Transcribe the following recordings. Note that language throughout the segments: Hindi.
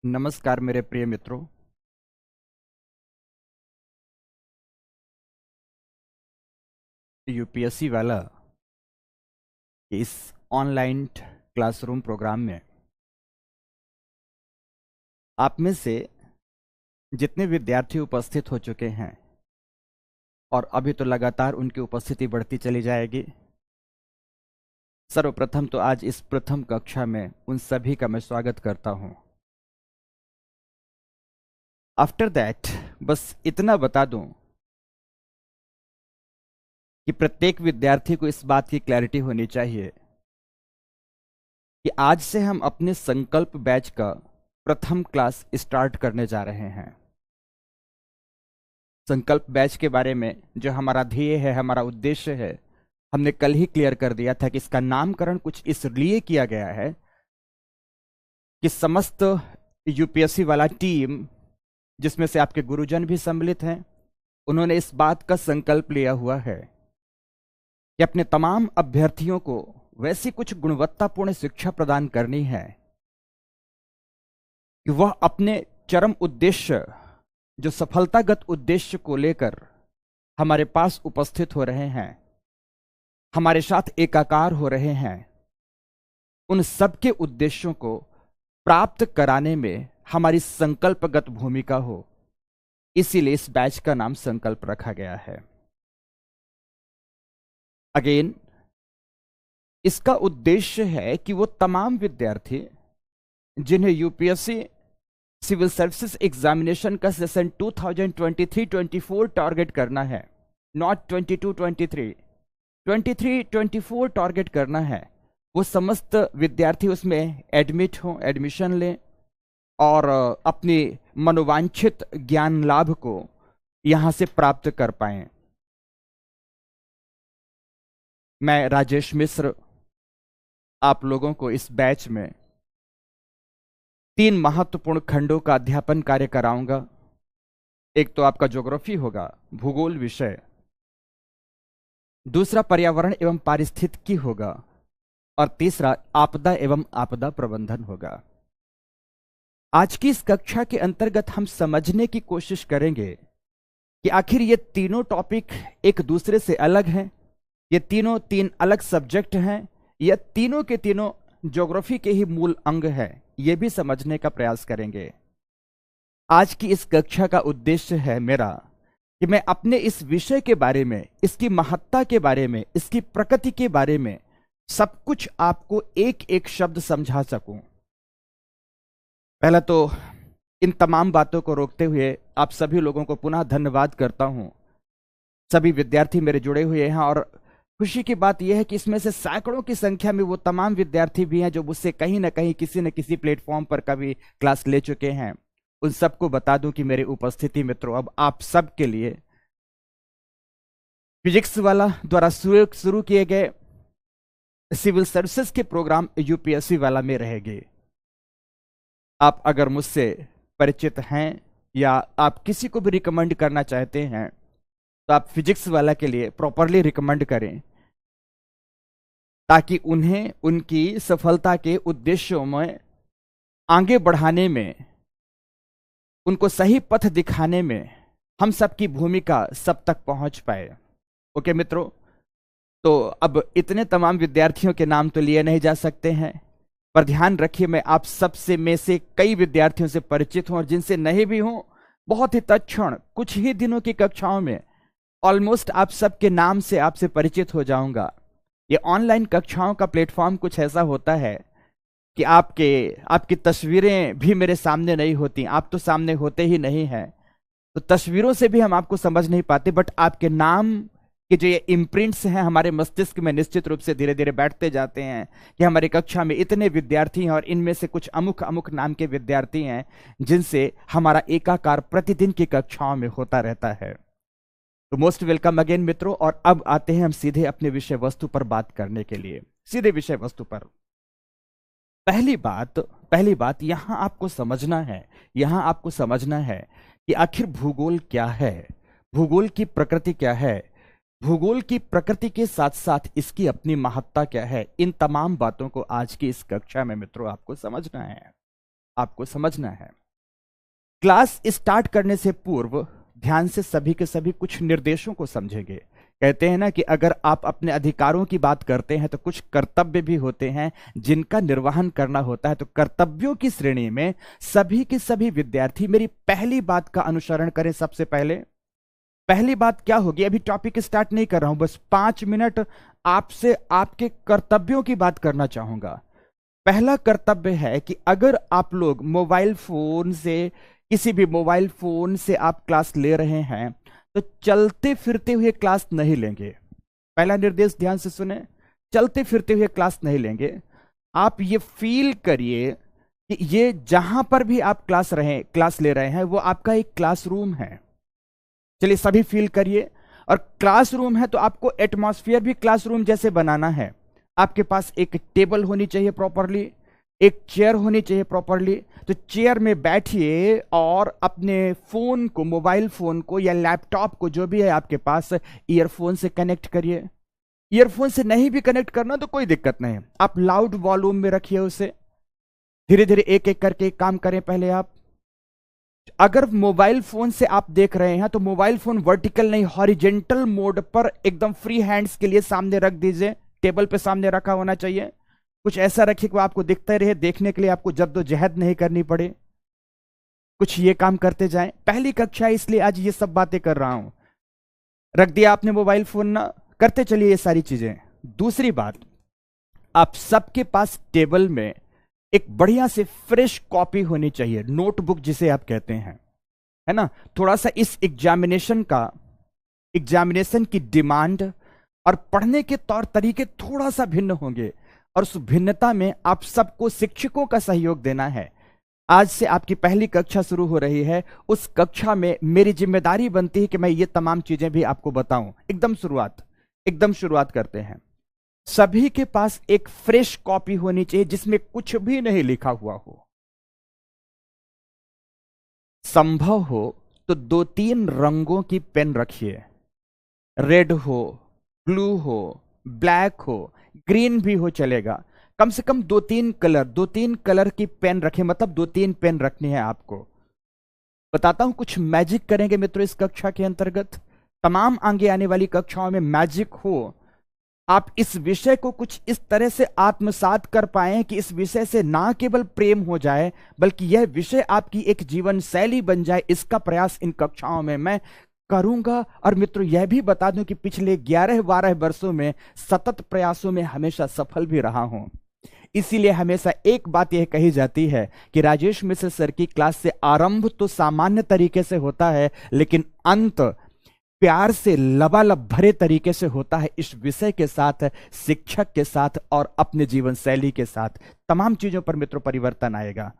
नमस्कार मेरे प्रिय मित्रों। यूपीएससी वाला इस ऑनलाइन क्लासरूम प्रोग्राम में आप में से जितने विद्यार्थी उपस्थित हो चुके हैं और अभी तो लगातार उनकी उपस्थिति बढ़ती चली जाएगी। सर्वप्रथम तो आज इस प्रथम कक्षा में उन सभी का मैं स्वागत करता हूं। आफ्टर दैट बस इतना बता दूं कि प्रत्येक विद्यार्थी को इस बात की क्लैरिटी होनी चाहिए कि आज से हम अपने संकल्प बैच का प्रथम क्लास स्टार्ट करने जा रहे हैं। संकल्प बैच के बारे में जो हमारा ध्येय है, हमारा उद्देश्य है, हमने कल ही क्लियर कर दिया था कि इसका नामकरण कुछ इसलिए किया गया है कि समस्त यूपीएससी वाला टीम, जिसमें से आपके गुरुजन भी सम्मिलित हैं, उन्होंने इस बात का संकल्प लिया हुआ है कि अपने तमाम अभ्यर्थियों को वैसी कुछ गुणवत्तापूर्ण शिक्षा प्रदान करनी है कि वह अपने चरम उद्देश्य, जो सफलतागत उद्देश्य को लेकर हमारे पास उपस्थित हो रहे हैं, हमारे साथ एकाकार हो रहे हैं, उन सबके उद्देश्यों को प्राप्त कराने में हमारी संकल्पगत भूमिका हो। इसीलिए इस बैच का नाम संकल्प रखा गया है। अगेन, इसका उद्देश्य है कि वो तमाम विद्यार्थी जिन्हें यूपीएससी सिविल सर्विसेज एग्जामिनेशन का सेशन 2023-24 टारगेट करना है, नॉट 22-23, 23-24 टारगेट करना है, वो समस्त विद्यार्थी उसमें एडमिशन लें और अपनी मनोवांछित ज्ञान लाभ को यहां से प्राप्त कर पाएं। मैं राजेश मिश्र आप लोगों को इस बैच में 3 महत्वपूर्ण खंडों का अध्यापन कार्य कराऊंगा। एक तो आपका ज्योग्राफी होगा, भूगोल विषय, दूसरा पर्यावरण एवं पारिस्थितिकी होगा, और तीसरा आपदा एवं आपदा प्रबंधन होगा। आज की इस कक्षा के अंतर्गत हम समझने की कोशिश करेंगे कि आखिर ये तीनों टॉपिक एक दूसरे से अलग हैं, ये तीनों 3 अलग सब्जेक्ट हैं, ये तीनों के तीनों ज्योग्राफी के ही मूल अंग हैं, ये भी समझने का प्रयास करेंगे। आज की इस कक्षा का उद्देश्य है मेरा कि मैं अपने इस विषय के बारे में, इसकी महत्ता के बारे में, इसकी प्रकृति के बारे में सब कुछ आपको एक एक शब्द समझा सकूं। पहला तो इन तमाम बातों को रोकते हुए आप सभी लोगों को पुनः धन्यवाद करता हूं। सभी विद्यार्थी मेरे जुड़े हुए हैं और खुशी की बात यह है कि इसमें से सैकड़ों की संख्या में वो तमाम विद्यार्थी भी हैं जो मुझसे कहीं ना कहीं किसी न किसी प्लेटफॉर्म पर कभी क्लास ले चुके हैं। उन सबको बता दूं कि मेरी उपस्थिति मित्रों अब आप सब के लिए फिजिक्स वाला द्वारा शुरू किए गए सिविल सर्विसेज के प्रोग्राम यूपीएससी वाला में रहेगी। आप अगर मुझसे परिचित हैं या आप किसी को भी रिकमेंड करना चाहते हैं तो आप फिजिक्स वाला के लिए प्रॉपरली रिकमेंड करें, ताकि उन्हें उनकी सफलता के उद्देश्यों में आगे बढ़ाने में, उनको सही पथ दिखाने में हम सबकी भूमिका सब तक पहुंच पाए। ओके मित्रों, तो अब इतने तमाम विद्यार्थियों के नाम तो लिए नहीं जा सकते हैं, पर ध्यान रखिए मैं आप सबसे में से कई विद्यार्थियों से परिचित हूं और जिनसे नहीं भी हूं, बहुत ही तत्क्षण कुछ ही दिनों की कक्षाओं में ऑलमोस्ट आप सबके नाम से आपसे परिचित हो जाऊंगा। ये ऑनलाइन कक्षाओं का प्लेटफॉर्म कुछ ऐसा होता है कि आपकी तस्वीरें भी मेरे सामने नहीं होती, आप तो सामने होते ही नहीं हैं, तो तस्वीरों से भी हम आपको समझ नहीं पाते, बट आपके नाम के जो ये इम्प्रिंट्स हैं हमारे मस्तिष्क में निश्चित रूप से धीरे धीरे बैठते जाते हैं कि हमारी कक्षा में इतने विद्यार्थी हैं और इनमें से कुछ अमुक अमुक नाम के विद्यार्थी हैं जिनसे हमारा एकाकार प्रतिदिन की कक्षाओं में होता रहता है। तो मोस्ट वेलकम अगेन मित्रों, और अब आते हैं हम सीधे अपने विषय वस्तु पर बात करने के लिए। सीधे विषय वस्तु पर। पहली बात यहां आपको समझना है कि आखिर भूगोल क्या है, भूगोल की प्रकृति क्या है, भूगोल की प्रकृति के साथ साथ इसकी अपनी महत्ता क्या है। इन तमाम बातों को आज की इस कक्षा में मित्रों आपको समझना है। आपको समझना है। क्लास स्टार्ट करने से पूर्व ध्यान से सभी के सभी कुछ निर्देशों को समझेंगे। कहते हैं ना कि अगर आप अपने अधिकारों की बात करते हैं तो कुछ कर्तव्य भी होते हैं जिनका निर्वहन करना होता है। तो कर्तव्यों की श्रेणी में सभी के सभी विद्यार्थी मेरी पहली बात का अनुसरण करें। सबसे पहली बात क्या होगी, अभी टॉपिक स्टार्ट नहीं कर रहा हूं, बस 5 मिनट आपसे आपके कर्तव्यों की बात करना चाहूंगा। पहला कर्तव्य है कि अगर आप लोग मोबाइल फोन से, किसी भी मोबाइल फोन से आप क्लास ले रहे हैं तो चलते फिरते हुए क्लास नहीं लेंगे। पहला निर्देश ध्यान से सुने, चलते फिरते हुए क्लास नहीं लेंगे। आप ये फील करिए कि ये जहां पर भी आप क्लास ले रहे हैं वो आपका एक क्लासरूम है। चलिए सभी फील करिए। और क्लासरूम है तो आपको एटमॉस्फेयर भी क्लासरूम जैसे बनाना है। आपके पास एक टेबल होनी चाहिए प्रॉपरली, एक चेयर होनी चाहिए प्रॉपरली। तो चेयर में बैठिए और अपने फोन को, मोबाइल फोन को या लैपटॉप को, जो भी है आपके पास, ईयरफोन से कनेक्ट करिए। ईयरफोन से नहीं भी कनेक्ट करना तो कोई दिक्कत नहीं, आप लाउड वॉल्यूम में रखिए उसे। धीरे धीरे एक एक करके काम करें। पहले आप, अगर मोबाइल फोन से आप देख रहे हैं तो मोबाइल फोन वर्टिकल नहीं, हॉरिजेंटल मोड पर एकदम फ्री हैंड्स के लिए सामने रख दीजिए। टेबल पे सामने रखा होना चाहिए। कुछ ऐसा रखिए कि आपको दिखता रहे, देखने के लिए आपको जद्दोजहद नहीं करनी पड़े। कुछ ये काम करते जाएं। पहली कक्षा है इसलिए आज ये सब बातें कर रहा हूं। रख दिया आपने मोबाइल फोन ना, करते चलिए ये सारी चीजें। दूसरी बात, आप सबके पास टेबल में एक बढ़िया से फ्रेश कॉपी होनी चाहिए, नोटबुक जिसे आप कहते हैं, है ना। थोड़ा सा इस एग्जामिनेशन की डिमांड और पढ़ने के तौर तरीके थोड़ा सा भिन्न होंगे और उस भिन्नता में आप सबको शिक्षकों का सहयोग देना है। आज से आपकी पहली कक्षा शुरू हो रही है। उस कक्षा में मेरी जिम्मेदारी बनती है कि मैं ये तमाम चीजें भी आपको बताऊं। एकदम शुरुआत करते हैं। सभी के पास एक फ्रेश कॉपी होनी चाहिए जिसमें कुछ भी नहीं लिखा हुआ हो। संभव हो तो 2-3 रंगों की पेन रखिए, रेड हो, ब्लू हो, ब्लैक हो, ग्रीन भी हो चलेगा। कम से कम 2-3 कलर की पेन रखें, मतलब 2-3 पेन रखनी है आपको। बताता हूं, कुछ मैजिक करेंगे मित्रों इस कक्षा के अंतर्गत। तमाम आगे आने वाली कक्षाओं में मैजिक हो। आप इस विषय को कुछ इस तरह से आत्मसात कर पाए कि इस विषय से ना केवल प्रेम हो जाए बल्कि यह विषय आपकी एक जीवन शैली बन जाए। इसका प्रयास इन कक्षाओं में मैं करूंगा। और मित्रों यह भी बता दूं कि पिछले 11-12 वर्षों में सतत प्रयासों में हमेशा सफल भी रहा हूं। इसीलिए हमेशा एक बात यह कही जाती है कि राजेश मिश्र सर की क्लास से आरंभ तो सामान्य तरीके से होता है लेकिन अंत प्यार से लबालब भरे तरीके से होता है। इस विषय के साथ, शिक्षक के साथ और अपने जीवन शैली के साथ तमाम चीजों पर मित्रों परिवर्तन आएगा।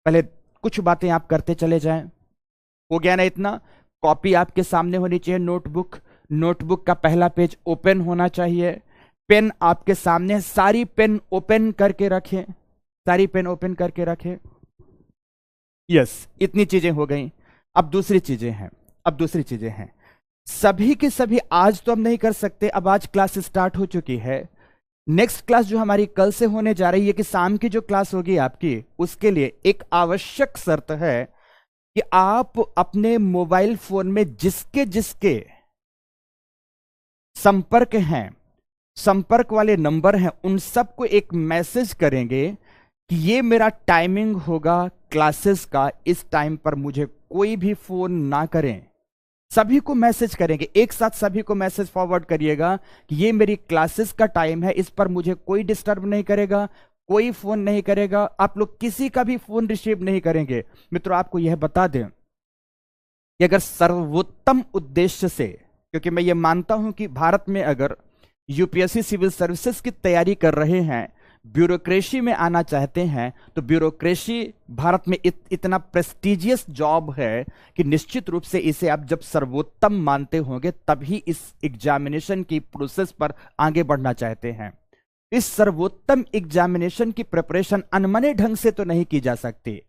पहले कुछ बातें आप करते चले जाएं। हो गया ना इतना? कॉपी आपके सामने होनी चाहिए, नोटबुक का पहला पेज ओपन होना चाहिए। पेन आपके सामने, सारी पेन ओपन करके रखें। यस, इतनी चीजें हो गई। अब दूसरी चीजें हैं। सभी के सभी आज तो हम नहीं कर सकते, अब आज क्लास स्टार्ट हो चुकी है। नेक्स्ट क्लास जो हमारी कल से होने जा रही है कि शाम की जो क्लास होगी आपकी, उसके लिए एक आवश्यक शर्त है कि आप अपने मोबाइल फोन में जिसके संपर्क वाले नंबर हैं, उन सबको एक मैसेज करेंगे कि ये मेरा टाइमिंग होगा क्लासेस का, इस टाइम पर मुझे कोई भी फोन ना करें। सभी को मैसेज करेंगे, एक साथ सभी को मैसेज फॉरवर्ड करिएगा कि ये मेरी क्लासेस का टाइम है, इस पर मुझे कोई डिस्टर्ब नहीं करेगा, कोई फोन नहीं करेगा, आप लोग किसी का भी फोन रिसीव नहीं करेंगे। मित्रों आपको यह बता दें कि अगर सर्वोत्तम उद्देश्य से, क्योंकि मैं ये मानता हूं कि भारत में अगर यूपीएससी सिविल सर्विसेज की तैयारी कर रहे हैं, ब्यूरोक्रेसी में आना चाहते हैं, तो ब्यूरोक्रेसी भारत में इतना प्रेस्टिजियस जॉब है कि निश्चित रूप से इसे आप जब सर्वोत्तम मानते होंगे तभी इस एग्जामिनेशन की प्रोसेस पर आगे बढ़ना चाहते हैं। इस सर्वोत्तम एग्जामिनेशन की प्रिपरेशन अनमने ढंग से तो नहीं की जा सकती,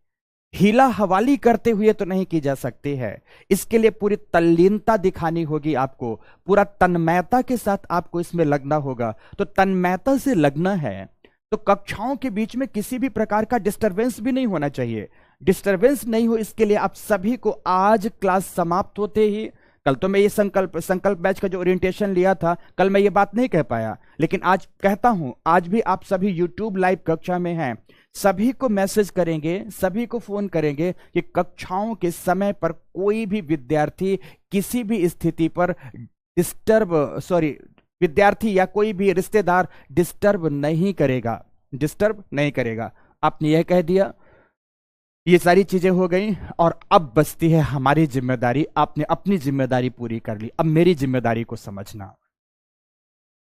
हीला हवाली करते हुए तो नहीं की जा सकती है। इसके लिए पूरी तल्लीनता दिखानी होगी आपको, पूरा तन्मयता के साथ आपको इसमें लगना होगा। तो तन्मयता से लगना है तो कक्षाओं के बीच में किसी भी प्रकार का डिस्टरबेंस भी नहीं होना चाहिए। डिस्टरबेंस नहीं हो इसके लिए आप सभी को आज क्लास समाप्त होते ही, कल तो मैं ये संकल्प बैच का जो ओरिएंटेशन लिया था, कल मैं ये बात नहीं कह पाया, लेकिन आज कहता हूं, आज भी आप सभी यूट्यूब लाइव कक्षा में हैं, सभी को मैसेज करेंगे, सभी को फोन करेंगे कि कक्षाओं के समय पर कोई भी विद्यार्थी किसी भी स्थिति पर विद्यार्थी या कोई भी रिश्तेदार डिस्टर्ब नहीं करेगा। आपने यह कह दिया, ये सारी चीजें हो गई, और अब बचती है हमारी जिम्मेदारी। आपने अपनी जिम्मेदारी पूरी कर ली, अब मेरी जिम्मेदारी को समझना।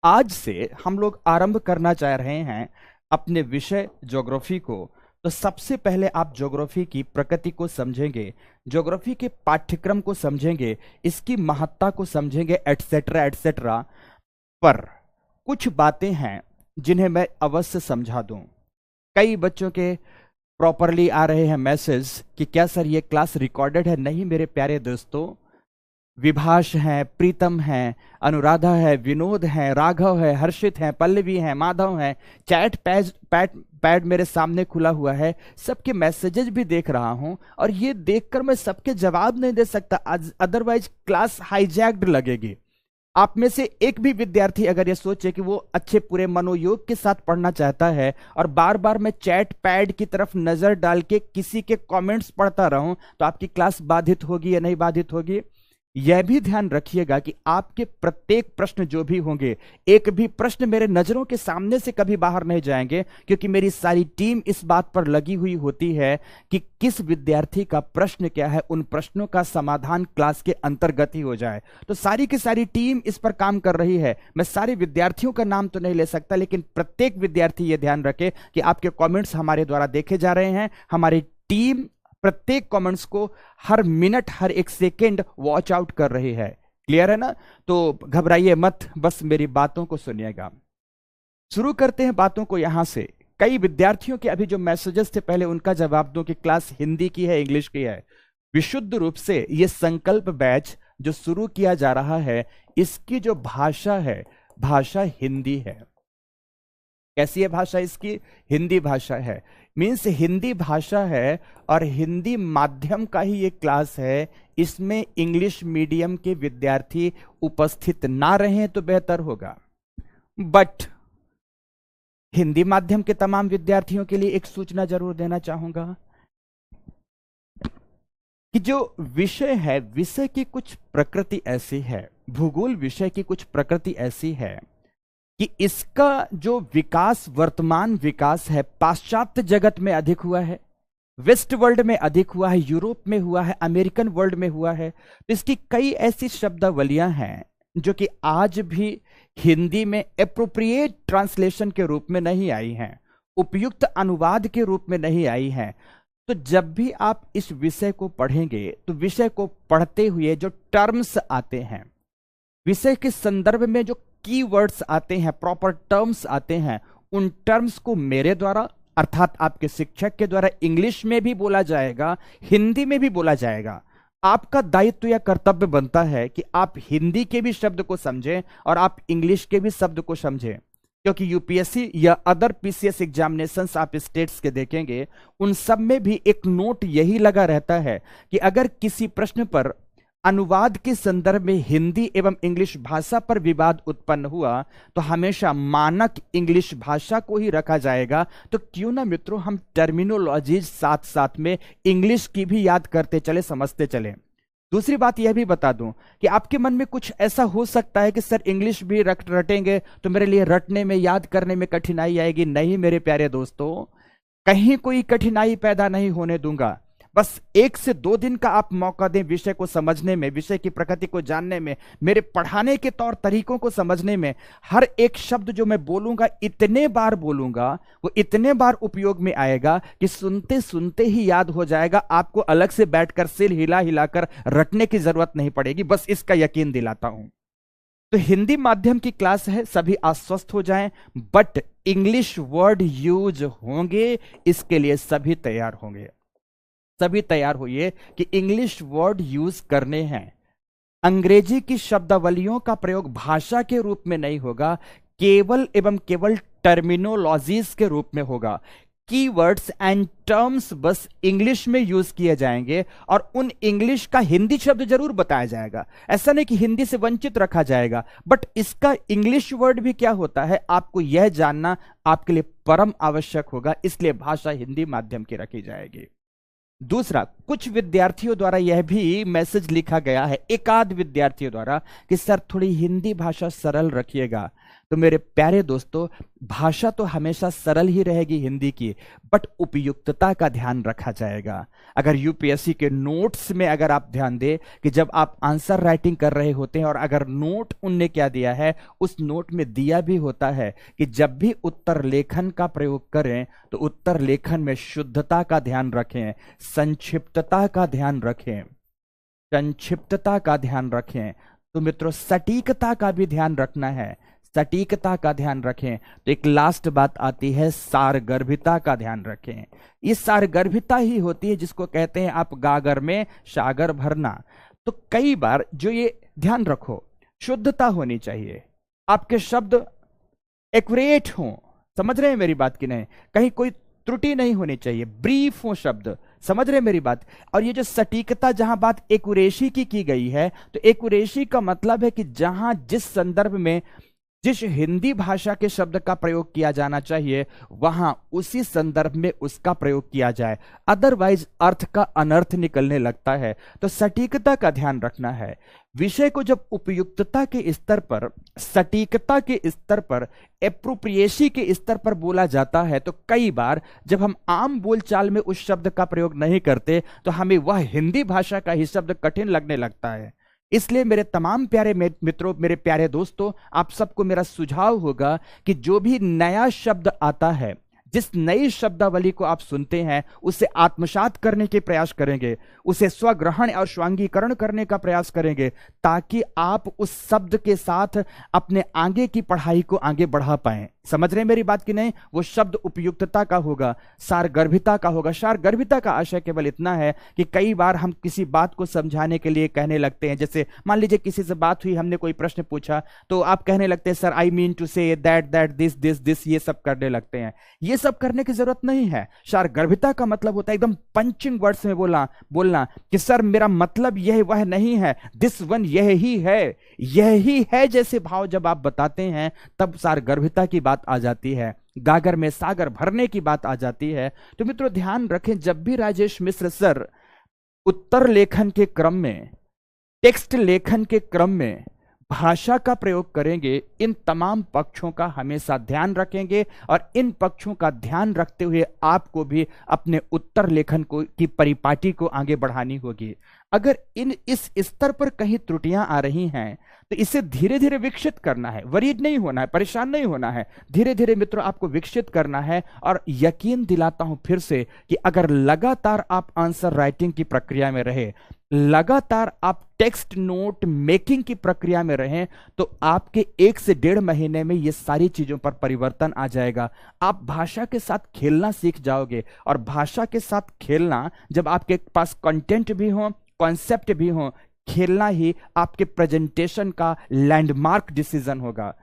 आज से हम लोग आरंभ करना चाह रहे हैं अपने विषय ज्योग्राफी को। तो सबसे पहले आप ज्योग्राफी की प्रकृति को समझेंगे, ज्योग्राफी के पाठ्यक्रम को समझेंगे, इसकी महत्ता को समझेंगे, एटसेट्रा एटसेट्रा। पर कुछ बातें हैं जिन्हें मैं अवश्य समझा दूं। कई बच्चों के प्रॉपरली आ रहे हैं मैसेज कि क्या सर ये क्लास रिकॉर्डेड है? नहीं मेरे प्यारे दोस्तों, विभाष हैं, प्रीतम हैं, अनुराधा है, विनोद है, राघव है, हर्षित है, पल्लवी है, माधव है, चैट पैड मेरे सामने खुला हुआ है, सबके मैसेजेस भी देख रहा हूं, और ये देखकर मैं सबके जवाब नहीं दे सकता, अदरवाइज क्लास हाईजैक्ड लगेगी। आप में से एक भी विद्यार्थी अगर ये सोचे कि वो अच्छे पूरे मनोयोग के साथ पढ़ना चाहता है और बार बार मैं चैट पैड की तरफ नजर डाल के किसी के कमेंट्स पढ़ता रहूं, तो आपकी क्लास बाधित होगी या नहीं बाधित होगी? यह भी ध्यान रखिएगा कि आपके प्रत्येक प्रश्न जो भी होंगे, एक भी प्रश्न मेरे नजरों के सामने से कभी बाहर नहीं जाएंगे, क्योंकि मेरी सारी टीम इस बात पर लगी हुई होती है कि किस विद्यार्थी का प्रश्न क्या है, उन प्रश्नों का समाधान क्लास के अंतर्गत ही हो जाए। तो सारी की सारी टीम इस पर काम कर रही है। मैं सारे विद्यार्थियों का नाम तो नहीं ले सकता, लेकिन प्रत्येक विद्यार्थी यह ध्यान रखे कि आपके कॉमेंट्स हमारे द्वारा देखे जा रहे हैं। हमारी टीम प्रत्येक कमेंट्स को हर मिनट, हर एक सेकेंड वॉच आउट कर रही है। क्लियर है ना? तो घबराइए मत, बस मेरी बातों को सुनिएगा। शुरू करते हैं बातों को यहां से। कई विद्यार्थियों के अभी जो मैसेजेस थे, पहले उनका जवाब दूं कि क्लास हिंदी की है, इंग्लिश की है। विशुद्ध रूप से ये संकल्प बैच जो शुरू किया जा रहा है, इसकी जो भाषा है, भाषा हिंदी है। कैसी है भाषा इसकी? हिंदी भाषा है। मीन्स हिंदी भाषा है और हिंदी माध्यम का ही ये क्लास है। इसमें इंग्लिश मीडियम के विद्यार्थी उपस्थित ना रहें तो बेहतर होगा। बट हिंदी माध्यम के तमाम विद्यार्थियों के लिए एक सूचना जरूर देना चाहूंगा कि जो विषय है, विषय की कुछ प्रकृति ऐसी है, भूगोल विषय की कुछ प्रकृति ऐसी है कि इसका जो विकास, वर्तमान विकास है, पाश्चात्य जगत में अधिक हुआ है, वेस्ट वर्ल्ड में अधिक हुआ है, यूरोप में हुआ है, अमेरिकन वर्ल्ड में हुआ है। तो इसकी कई ऐसी शब्दावलियां हैं जो कि आज भी हिंदी में एप्रोप्रिएट ट्रांसलेशन के रूप में नहीं आई हैं, उपयुक्त अनुवाद के रूप में नहीं आई हैं। तो जब भी आप इस विषय को पढ़ेंगे, तो विषय को पढ़ते हुए जो टर्म्स आते हैं, विषय के संदर्भ में जो कीवर्ड्स आते हैं, प्रॉपर टर्म्स आते हैं, उन टर्म्स को मेरे द्वारा अर्थात आपके शिक्षक के द्वारा इंग्लिश में भी बोला जाएगा, हिंदी में भी बोला जाएगा। आपका दायित्व या कर्तव्य बनता है कि आप हिंदी के भी शब्द को समझें और आप इंग्लिश के भी शब्द को समझें, क्योंकि यूपीएससी या अदर पीसीएस एग्जामिनेशंस आप स्टेट्स के देखेंगे, उन सब में भी एक नोट यही लगा रहता है कि अगर किसी प्रश्न पर अनुवाद के संदर्भ में हिंदी एवं इंग्लिश भाषा पर विवाद उत्पन्न हुआ तो हमेशा मानक इंग्लिश भाषा को ही रखा जाएगा। तो क्यों ना मित्रों हम टर्मिनोलॉजीज साथ साथ में इंग्लिश की भी याद करते चले, समझते चले। दूसरी बात यह भी बता दूं कि आपके मन में कुछ ऐसा हो सकता है कि सर इंग्लिश भी रटेंगे तो मेरे लिए रटने में, याद करने में कठिनाई आएगी। नहीं मेरे प्यारे दोस्तों, कहीं कोई कठिनाई पैदा नहीं होने दूंगा। बस 1 से 2 दिन का आप मौका दें विषय को समझने में, विषय की प्रकृति को जानने में, मेरे पढ़ाने के तौर तरीकों को समझने में। हर एक शब्द जो मैं बोलूंगा, इतने बार बोलूंगा, वो इतने बार उपयोग में आएगा कि सुनते सुनते ही याद हो जाएगा। आपको अलग से बैठकर सिर हिला हिलाकर रटने की जरूरत नहीं पड़ेगी, बस इसका यकीन दिलाता हूं। तो हिंदी माध्यम की क्लास है, सभी आश्वस्त हो जाएं, बट इंग्लिश वर्ड यूज होंगे, इसके लिए सभी तैयार होंगे। सभी तैयार होइए कि इंग्लिश वर्ड यूज करने हैं। अंग्रेजी की शब्दावलियों का प्रयोग भाषा के रूप में नहीं होगा, केवल एवं केवल टर्मिनोलॉजीज के रूप में होगा। कीवर्ड्स एंड टर्म्स बस इंग्लिश में यूज किए जाएंगे और उन इंग्लिश का हिंदी शब्द जरूर बताया जाएगा। ऐसा नहीं कि हिंदी से वंचित रखा जाएगा, बट इसका इंग्लिश वर्ड भी क्या होता है आपको यह जानना आपके लिए परम आवश्यक होगा, इसलिए भाषा हिंदी माध्यम की रखी जाएगी। दूसरा, कुछ विद्यार्थियों द्वारा यह भी मैसेज लिखा गया है, एकाध विद्यार्थियों द्वारा, कि सर थोड़ी हिंदी भाषा सरल रखिएगा। तो मेरे प्यारे दोस्तों, भाषा तो हमेशा सरल ही रहेगी हिंदी की, बट उपयुक्तता का ध्यान रखा जाएगा। अगर यूपीएससी के नोट्स में अगर आप ध्यान दें कि जब आप आंसर राइटिंग कर रहे होते हैं और अगर नोट उनने क्या दिया है, उस नोट में दिया भी होता है कि जब भी उत्तर लेखन का प्रयोग करें तो उत्तर लेखन में शुद्धता का ध्यान रखें, संक्षिप्तता का ध्यान रखें, संक्षिप्तता का ध्यान रखें। तो मित्रों, सटीकता का भी ध्यान रखना है, सटीकता का ध्यान रखें। तो एक लास्ट बात आती है, सारगर्भिता का ध्यान रखें। ये सारगर्भिता ही होती है जिसको कहते हैं आप गागर में सागर भरना। तो कई बार जो ये ध्यान रखो, शुद्धता होनी चाहिए, आपके शब्द एक्यूरेट हों, समझ रहे हैं मेरी बात की नहीं, कहीं कोई त्रुटि नहीं होनी चाहिए, ब्रीफ हो शब्द, समझ रहे हैं मेरी बात। और ये जो सटीकता, जहां बात एक्यूरेसी की गई है, तो एक्यूरेसी का मतलब है कि जहां जिस संदर्भ में जिस हिंदी भाषा के शब्द का प्रयोग किया जाना चाहिए वहां उसी संदर्भ में उसका प्रयोग किया जाए, अदरवाइज अर्थ का अनर्थ निकलने लगता है। तो सटीकता का ध्यान रखना है। विषय को जब उपयुक्तता के स्तर पर, सटीकता के स्तर पर, एप्रोप्रिएसी के स्तर पर बोला जाता है, तो कई बार जब हम आम बोलचाल में उस शब्द का प्रयोग नहीं करते तो हमें वह हिंदी भाषा का ही शब्द कठिन लगने लगता है। इसलिए मेरे तमाम प्यारे मित्रों, मेरे प्यारे दोस्तों, आप सबको मेरा सुझाव होगा कि जो भी नया शब्द आता है, जिस नई शब्दावली को आप सुनते हैं, उसे आत्मसात करने के प्रयास करेंगे, उसे स्वग्रहण और स्वांगीकरण करने का प्रयास करेंगे, ताकि आप उस शब्द के साथ अपने आगे की पढ़ाई को आगे बढ़ा पाएं। समझ रहे हैं मेरी बात की नहीं? वो शब्द उपयुक्तता का होगा, सारगर्भिता का होगा। सारगर्भिता का आशय केवल इतना है कि कई बार हम किसी बात को समझाने के लिए कहने लगते हैं, जैसे मान लीजिए किसी से बात हुई, हमने कोई प्रश्न पूछा, तो आप कहने लगते हैं sir I mean to say that that this this this, ये सब करने लगते हैं। ये सब करने की जरूरत नहीं है। सारगर्भिता का मतलब होता है एकदम पंचिंग वर्ड्स में बोलना कि सर मेरा मतलब यह वह नहीं है, दिस वन यही है जैसे भाव जब आप बताते हैं तब सारगर्भिता की बात आ जाती है, गागर में सागर भरने की बात आ जाती है। तो मित्रों ध्यान रखें, जब भी राजेश मिश्र सर उत्तर लेखन के क्रम में, टेक्स्ट लेखन के क्रम में भाषा का प्रयोग करेंगे, इन तमाम पक्षों का हमेशा ध्यान रखेंगे और इन पक्षों का ध्यान रखते हुए आपको भी अपने उत्तर लेखन की परिपाटी को आगे बढ़ानी होगी। अगर इस स्तर पर कहीं त्रुटियां आ रही हैं तो इसे धीरे धीरे विकसित करना है, वरीड नहीं होना है, परेशान नहीं होना है, धीरे धीरे मित्रों आपको विकसित करना है। और यकीन दिलाता हूं फिर से कि अगर लगातार आप आंसर राइटिंग की प्रक्रिया में रहे, लगातार आप टेक्स्ट नोट मेकिंग की प्रक्रिया में रहें, तो आपके 1 से 1.5 महीने में ये सारी चीजों पर परिवर्तन आ जाएगा। आप भाषा के साथ खेलना सीख जाओगे, और भाषा के साथ खेलना, जब आपके पास कंटेंट भी हो, कॉन्सेप्ट भी हो, खेलना ही आपके प्रेजेंटेशन का लैंडमार्क डिसीजन होगा।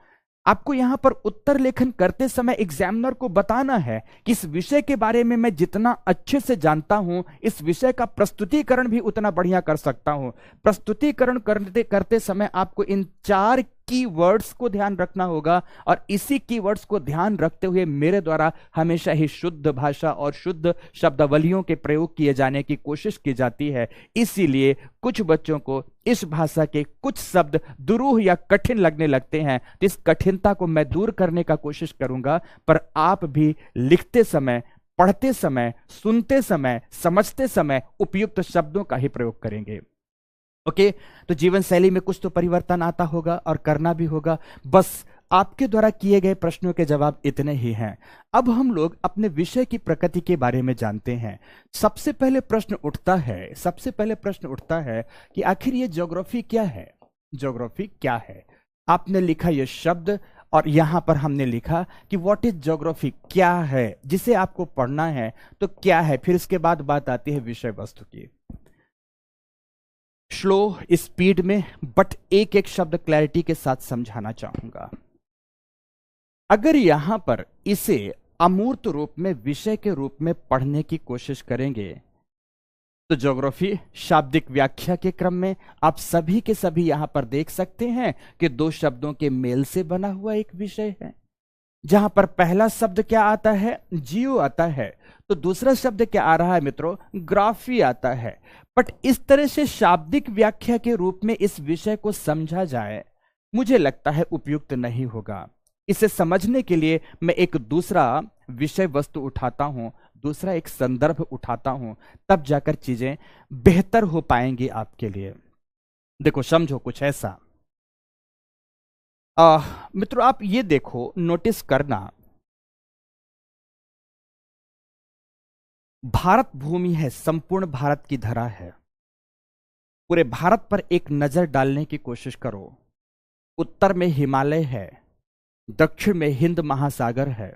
आपको यहां पर उत्तर लेखन करते समय एग्जामिनर को बताना है कि इस विषय के बारे में मैं जितना अच्छे से जानता हूं, इस विषय का प्रस्तुतिकरण भी उतना बढ़िया कर सकता हूं। प्रस्तुतिकरण करते समय आपको इन 4 कीवर्ड्स को ध्यान रखना होगा, और इसी कीवर्ड्स को ध्यान रखते हुए मेरे द्वारा हमेशा ही शुद्ध भाषा और शुद्ध शब्दावलियों के प्रयोग किए जाने की कोशिश की जाती है। इसीलिए कुछ बच्चों को इस भाषा के कुछ शब्द दुरूह या कठिन लगने लगते हैं, तो इस कठिनता को मैं दूर करने का कोशिश करूंगा। पर आप भी लिखते समय, पढ़ते समय, सुनते समय, समझते समय उपयुक्त शब्दों का ही प्रयोग करेंगे। ओके, तो जीवन शैली में कुछ तो परिवर्तन आता होगा और करना भी होगा। बस आपके द्वारा किए गए प्रश्नों के जवाब इतने ही हैं। अब हम लोग अपने विषय की प्रकृति के बारे में जानते हैं। सबसे पहले प्रश्न उठता है कि आखिर ये ज्योग्राफी क्या है? ज्योग्राफी क्या है? आपने लिखा ये शब्द, और यहां पर हमने लिखा कि व्हाट इज ज्योग्राफी, क्या है, जिसे आपको पढ़ना है तो क्या है। फिर इसके बाद बात आती है विषय वस्तु की। स्लो स्पीड में, बट एक एक शब्द क्लैरिटी के साथ समझाना चाहूंगा। अगर यहां पर इसे अमूर्त रूप में विषय के रूप में पढ़ने की कोशिश करेंगे तो ज्योग्राफी शाब्दिक व्याख्या के क्रम में आप सभी के सभी यहां पर देख सकते हैं कि दो शब्दों के मेल से बना हुआ एक विषय है। जहां पर पहला शब्द क्या आता है, जियो आता है, तो दूसरा शब्द क्या आ रहा है मित्रों, ग्राफी आता है। बट इस तरह से शाब्दिक व्याख्या के रूप में इस विषय को समझा जाए, मुझे लगता है उपयुक्त नहीं होगा। इसे समझने के लिए मैं एक दूसरा विषय वस्तु उठाता हूं, दूसरा एक संदर्भ उठाता हूं, तब जाकर चीजें बेहतर हो पाएंगी आपके लिए। देखो, समझो कुछ ऐसा। मित्रों, आप ये देखो, नोटिस करना, भारत भूमि है, संपूर्ण भारत की धरा है। पूरे भारत पर एक नजर डालने की कोशिश करो। उत्तर में हिमालय है, दक्षिण में हिंद महासागर है,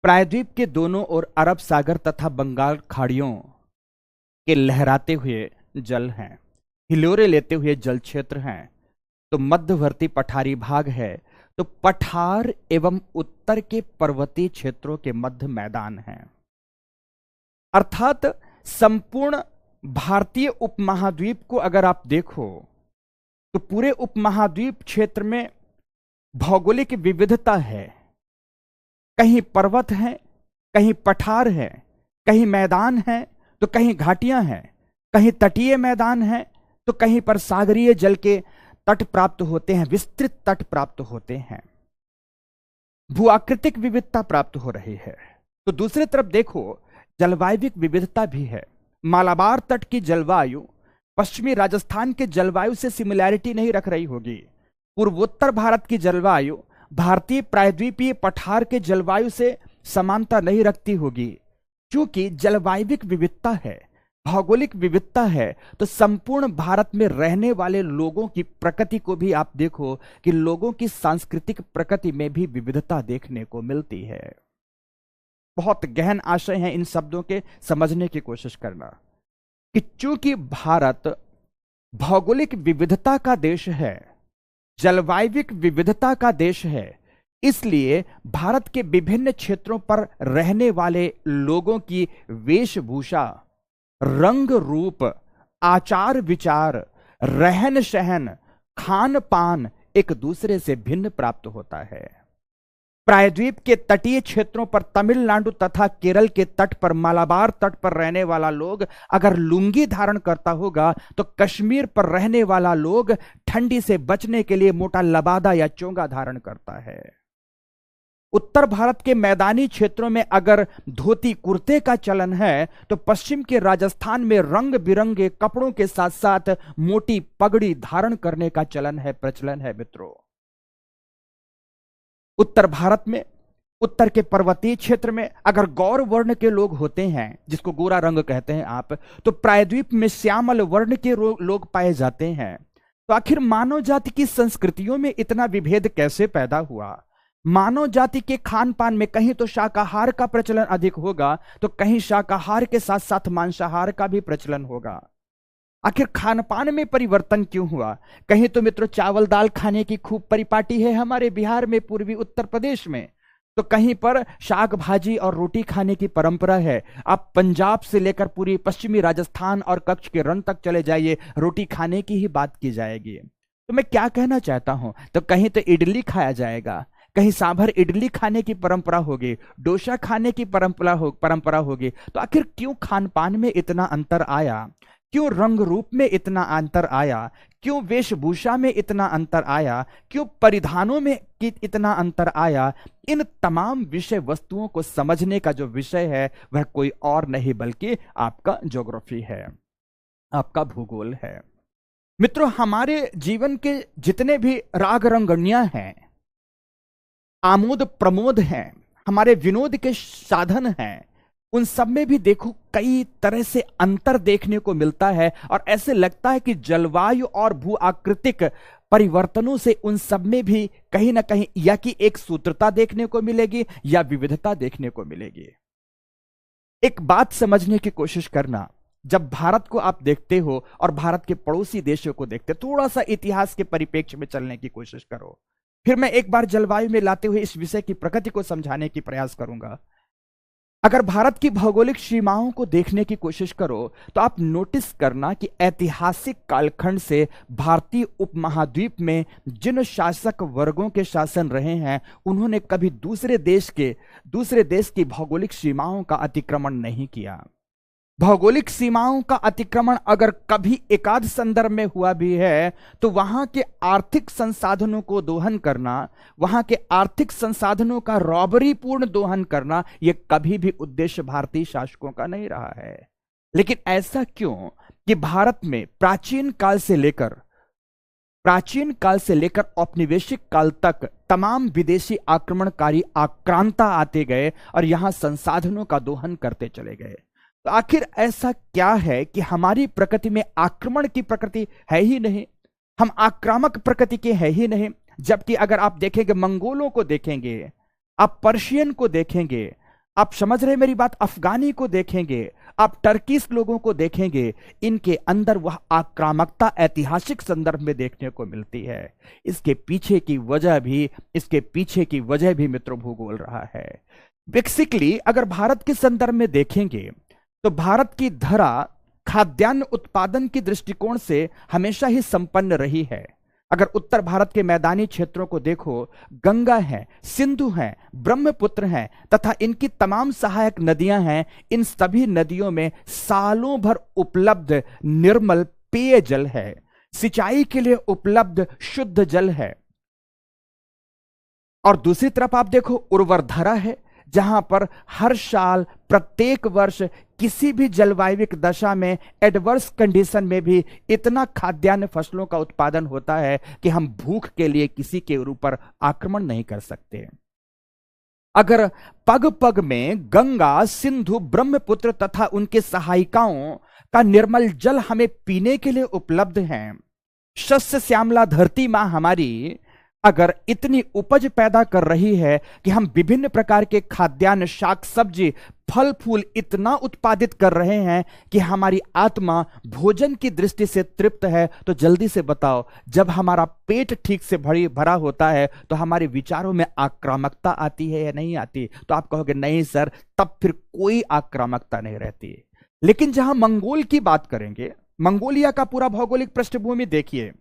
प्रायद्वीप के दोनों ओर अरब सागर तथा बंगाल खाड़ियों के लहराते हुए जल हैं, हिलोरे लेते हुए जल क्षेत्र हैं। तो मध्यवर्ती पठारी भाग है, तो पठार एवं उत्तर के पर्वतीय क्षेत्रों के मध्य मैदान हैं। अर्थात संपूर्ण भारतीय उपमहाद्वीप को अगर आप देखो तो पूरे उपमहाद्वीप क्षेत्र में भौगोलिक विविधता है। कहीं पर्वत हैं, कहीं पठार है, कहीं मैदान है, तो कहीं घाटियां हैं, कहीं तटीय मैदान है, तो कहीं पर सागरीय जल के तट प्राप्त होते हैं, विस्तृत तट प्राप्त होते हैं, भूआकृतिक विविधता प्राप्त हो रही है। तो दूसरी तरफ देखो, जलवायविक विविधता भी है। मालाबार तट की जलवायु पश्चिमी राजस्थान के जलवायु से सिमिलैरिटी नहीं रख रही होगी। पूर्वोत्तर भारत की जलवायु भारतीय प्रायद्वीपीय पठार के जलवायु से समानता नहीं रखती होगी। क्योंकि जलवायविक विविधता है, भौगोलिक विविधता है, तो संपूर्ण भारत में रहने वाले लोगों की प्रकृति को भी आप देखो कि लोगों की सांस्कृतिक प्रकृति में भी विविधता देखने को मिलती है। बहुत गहन आशय है इन शब्दों के समझने की कोशिश करना कि चूंकि भारत भौगोलिक विविधता का देश है, जलवायविक विविधता का देश है, इसलिए भारत के विभिन्न क्षेत्रों पर रहने वाले लोगों की वेशभूषा, रंग रूप, आचार विचार, रहन सहन, खान पान एक दूसरे से भिन्न प्राप्त होता है। प्रायद्वीप के तटीय क्षेत्रों पर, तमिलनाडु तथा केरल के तट पर, मालाबार तट पर रहने वाला लोग अगर लुंगी धारण करता होगा, तो कश्मीर पर रहने वाला लोग ठंडी से बचने के लिए मोटा लबादा या चोंगा धारण करता है। उत्तर भारत के मैदानी क्षेत्रों में अगर धोती कुर्ते का चलन है, तो पश्चिम के राजस्थान में रंग बिरंगे कपड़ों के साथ साथ मोटी पगड़ी धारण करने का चलन है, प्रचलन है। मित्रों, उत्तर भारत में, उत्तर के पर्वतीय क्षेत्र में अगर गौर वर्ण के लोग होते हैं, जिसको गोरा रंग कहते हैं आप, तो प्रायद्वीप में श्यामल वर्ण के लोग पाए जाते हैं। तो आखिर मानव जाति की संस्कृतियों में इतना विभेद कैसे पैदा हुआ? मानव जाति के खान पान में कहीं तो शाकाहार का प्रचलन अधिक होगा, तो कहीं शाकाहार के साथ साथ मांसाहार का भी प्रचलन होगा। आखिर खान पान में परिवर्तन क्यों हुआ? कहीं तो मित्रों चावल दाल खाने की खूब परिपाटी है हमारे बिहार में, पूर्वी उत्तर प्रदेश में, तो कहीं पर शाक भाजी और रोटी खाने की परंपरा है। आप पंजाब से लेकर पूरी पश्चिमी राजस्थान और कच्छ के रण तक चले जाइए, रोटी खाने की ही बात की जाएगी। तो मैं क्या कहना चाहता हूं, तो कहीं तो इडली खाया जाएगा, कहीं सांभर इडली खाने की परंपरा होगी, डोसा खाने की परंपरा होगी। तो आखिर क्यों खान पान में इतना अंतर आया? क्यों रंग रूप में इतना अंतर आया? क्यों वेशभूषा में इतना अंतर आया? क्यों परिधानों में इतना अंतर आया? इन तमाम विषय वस्तुओं को समझने का जो विषय है वह कोई और नहीं बल्कि आपका ज्योग्राफी है, आपका भूगोल है। मित्रों, हमारे जीवन के जितने भी राग रंगनियां हैं, आमोद प्रमोद हैं, हमारे विनोद के साधन हैं, उन सब में भी देखो कई तरह से अंतर देखने को मिलता है। और ऐसे लगता है कि जलवायु और भू आकृतिक परिवर्तनों से उन सब में भी कहीं ना कहीं या कि एक सूत्रता देखने को मिलेगी या विविधता देखने को मिलेगी। एक बात समझने की कोशिश करना, जब भारत को आप देखते हो और भारत के पड़ोसी देशों को देखते, थोड़ा सा इतिहास के परिप्रेक्ष्य में चलने की कोशिश करो, फिर मैं एक बार जलवायु में लाते हुए इस विषय की प्रकृति को समझाने की प्रयास करूंगा। अगर भारत की भौगोलिक सीमाओं को देखने की कोशिश करो तो आप नोटिस करना कि ऐतिहासिक कालखंड से भारतीय उपमहाद्वीप में जिन शासक वर्गों के शासन रहे हैं, उन्होंने कभी दूसरे देश की भौगोलिक सीमाओं का अतिक्रमण नहीं किया। भौगोलिक सीमाओं का अतिक्रमण अगर कभी एकाध संदर्भ में हुआ भी है तो वहां के आर्थिक संसाधनों को दोहन करना, वहां के आर्थिक संसाधनों का रॉबरी पूर्ण दोहन करना, यह कभी भी उद्देश्य भारतीय शासकों का नहीं रहा है। लेकिन ऐसा क्यों कि भारत में प्राचीन काल से लेकर औपनिवेशिक काल तक तमाम विदेशी आक्रमणकारी आक्रांता आते गए और यहां संसाधनों का दोहन करते चले गए। तो आखिर ऐसा क्या है कि हमारी प्रकृति में आक्रमण की प्रकृति है ही नहीं, हम आक्रामक प्रकृति के है ही नहीं। जबकि अगर आप देखेंगे, मंगोलों को देखेंगे, आप पर्शियन को देखेंगे, आप समझ रहे मेरी बात, अफगानी को देखेंगे, आप टर्किश लोगों को देखेंगे, इनके अंदर वह आक्रामकता ऐतिहासिक संदर्भ में देखने को मिलती है। इसके पीछे की वजह भी मित्रों भूगोल रहा है। बेसिकली अगर भारत के संदर्भ में देखेंगे तो भारत की धरा खाद्यान्न उत्पादन की दृष्टिकोण से हमेशा ही संपन्न रही है। अगर उत्तर भारत के मैदानी क्षेत्रों को देखो, गंगा है, सिंधु है, ब्रह्मपुत्र है तथा इनकी तमाम सहायक नदियां हैं। इन सभी नदियों में सालों भर उपलब्ध निर्मल पेयजल है, सिंचाई के लिए उपलब्ध शुद्ध जल है। और दूसरी तरफ आप देखो, उर्वर धरा है, जहां पर हर साल प्रत्येक वर्ष किसी भी जलवायविक दशा में एडवर्स कंडीशन में भी इतना खाद्यान्न फसलों का उत्पादन होता है कि हम भूख के लिए किसी के ऊपर आक्रमण नहीं कर सकते। अगर पग पग में गंगा, सिंधु, ब्रह्मपुत्र तथा उनके सहायिकाओं का निर्मल जल हमें पीने के लिए उपलब्ध है, शस्य श्यामला धरती मां हमारी अगर इतनी उपज पैदा कर रही है कि हम विभिन्न प्रकार के खाद्यान्न, शाक सब्जी, फल फूल इतना उत्पादित कर रहे हैं कि हमारी आत्मा भोजन की दृष्टि से तृप्त है, तो जल्दी से बताओ, जब हमारा पेट ठीक से भरा होता है तो हमारे विचारों में आक्रामकता आती है या नहीं आती? तो आप कहोगे नहीं सर, तब फिर कोई आक्रामकता नहीं रहती। लेकिन जहां मंगोल की बात करेंगे, मंगोलिया का पूरा भौगोलिक पृष्ठभूमि देखिए,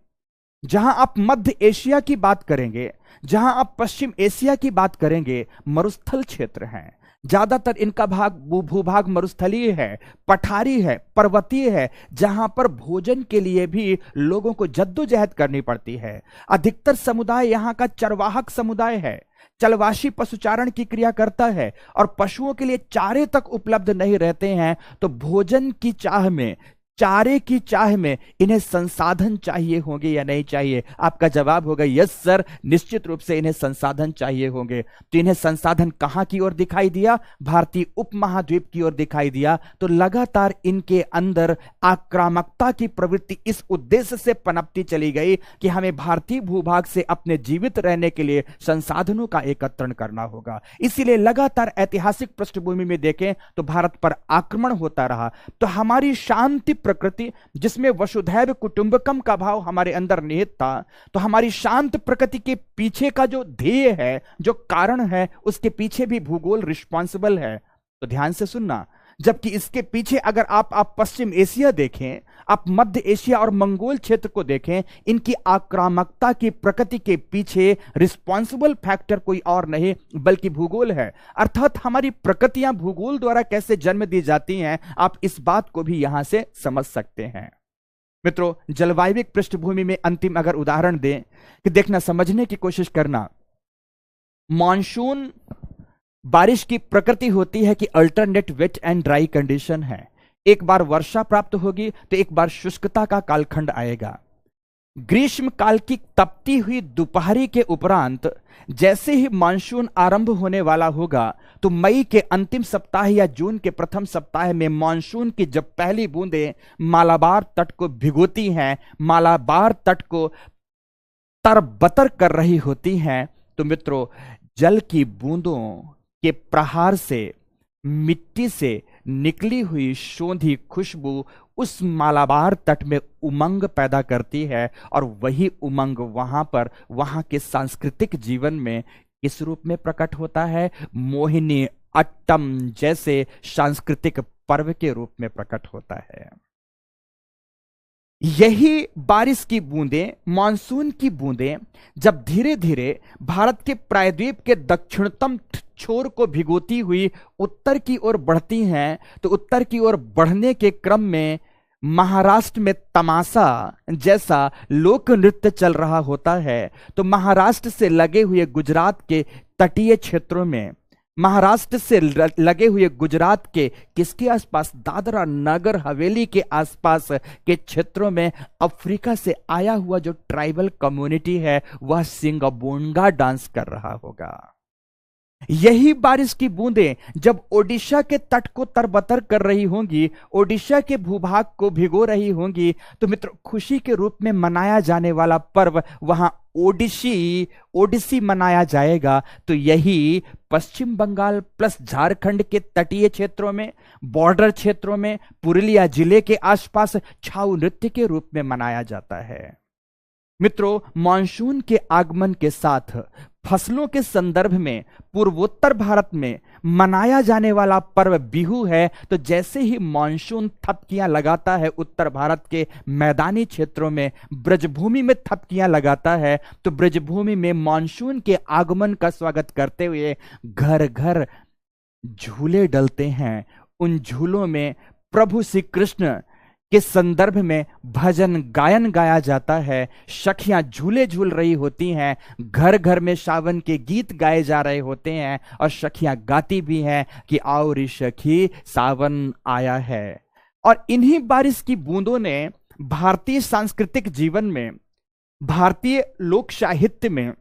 जहां आप मध्य एशिया की बात करेंगे, जहां आप पश्चिम एशिया की बात करेंगे, मरुस्थल क्षेत्र हैं। ज्यादातर इनका भूभाग मरुस्थलीय है, पठारी है, पर्वतीय है, जहां पर भोजन के लिए भी लोगों को जद्दोजहद करनी पड़ती है। अधिकतर समुदाय यहां का चरवाहक समुदाय है, चलवाशी पशुचारण की क्रिया करता है और पशुओं के लिए चारे तक उपलब्ध नहीं रहते हैं। तो भोजन की चाह में, चारे की चाह में इन्हें संसाधन चाहिए होंगे या नहीं चाहिए? आपका जवाब होगा यस सर, निश्चित रूप से इन्हें संसाधन चाहिए होंगे। तो इन्हें संसाधन कहां की ओर दिखाई दिया? भारतीय उपमहाद्वीप की ओर दिखाई दिया। तो लगातार इनके अंदर आक्रामकता की प्रवृत्ति इस उद्देश्य से पनपती चली गई कि हमें भारतीय भूभाग से अपने जीवित रहने के लिए संसाधनों का एकत्रण करना होगा। इसीलिए लगातार ऐतिहासिक पृष्ठभूमि में देखें तो भारत पर आक्रमण होता रहा। तो हमारी शांति प्रकृति, जिसमें वसुधैव कुटुंबकम का भाव हमारे अंदर निहित था, तो हमारी शांत प्रकृति के पीछे का जो ध्येय है, जो कारण है, उसके पीछे भी भूगोल रिस्पॉन्सिबल है। तो ध्यान से सुनना, जबकि इसके पीछे अगर आप पश्चिम एशिया देखें, आप मध्य एशिया और मंगोल क्षेत्र को देखें, इनकी आक्रामकता की प्रकृति के पीछे रिस्पॉन्सिबल फैक्टर कोई और नहीं बल्कि भूगोल है। अर्थात हमारी प्रकृतियां भूगोल द्वारा कैसे जन्म दी जाती हैं, आप इस बात को भी यहां से समझ सकते हैं। मित्रों, जलवायविक पृष्ठभूमि में अंतिम अगर उदाहरण दें कि देखना, समझने की कोशिश करना, मॉनसून बारिश की प्रकृति होती है कि alternate wet and dry condition है। एक बार वर्षा प्राप्त होगी तो एक बार शुष्कता का कालखंड आएगा। ग्रीष्म काल की तपती हुई दोपहरी के उपरांत जैसे ही मानसून आरंभ होने वाला होगा, तो मई के अंतिम सप्ताह या जून के प्रथम सप्ताह में मानसून की जब पहली बूंदें मालाबार तट को भिगोती हैं, मालाबार तट को तरबतर कर रही होती हैं, तो मित्रों, जल की बूंदों के प्रहार से मिट्टी से निकली हुई शोंधी खुशबू उस मालाबार तट में उमंग पैदा करती है, और वही उमंग वहां के सांस्कृतिक जीवन में किस रूप में प्रकट होता है? मोहिनी अट्टम जैसे सांस्कृतिक पर्व के रूप में प्रकट होता है। यही बारिश की बूंदें, मानसून की बूंदें जब धीरे धीरे भारत के प्रायद्वीप के दक्षिणतम छोर को भिगोती हुई उत्तर की ओर बढ़ती हैं, तो उत्तर की ओर बढ़ने के क्रम में महाराष्ट्र में तमाशा जैसा लोक नृत्य चल रहा होता है। तो महाराष्ट्र से लगे हुए गुजरात के तटीय क्षेत्रों में, महाराष्ट्र से लगे हुए गुजरात के किसके आसपास? दादरा नगर हवेली के आसपास के क्षेत्रों में अफ्रीका से आया हुआ जो ट्राइबल कम्युनिटी है वह सिंगाबोंगा डांस कर रहा होगा। यही बारिश की बूंदें जब ओडिशा के तट को तरबतर कर रही होंगी, ओडिशा के भूभाग को भिगो रही होंगी, तो मित्रों खुशी के रूप में मनाया जाने वाला पर्व वहां ओडिसी मनाया जाएगा। तो यही पश्चिम बंगाल प्लस झारखंड के तटीय क्षेत्रों में, बॉर्डर क्षेत्रों में, पुरुलिया जिले के आसपास छाऊ नृत्य के रूप में मनाया जाता है। मित्रों, मानसून के आगमन के साथ फसलों के संदर्भ में पूर्वोत्तर भारत में मनाया जाने वाला पर्व बिहू है। तो जैसे ही मानसून थपकियां लगाता है उत्तर भारत के मैदानी क्षेत्रों में, ब्रजभूमि में थपकियां लगाता है, तो ब्रजभूमि में मानसून के आगमन का स्वागत करते हुए घर घर झूले डलते हैं। उन झूलों में प्रभु श्री कृष्ण के संदर्भ में भजन गायन गाया जाता है, सखियां झूले झूल रही होती हैं, घर घर में सावन के गीत गाए जा रहे होते हैं, और सखियां गाती भी हैं कि आओ रे सखी सावन आया है। और इन्हीं बारिश की बूंदों ने भारतीय सांस्कृतिक जीवन में, भारतीय लोक साहित्य में,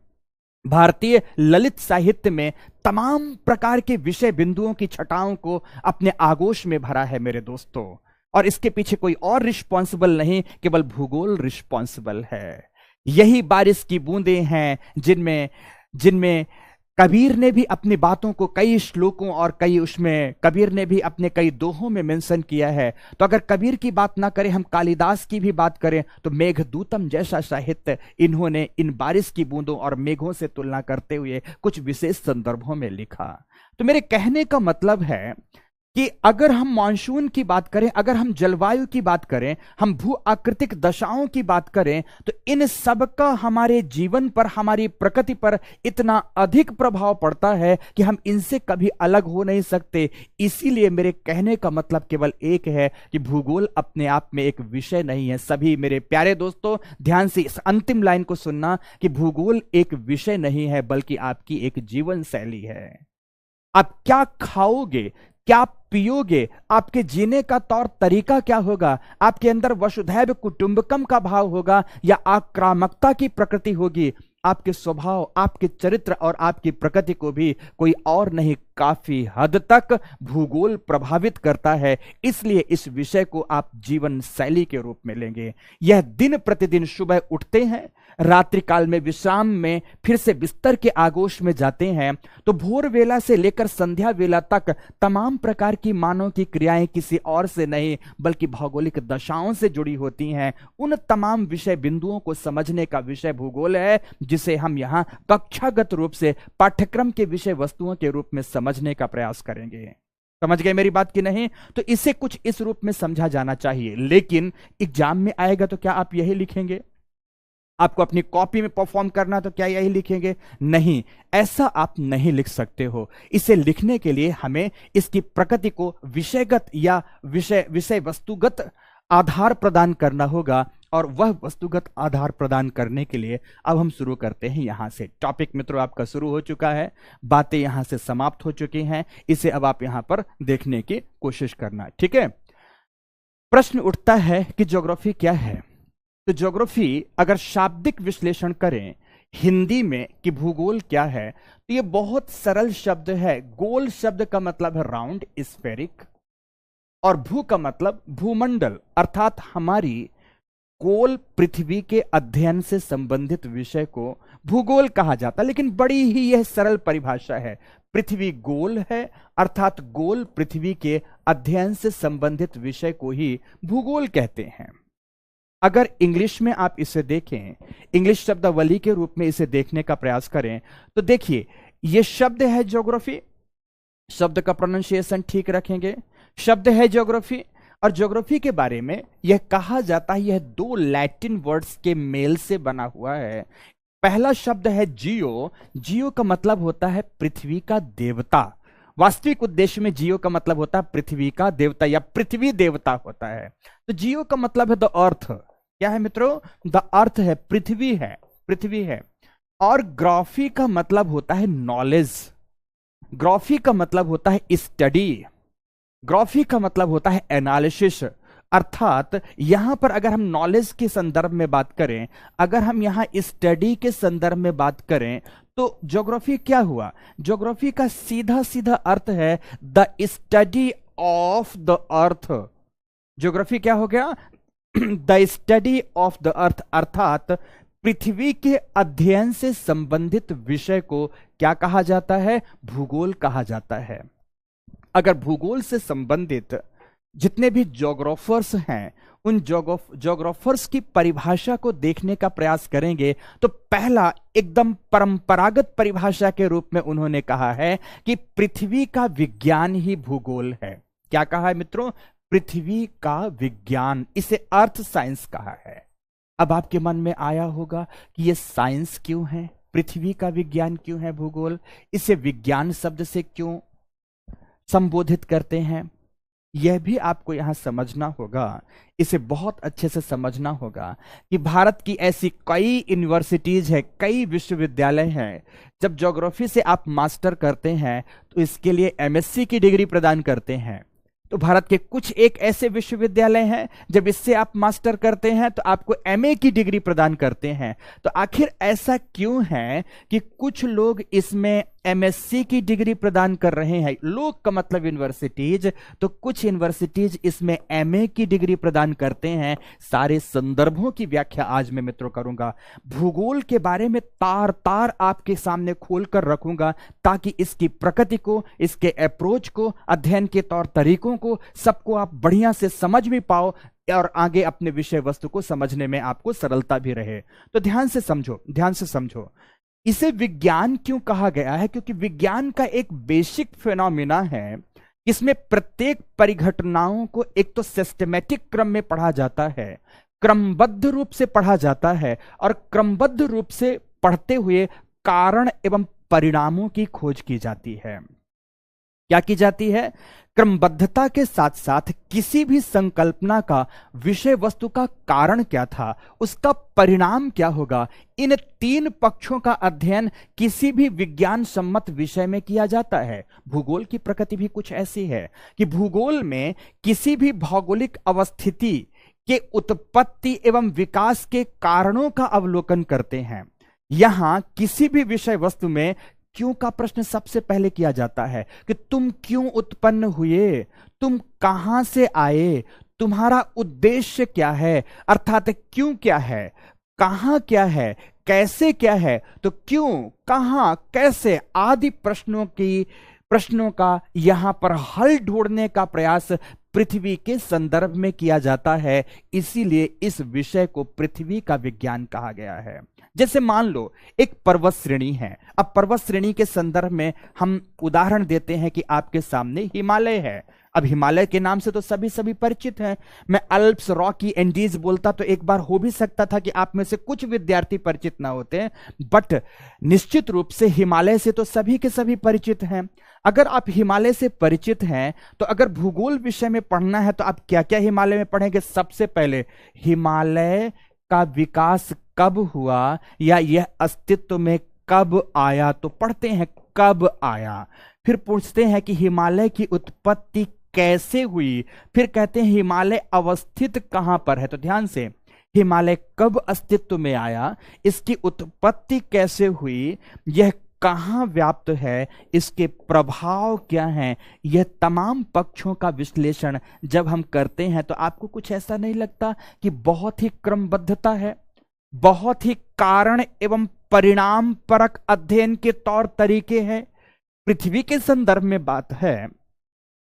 भारतीय ललित साहित्य में तमाम प्रकार के विषय बिंदुओं की छटाओं को अपने आगोश में भरा है मेरे दोस्तों। और इसके पीछे कोई और रिस्पॉन्सिबल नहीं, केवल भूगोल रिस्पॉन्सिबल है। यही बारिश की बूंदें हैं जिनमें कबीर ने भी अपनी बातों को कई श्लोकों और कबीर ने भी अपने कई दोहों में मेंशन किया है। तो अगर कबीर की बात ना करें, हम कालिदास की भी बात करें, तो मेघदूतम जैसा साहित्य इन्होंने इन बारिश की बूंदों और मेघों से तुलना करते हुए कुछ विशेष संदर्भों में लिखा। तो मेरे कहने का मतलब है कि अगर हम मानसून की बात करें, अगर हम जलवायु की बात करें, हम भू आकृतिक दशाओं की बात करें, तो इन सब का हमारे जीवन पर, हमारी प्रकृति पर इतना अधिक प्रभाव पड़ता है कि हम इनसे कभी अलग हो नहीं सकते। इसीलिए मेरे कहने का मतलब केवल एक है कि भूगोल अपने आप में एक विषय नहीं है। सभी मेरे प्यारे दोस्तों ध्यान से इस अंतिम लाइन को सुनना कि भूगोल एक विषय नहीं है, बल्कि आपकी एक जीवन शैली है। आप क्या खाओगे, क्या पियोगे, आपके जीने का तौर तरीका क्या होगा, आपके अंदर वसुधैव कुटुंबकम का भाव होगा या आक्रामकता की प्रकृति होगी, आपके स्वभाव, आपके चरित्र और आपकी प्रकृति को भी कोई और नहीं, काफी हद तक भूगोल प्रभावित करता है। इसलिए इस विषय को आप जीवन शैली के रूप में लेंगे। यह दिन प्रतिदिन सुबह उठते हैं, रात्रि काल में विश्राम में फिर से बिस्तर के आगोश में जाते हैं, तो भोर वेला से लेकर संध्या वेला तक तमाम प्रकार की मानव की क्रियाएं किसी और से नहीं बल्कि भौगोलिक दशाओं से जुड़ी होती हैं। उन तमाम विषय बिंदुओं को समझने का विषय भूगोल है, जिसे हम यहाँ कक्षागत रूप से पाठ्यक्रम के विषय वस्तुओं के रूप में समझने का प्रयास करेंगे। समझ गए मेरी बात की नहीं? तो इसे कुछ इस रूप में समझा जाना चाहिए। लेकिन एग्जाम में आएगा तो क्या आप यही लिखेंगे? आपको अपनी कॉपी में परफॉर्म करना तो क्या यही लिखेंगे? नहीं, ऐसा आप नहीं लिख सकते हो। इसे लिखने के लिए हमें इसकी प्रकृति को विषयगत या विषय वस्तुगत आधार प्रदान करना होगा, और वह वस्तुगत आधार प्रदान करने के लिए अब हम शुरू करते हैं यहां से। टॉपिक मित्रों आपका शुरू हो चुका है, बातें यहां से समाप्त हो चुकी हैं, इसे अब आप यहां पर देखने की कोशिश करना, ठीक है? प्रश्न उठता है कि ज्योग्राफी क्या है? तो ज्योग्राफी अगर शाब्दिक विश्लेषण करें हिंदी में कि भूगोल क्या है, तो यह बहुत सरल शब्द है। गोल शब्द का मतलब है राउंड, स्फेरिक, और भू का मतलब भूमंडल, अर्थात हमारी गोल पृथ्वी के अध्ययन से संबंधित विषय को भूगोल कहा जाता है। लेकिन बड़ी ही यह सरल परिभाषा है, पृथ्वी गोल है अर्थात गोल पृथ्वी के अध्ययन से संबंधित विषय को ही भूगोल कहते हैं। अगर इंग्लिश में आप इसे देखें, इंग्लिश शब्दावली के रूप में इसे देखने का प्रयास करें, तो देखिए यह शब्द है ज्योग्राफी, शब्द का प्रोनाउंसिएशन ठीक रखेंगे, शब्द है ज्योग्राफी, और ज्योग्राफी के बारे में यह कहा जाता है यह दो लैटिन वर्ड्स के मेल से बना हुआ है। पहला शब्द है जियो, जियो का मतलब होता है पृथ्वी का देवता। वास्तविक उद्देश्य में जियो का मतलब होता है पृथ्वी का देवता या पृथ्वी देवता होता है। तो जियो का मतलब है द अर्थ। क्या है मित्रों? द अर्थ है, पृथ्वी है, पृथ्वी है। और ग्राफी का मतलब होता है नॉलेज, ग्राफी का मतलब होता है स्टडी, ग्राफी का मतलब होता है एनालिसिस। अर्थात यहां पर अगर हम नॉलेज के संदर्भ में बात करें, अगर हम यहां स्टडी के संदर्भ में बात करें, तो ज्योग्राफी क्या हुआ? ज्योग्राफी का सीधा सीधा अर्थ है the study of the earth. Geography क्या हो गया? The study of the earth, अर्थात पृथ्वी के अध्ययन से संबंधित विषय को क्या कहा जाता है? भूगोल कहा जाता है। अगर भूगोल से संबंधित जितने भी ज्योग्राफर्स हैं, उन ज्योग्राफर्स की परिभाषा को देखने का प्रयास करेंगे, तो पहला एकदम परंपरागत परिभाषा के रूप में उन्होंने कहा है कि पृथ्वी का विज्ञान ही भूगोल है। क्या कहा है मित्रों? पृथ्वी का विज्ञान, इसे अर्थ साइंस कहा है। अब आपके मन में आया होगा कि यह साइंस क्यों है, पृथ्वी का विज्ञान क्यों है भूगोल, इसे विज्ञान शब्द से क्यों संबोधित करते हैं? यह भी आपको यहां समझना होगा, इसे बहुत अच्छे से समझना होगा कि भारत की ऐसी कई यूनिवर्सिटीज है, कई विश्वविद्यालय हैं। जब ज्योग्राफी से आप मास्टर करते हैं तो इसके लिए एमएससी की डिग्री प्रदान करते हैं। तो भारत के कुछ एक ऐसे विश्वविद्यालय हैं, जब इससे आप मास्टर करते हैं तो आपको एमए की डिग्री प्रदान करते हैं। तो आखिर ऐसा क्यों है कि कुछ लोग इसमें एमएससी की डिग्री प्रदान कर रहे हैं? लोग का मतलब यूनिवर्सिटीज, तो कुछ यूनिवर्सिटीज इसमें एमए की डिग्री प्रदान करते हैं। सारे संदर्भों की व्याख्या आज मैं मित्रों करूंगा, भूगोल के बारे में तार तार आपके सामने खोलकर रखूंगा, ताकि इसकी प्रकृति को, इसके अप्रोच को, अध्ययन के तौर तरीकों को, सबको आप बढ़िया से समझ भी पाओ और आगे अपने विषय वस्तु को समझने में आपको सरलता भी रहे। तो ध्यान से समझो, ध्यान से समझो। इसे विज्ञान क्यों कहा गया है? क्योंकि विज्ञान का एक बेसिक फिनोमिना है, इसमें प्रत्येक परिघटनाओं को एक तो सिस्टमैटिक क्रम में पढ़ा जाता है, क्रमबद्ध रूप से पढ़ा जाता है, और क्रमबद्ध रूप से पढ़ते हुए कारण एवं परिणामों की खोज की जाती है। क्या की जाती है? क्रमबद्धता के साथ साथ किसी भी संकल्पना का, विषय वस्तु का कारण क्या था, उसका परिणाम क्या होगा, इन तीन पक्षों का अध्ययन किसी भी विज्ञान सम्मत विषय में किया जाता है। भूगोल की प्रकृति भी कुछ ऐसी है कि भूगोल में किसी भी भौगोलिक अवस्थिति के उत्पत्ति एवं विकास के कारणों का अवलोकन करते हैं। यहां किसी भी विषय वस्तु में क्यों का प्रश्न सबसे पहले किया जाता है कि तुम क्यों उत्पन्न हुए, तुम कहां से आए, तुम्हारा उद्देश्य क्या है, अर्थात क्यों क्या है, कहां क्या है, कैसे क्या है। तो क्यों, कहां, कैसे आदि प्रश्नों का यहां पर हल ढूंढने का प्रयास पृथ्वी के संदर्भ में किया जाता है। इसीलिए इस विषय को पृथ्वी का विज्ञान कहा गया है। जैसे मान लो एक पर्वत श्रेणी है, अब पर्वत श्रेणी के संदर्भ में हम उदाहरण देते हैं कि आपके सामने हिमालय है। अब हिमालय के नाम से तो सभी परिचित हैं। मैं अल्प्स, रॉकी, एंडीज बोलता तो एक बार हो भी सकता था कि आप में से कुछ विद्यार्थी परिचित ना होते हैं, बट निश्चित रूप से हिमालय से तो सभी के सभी परिचित हैं। अगर आप हिमालय से परिचित हैं तो अगर भूगोल विषय में पढ़ना है तो आप क्या क्या हिमालय में पढ़ेंगे? सबसे पहले हिमालय का विकास कब हुआ या यह अस्तित्व में कब आया, तो पढ़ते हैं कब आया। फिर पूछते हैं कि हिमालय की उत्पत्ति कैसे हुई, फिर कहते हैं हिमालय अवस्थित कहां पर है। तो ध्यान से, हिमालय कब अस्तित्व में आया, इसकी उत्पत्ति कैसे हुई, यह कहाँ व्याप्त है, इसके प्रभाव क्या हैं, यह तमाम पक्षों का विश्लेषण जब हम करते हैं तो आपको कुछ ऐसा नहीं लगता कि बहुत ही क्रमबद्धता है, बहुत ही कारण एवं परिणाम परक अध्ययन के तौर तरीके हैं। पृथ्वी के संदर्भ में बात है,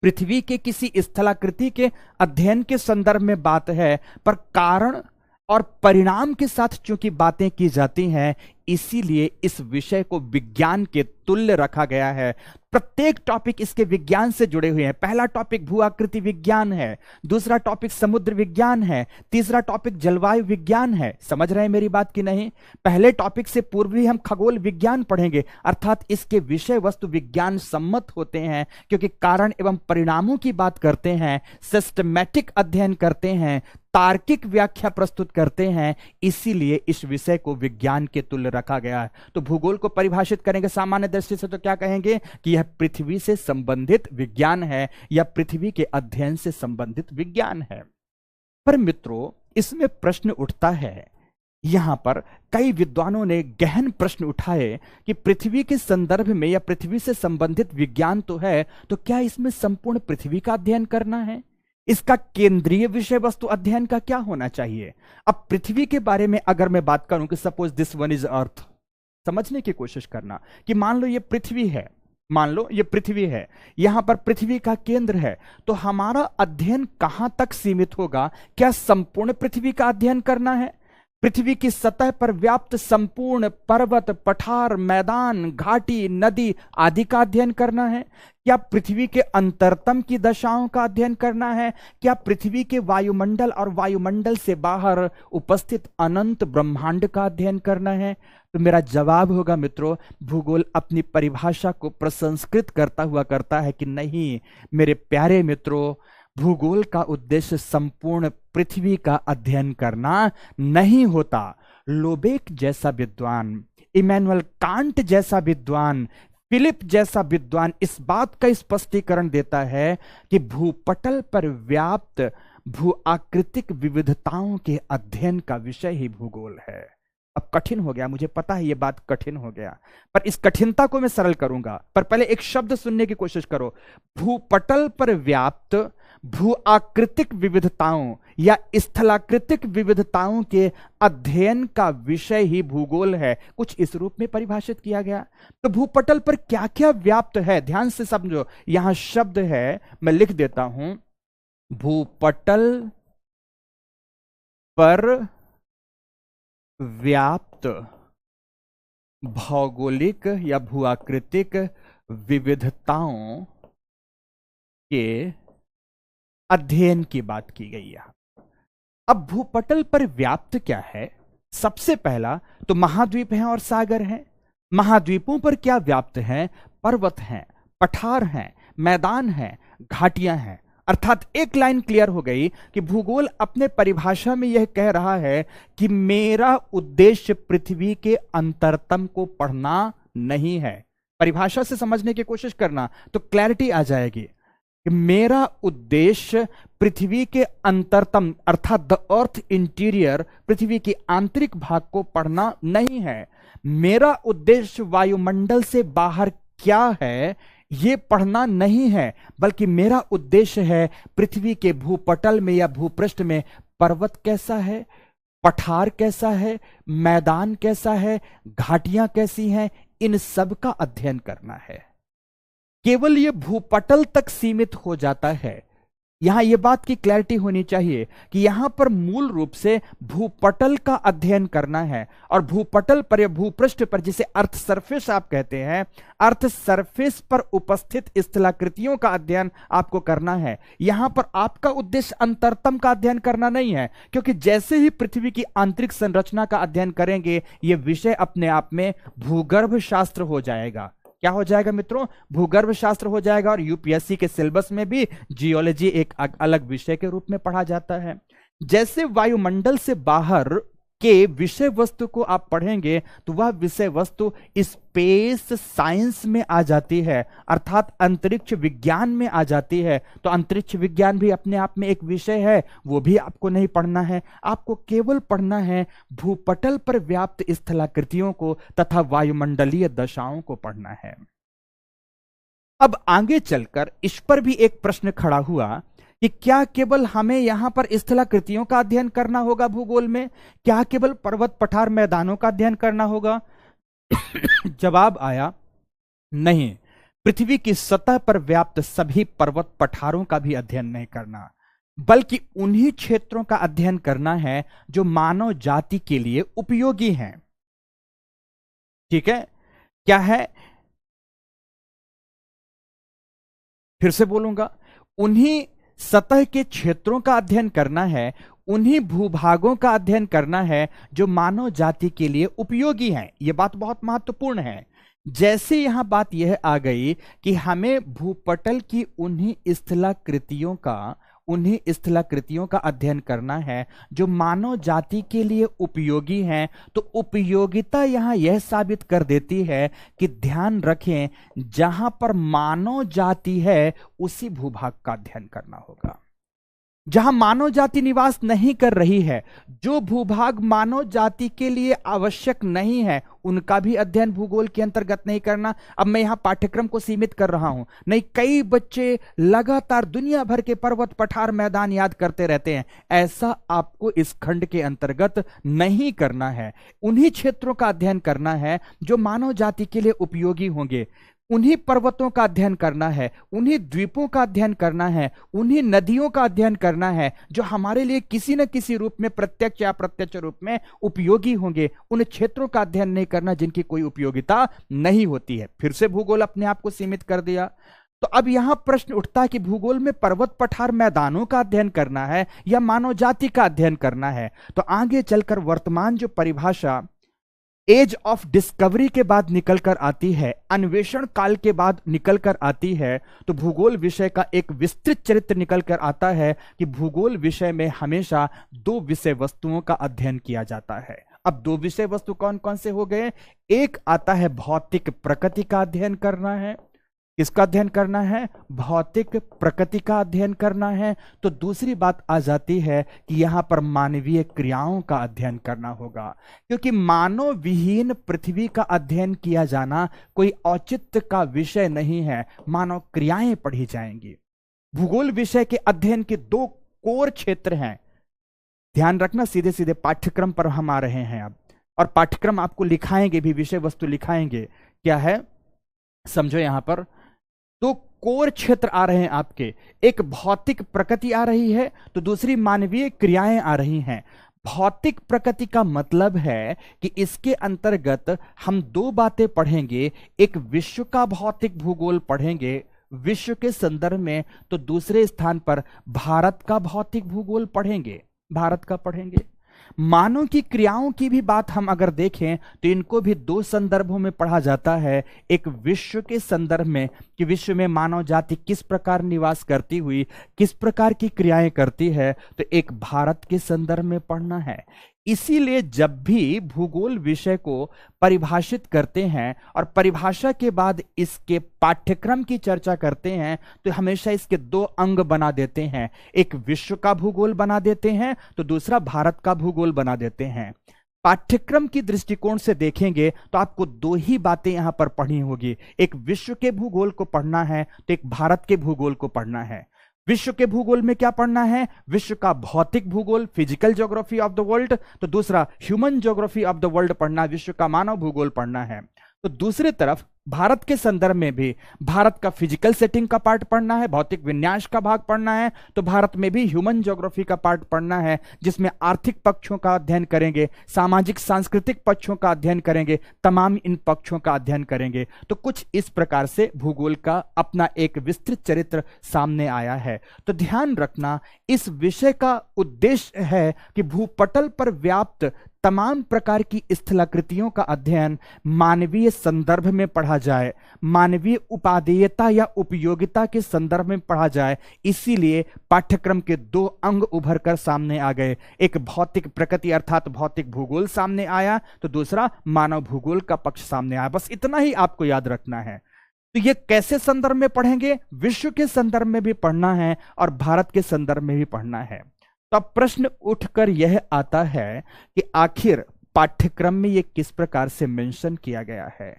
पृथ्वी के किसी स्थलाकृति के अध्ययन के संदर्भ में बात है, पर कारण और परिणाम के साथ चूंकि बातें की जाती हैं, इसीलिए इस विषय को विज्ञान के तुल्य रखा गया है। प्रत्येक टॉपिक इसके विज्ञान से जुड़े हुए हैं। पहला टॉपिक भू आकृति विज्ञान है, दूसरा टॉपिक समुद्र विज्ञान है, तीसरा टॉपिक जलवायु विज्ञान है। समझ रहे हैं मेरी बात की नहीं? पहले टॉपिक से पूर्व भी हम खगोल विज्ञान पढ़ेंगे, अर्थात इसके विषय वस्तु विज्ञान सम्मत होते हैं, क्योंकि कारण एवं परिणामों की बात करते हैं, सिस्टमैटिक अध्ययन करते हैं, तार्किक व्याख्या प्रस्तुत करते हैं, इसीलिए इस विषय को विज्ञान के तुल्य रखा गया है। तो भूगोल को परिभाषित करेंगे सामान्य दृष्टि से तो क्या कहेंगे कि यह पृथ्वी से संबंधित विज्ञान है या पृथ्वी के अध्ययन से संबंधित विज्ञान है। पर मित्रों, इसमें प्रश्न उठता है, यहां पर कई विद्वानों ने गहन प्रश्न उठाए कि पृथ्वी के संदर्भ में या पृथ्वी से संबंधित विज्ञान तो है, तो क्या इसमें संपूर्ण पृथ्वी का अध्ययन करना है? इसका केंद्रीय विषय वस्तु अध्ययन का क्या होना चाहिए? अब पृथ्वी के बारे में अगर मैं बात करूं कि suppose this one is earth, समझने की कोशिश करना कि मान लो ये पृथ्वी है, मान लो ये पृथ्वी है, यहां पर पृथ्वी का केंद्र है, तो हमारा अध्ययन कहां तक सीमित होगा? क्या संपूर्ण पृथ्वी का अध्ययन करना है? पृथ्वी की सतह पर व्याप्त संपूर्ण पर्वत, पठार, मैदान, घाटी, नदी आदि का अध्ययन करना है? क्या पृथ्वी के अंतरतम की दशाओं का अध्ययन करना है? क्या पृथ्वी के वायुमंडल और वायुमंडल से बाहर उपस्थित अनंत ब्रह्मांड का अध्ययन करना है? तो मेरा जवाब होगा मित्रों, भूगोल अपनी परिभाषा को प्रसंस्कृत करता हुआ करता है कि नहीं मेरे प्यारे मित्रों, भूगोल का उद्देश्य संपूर्ण पृथ्वी का अध्ययन करना नहीं होता। लोबेक जैसा विद्वान, इमैनुअल कांट जैसा विद्वान, फिलिप जैसा विद्वान इस बात का स्पष्टीकरण देता है कि भूपटल पर व्याप्त भू आकृतिक विविधताओं के अध्ययन का विषय ही भूगोल है। अब कठिन हो गया, मुझे पता है ये बात कठिन हो गया, पर इस कठिनता को मैं सरल करूंगा। पर पहले एक शब्द सुनने की कोशिश करो, भूपटल पर व्याप्त भू आकृतिक विविधताओं या स्थलाकृतिक विविधताओं के अध्ययन का विषय ही भूगोल है। कुछ इस रूप में परिभाषित किया गया। तो भूपटल पर क्या क्या व्याप्त है, ध्यान से समझो। यहां शब्द है, मैं लिख देता हूं, भूपटल पर व्याप्त भौगोलिक या भूआकृतिक विविधताओं के अध्ययन की बात की गई है। अब भूपटल पर व्याप्त क्या है? सबसे पहला तो महाद्वीप हैं और सागर हैं। महाद्वीपों पर क्या व्याप्त हैं? पर्वत हैं, पठार हैं, मैदान हैं, घाटियां हैं। अर्थात एक लाइन क्लियर हो गई कि भूगोल अपने परिभाषा में यह कह रहा है कि मेरा उद्देश्य पृथ्वी के अंतरतम को पढ़ना नहीं है। परिभाषा से समझने की कोशिश करना तो क्लैरिटी आ जाएगी कि मेरा उद्देश्य पृथ्वी के अंतरतम अर्थात द अर्थ इंटीरियर, पृथ्वी के आंतरिक भाग को पढ़ना नहीं है। मेरा उद्देश्य वायुमंडल से बाहर क्या है यह पढ़ना नहीं है, बल्कि मेरा उद्देश्य है पृथ्वी के भूपटल में या भूपृष्ठ में पर्वत कैसा है, पठार कैसा है, मैदान कैसा है, घाटियां कैसी हैं, इन सब का अध्ययन करना है। केवल यह भूपटल तक सीमित हो जाता है। यहां यह बात की क्लैरिटी होनी चाहिए कि यहां पर मूल रूप से भूपटल का अध्ययन करना है, और भूपटल पर या भूपृष्ठ पर, जिसे अर्थ सरफेस आप कहते हैं, अर्थ सरफेस पर उपस्थित स्थलाकृतियों का अध्ययन आपको करना है। यहां पर आपका उद्देश्य अंतरतम का अध्ययन करना नहीं है, क्योंकि जैसे ही पृथ्वी की आंतरिक संरचना का अध्ययन करेंगे यह विषय अपने आप में भूगर्भ शास्त्र हो जाएगा। क्या हो जाएगा मित्रों? भूगर्भ शास्त्र हो जाएगा। और यूपीएससी के सिलेबस में भी जियोलॉजी एक अलग विषय के रूप में पढ़ा जाता है। जैसे वायुमंडल से बाहर के विषय वस्तु को आप पढ़ेंगे तो वह विषय वस्तु स्पेस साइंस में आ जाती है, अर्थात अंतरिक्ष विज्ञान में आ जाती है। तो अंतरिक्ष विज्ञान भी अपने आप में एक विषय है, वो भी आपको नहीं पढ़ना है। आपको केवल पढ़ना है भूपटल पर व्याप्त स्थलाकृतियों को तथा वायुमंडलीय दशाओं को पढ़ना है। अब आगे चलकर इस पर भी एक प्रश्न खड़ा हुआ कि क्या केवल हमें यहां पर स्थलाकृतियों का अध्ययन करना होगा भूगोल में? क्या केवल पर्वत पठार मैदानों का अध्ययन करना होगा? जवाब आया नहीं, पृथ्वी की सतह पर व्याप्त सभी पर्वत पठारों का भी अध्ययन नहीं करना, बल्कि उन्हीं क्षेत्रों का अध्ययन करना है जो मानव जाति के लिए उपयोगी हैं। ठीक है, क्या है? फिर से बोलूंगा, उन्हीं सतह के क्षेत्रों का अध्ययन करना है, उन्हीं भूभागों का अध्ययन करना है जो मानव जाति के लिए उपयोगी हैं। यह बात बहुत महत्वपूर्ण है। जैसे यहां बात यह आ गई कि हमें भूपटल की उन्हीं स्थलाकृतियों का अध्ययन करना है जो मानव जाति के लिए उपयोगी हैं, तो उपयोगिता यहां यह साबित कर देती है कि ध्यान रखें, जहां पर मानव जाति है उसी भूभाग का अध्ययन करना होगा। जहां मानव जाति निवास नहीं कर रही है, जो भूभाग मानव जाति के लिए आवश्यक नहीं है, उनका भी अध्ययन भूगोल के अंतर्गत नहीं करना। अब मैं यहां पाठ्यक्रम को सीमित कर रहा हूं, नहीं, कई बच्चे लगातार दुनिया भर के पर्वत पठार मैदान याद करते रहते हैं, ऐसा आपको इस खंड के अंतर्गत नहीं करना है। उन्हीं क्षेत्रों का अध्ययन करना है जो मानव जाति के लिए उपयोगी होंगे, उन्हीं पर्वतों का अध्ययन करना है, उन्हीं द्वीपों का अध्ययन करना है, उन्हीं नदियों का अध्ययन करना है जो हमारे लिए किसी न किसी रूप में प्रत्यक्ष या अप्रत्यक्ष रूप में उपयोगी होंगे। उन क्षेत्रों का अध्ययन नहीं करना जिनकी कोई उपयोगिता नहीं होती है। फिर से भूगोल अपने आप को सीमित कर दिया। तो अब यहां प्रश्न उठता है कि भूगोल में पर्वत पठार मैदानों का अध्ययन करना है या मानव जाति का अध्ययन करना है? तो आगे चलकर वर्तमान जो परिभाषा एज ऑफ डिस्कवरी के बाद निकलकर आती है, अन्वेषण काल के बाद निकलकर आती है, तो भूगोल विषय का एक विस्तृत चरित्र निकलकर आता है कि भूगोल विषय में हमेशा दो विषय वस्तुओं का अध्ययन किया जाता है। अब दो विषय वस्तु कौन कौन से हो गए? एक आता है भौतिक प्रकृति का अध्ययन करना है। किसका अध्ययन करना है? भौतिक प्रकृति का अध्ययन करना है। तो दूसरी बात आ जाती है कि यहां पर मानवीय क्रियाओं का अध्ययन करना होगा, क्योंकि मानव विहीन पृथ्वी का अध्ययन किया जाना कोई औचित्य का विषय नहीं है, मानव क्रियाएं पढ़ी जाएंगी। भूगोल विषय के अध्ययन के दो कोर क्षेत्र हैं। ध्यान रखना, सीधे सीधे पाठ्यक्रम पर हम आ रहे हैं अब, और पाठ्यक्रम आपको लिखाएंगे भी, विषय वस्तु लिखाएंगे। क्या है समझो, यहां पर दो कोर क्षेत्र आ रहे हैं आपके, एक भौतिक प्रकृति आ रही है तो दूसरी मानवीय क्रियाएं आ रही हैं। भौतिक प्रकृति का मतलब है कि इसके अंतर्गत हम दो बातें पढ़ेंगे, एक विश्व का भौतिक भूगोल पढ़ेंगे विश्व के संदर्भ में, तो दूसरे स्थान पर भारत का भौतिक भूगोल पढ़ेंगे, भारत का पढ़ेंगे। मानव की क्रियाओं की भी बात हम अगर देखें तो इनको भी दो संदर्भों में पढ़ा जाता है, एक विश्व के संदर्भ में कि विश्व में मानव जाति किस प्रकार निवास करती हुई किस प्रकार की क्रियाएं करती है, तो एक भारत के संदर्भ में पढ़ना है। इसीलिए जब भी भूगोल विषय को परिभाषित करते हैं और परिभाषा के बाद इसके पाठ्यक्रम की चर्चा करते हैं तो हमेशा इसके दो अंग बना देते हैं, एक विश्व का भूगोल बना देते हैं तो दूसरा भारत का भूगोल बना देते हैं। पाठ्यक्रम की दृष्टिकोण से देखेंगे तो आपको दो ही बातें यहां पर पढ़नी होगी, एक विश्व के भूगोल को पढ़ना है तो एक भारत के भूगोल को पढ़ना है। विश्व के भूगोल में क्या पढ़ना है? विश्व का भौतिक भूगोल, physical geography of the world, तो दूसरा human geography of the world पढ़ना, विश्व का मानव भूगोल पढ़ना है। तो दूसरी तरफ भारत के संदर्भ में भी भारत का फिजिकल सेटिंग का पार्ट पढ़ना है, भौतिक विन्यास का भाग पढ़ना है, तो भारत में भी ह्यूमन ज्योग्राफी का पार्ट पढ़ना है, जिसमें आर्थिक पक्षों का अध्ययन करेंगे, सामाजिक सांस्कृतिक पक्षों का अध्ययन करेंगे, तमाम इन पक्षों का अध्ययन करेंगे। तो कुछ इस प्रकार से भूगोल का अपना एक विस्तृत चरित्र सामने आया है। तो ध्यान रखना, इस विषय का उद्देश्य है कि भूपटल पर व्याप्त तमाम प्रकार की स्थलाकृतियों का अध्ययन मानवीय संदर्भ में पढ़ा जाए, मानवीय उपादेयता या उपयोगिता के संदर्भ में पढ़ा जाए। इसीलिए पाठ्यक्रम के दो अंग उभर कर सामने आ गए। एक भौतिक प्रकृति अर्थात भौतिक भूगोल सामने आया, तो दूसरा मानव भूगोल का पक्ष सामने आया। बस इतना ही आपको याद रखना है। तो ये कैसे संदर्भ में पढ़ेंगे? विश्व के संदर्भ में भी पढ़ना है और भारत के संदर्भ में भी पढ़ना है। तो अब प्रश्न उठकर यह आता है कि आखिर पाठ्यक्रम में यह किस प्रकार से मेंशन किया गया है।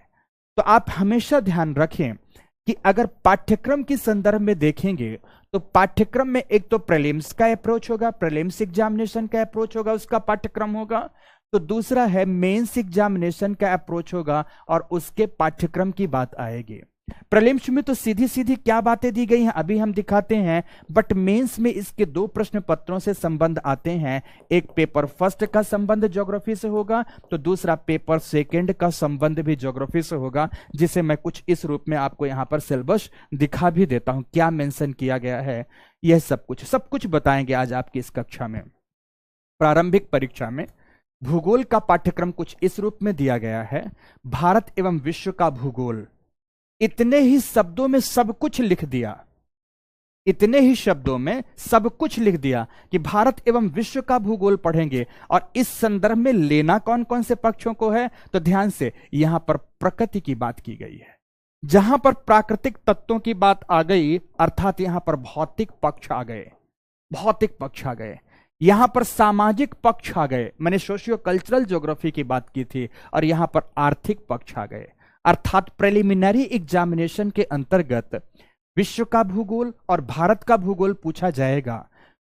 तो आप हमेशा ध्यान रखें कि अगर पाठ्यक्रम के संदर्भ में देखेंगे तो पाठ्यक्रम में एक तो प्रीलिम्स का अप्रोच होगा, प्रीलिम्स एग्जामिनेशन का अप्रोच होगा, उसका पाठ्यक्रम होगा। तो दूसरा है मेंस एग्जामिनेशन का अप्रोच होगा और उसके पाठ्यक्रम की बात आएगी। प्रीलिम्स में तो सीधी सीधी क्या बातें दी गई हैं अभी हम दिखाते हैं, बट मेंस में इसके दो प्रश्न पत्रों से संबंध आते हैं। एक पेपर फर्स्ट का संबंध ज्योग्राफी से होगा, तो दूसरा पेपर सेकंड का संबंध भी ज्योग्राफी से होगा, जिसे मैं कुछ इस रूप में आपको यहां पर सिलेबस दिखा भी देता हूं, क्या मेंशन किया गया है। यह सब कुछ बताएंगे आज आपकी इस कक्षा में। प्रारंभिक परीक्षा में भूगोल का पाठ्यक्रम कुछ इस रूप में दिया गया है। भारत एवं विश्व का भूगोल, इतने ही शब्दों में सब कुछ लिख दिया, इतने ही शब्दों में सब कुछ लिख दिया कि भारत एवं विश्व का भूगोल पढ़ेंगे। और इस संदर्भ में लेना कौन कौन से पक्षों को है, तो ध्यान से यहां पर प्रकृति की बात की गई है। जहां पर प्राकृतिक तत्वों की बात आ गई, अर्थात यहां पर भौतिक पक्ष आ गए, भौतिक पक्ष आ गए। यहां पर सामाजिक पक्ष आ गए, मैंने सोशियो कल्चरल ज्योग्राफी की बात की थी, और यहां पर आर्थिक पक्ष आ गए। अर्थात प्रिलिमिनरी एग्जामिनेशन के अंतर्गत विश्व का भूगोल और भारत का भूगोल पूछा जाएगा।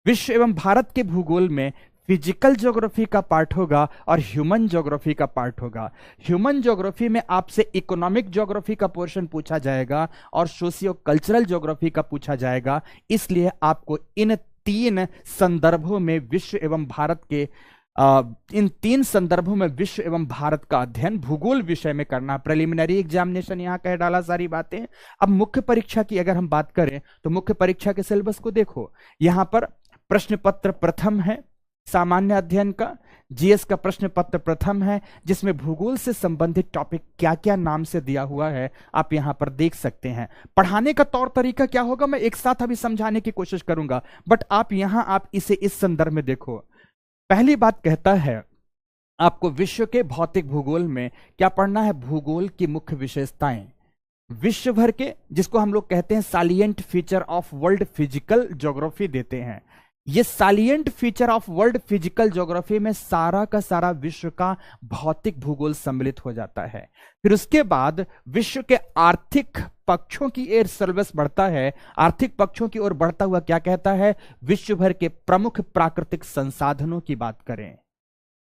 विश्व एवं भारत के भूगोल में फिजिकल ज्योग्राफी का पार्ट होगा और ह्यूमन ज्योग्राफी का पार्ट होगा। ह्यूमन ज्योग्राफी में आपसे इकोनॉमिक ज्योग्राफी का पोर्शन पूछा जाएगा और सोशियो कल्चरल ज्योग्राफी का पूछा जाएगा। इसलिए आपको इन तीन संदर्भों में विश्व एवं भारत के इन तीन संदर्भों में विश्व एवं भारत का अध्ययन भूगोल विषय में करना। प्रिलिमिनरी एग्जामिनेशन यहां कह डाला सारी बातें। अब मुख्य परीक्षा की अगर हम बात करें तो मुख्य परीक्षा के सिलेबस को देखो, यहां पर प्रश्न पत्र प्रथम है सामान्य अध्ययन का, जीएस का प्रश्न पत्र प्रथम है, जिसमें भूगोल से संबंधित टॉपिक क्या क्या नाम से दिया हुआ है आप यहां पर देख सकते हैं। पढ़ाने का तौर तरीका क्या होगा मैं एक साथ अभी समझाने की कोशिश करूंगा, बट आप इसे इस संदर्भ में देखो। पहली बात कहता है आपको विश्व के भौतिक भूगोल में क्या पढ़ना है, भूगोल की मुख्य विशेषताएं, विश्व भर के, जिसको हम लोग कहते हैं salient feature of world physical geography देते हैं। ये salient feature of world physical geography में सारा का सारा विश्व का भौतिक भूगोल सम्मिलित हो जाता है। फिर उसके बाद विश्व के आर्थिक पक्षों की ओर सिलेबस बढ़ता है। आर्थिक पक्षों की ओर बढ़ता हुआ क्या कहता है, विश्व भर के प्रमुख प्राकृतिक संसाधनों की बात करें।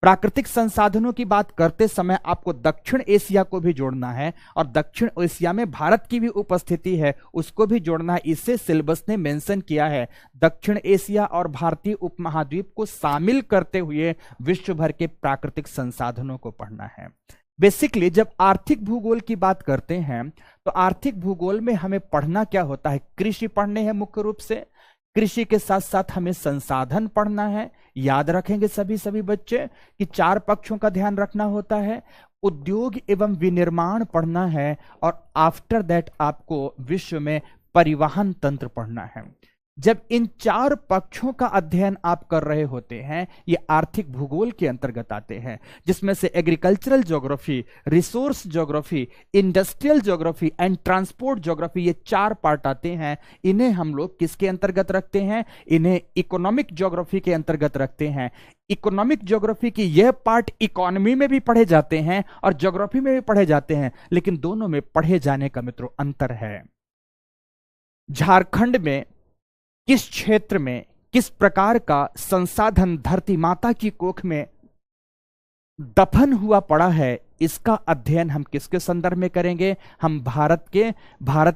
प्राकृतिक संसाधनों की बात करते समय आपको दक्षिण एशिया को भी जोड़ना है और दक्षिण एशिया में भारत की भी उपस्थिति है, उसको भी जोड़ना है। इससे सिलेबस ने मेंशन किया है दक्षिण एशिया और भारतीय उपमहाद्वीप को शामिल करते हुए विश्व भर के प्राकृतिक संसाधनों को पढ़ना है। बेसिकली जब आर्थिक भूगोल की बात करते हैं तो आर्थिक भूगोल में हमें पढ़ना क्या होता है, कृषि पढ़ने हैं मुख्य रूप से, कृषि के साथ साथ हमें संसाधन पढ़ना है। याद रखेंगे सभी बच्चे कि चार पक्षों का ध्यान रखना होता है। उद्योग एवं विनिर्माण पढ़ना है और आफ्टर दैट आपको विश्व में परिवहन तंत्र पढ़ना है। जब इन चार पक्षों का अध्ययन आप कर रहे होते हैं, ये आर्थिक भूगोल के अंतर्गत आते हैं, जिसमें से agricultural geography, resource geography, industrial geography and transport geography, ये चार पार्ट आते हैं। इन्हें हम लोग किसके अंतर्गत रखते हैं, इन्हें इकोनॉमिक ज्योग्राफी के अंतर्गत रखते हैं। इकोनॉमिक ज्योग्राफी की यह पार्ट इकोनॉमी में भी पढ़े जाते हैं और ज्योग्राफी में भी पढ़े जाते हैं, लेकिन दोनों में पढ़े जाने का मित्रों अंतर है। झारखंड में किस क्षेत्र में किस प्रकार का संसाधन धरती माता की कोख में दफन हुआ पड़ा है, इसका अध्ययन हम किसके संदर्भ में करेंगे, हम भारत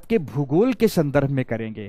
के भूगोल के संदर्भ में करेंगे।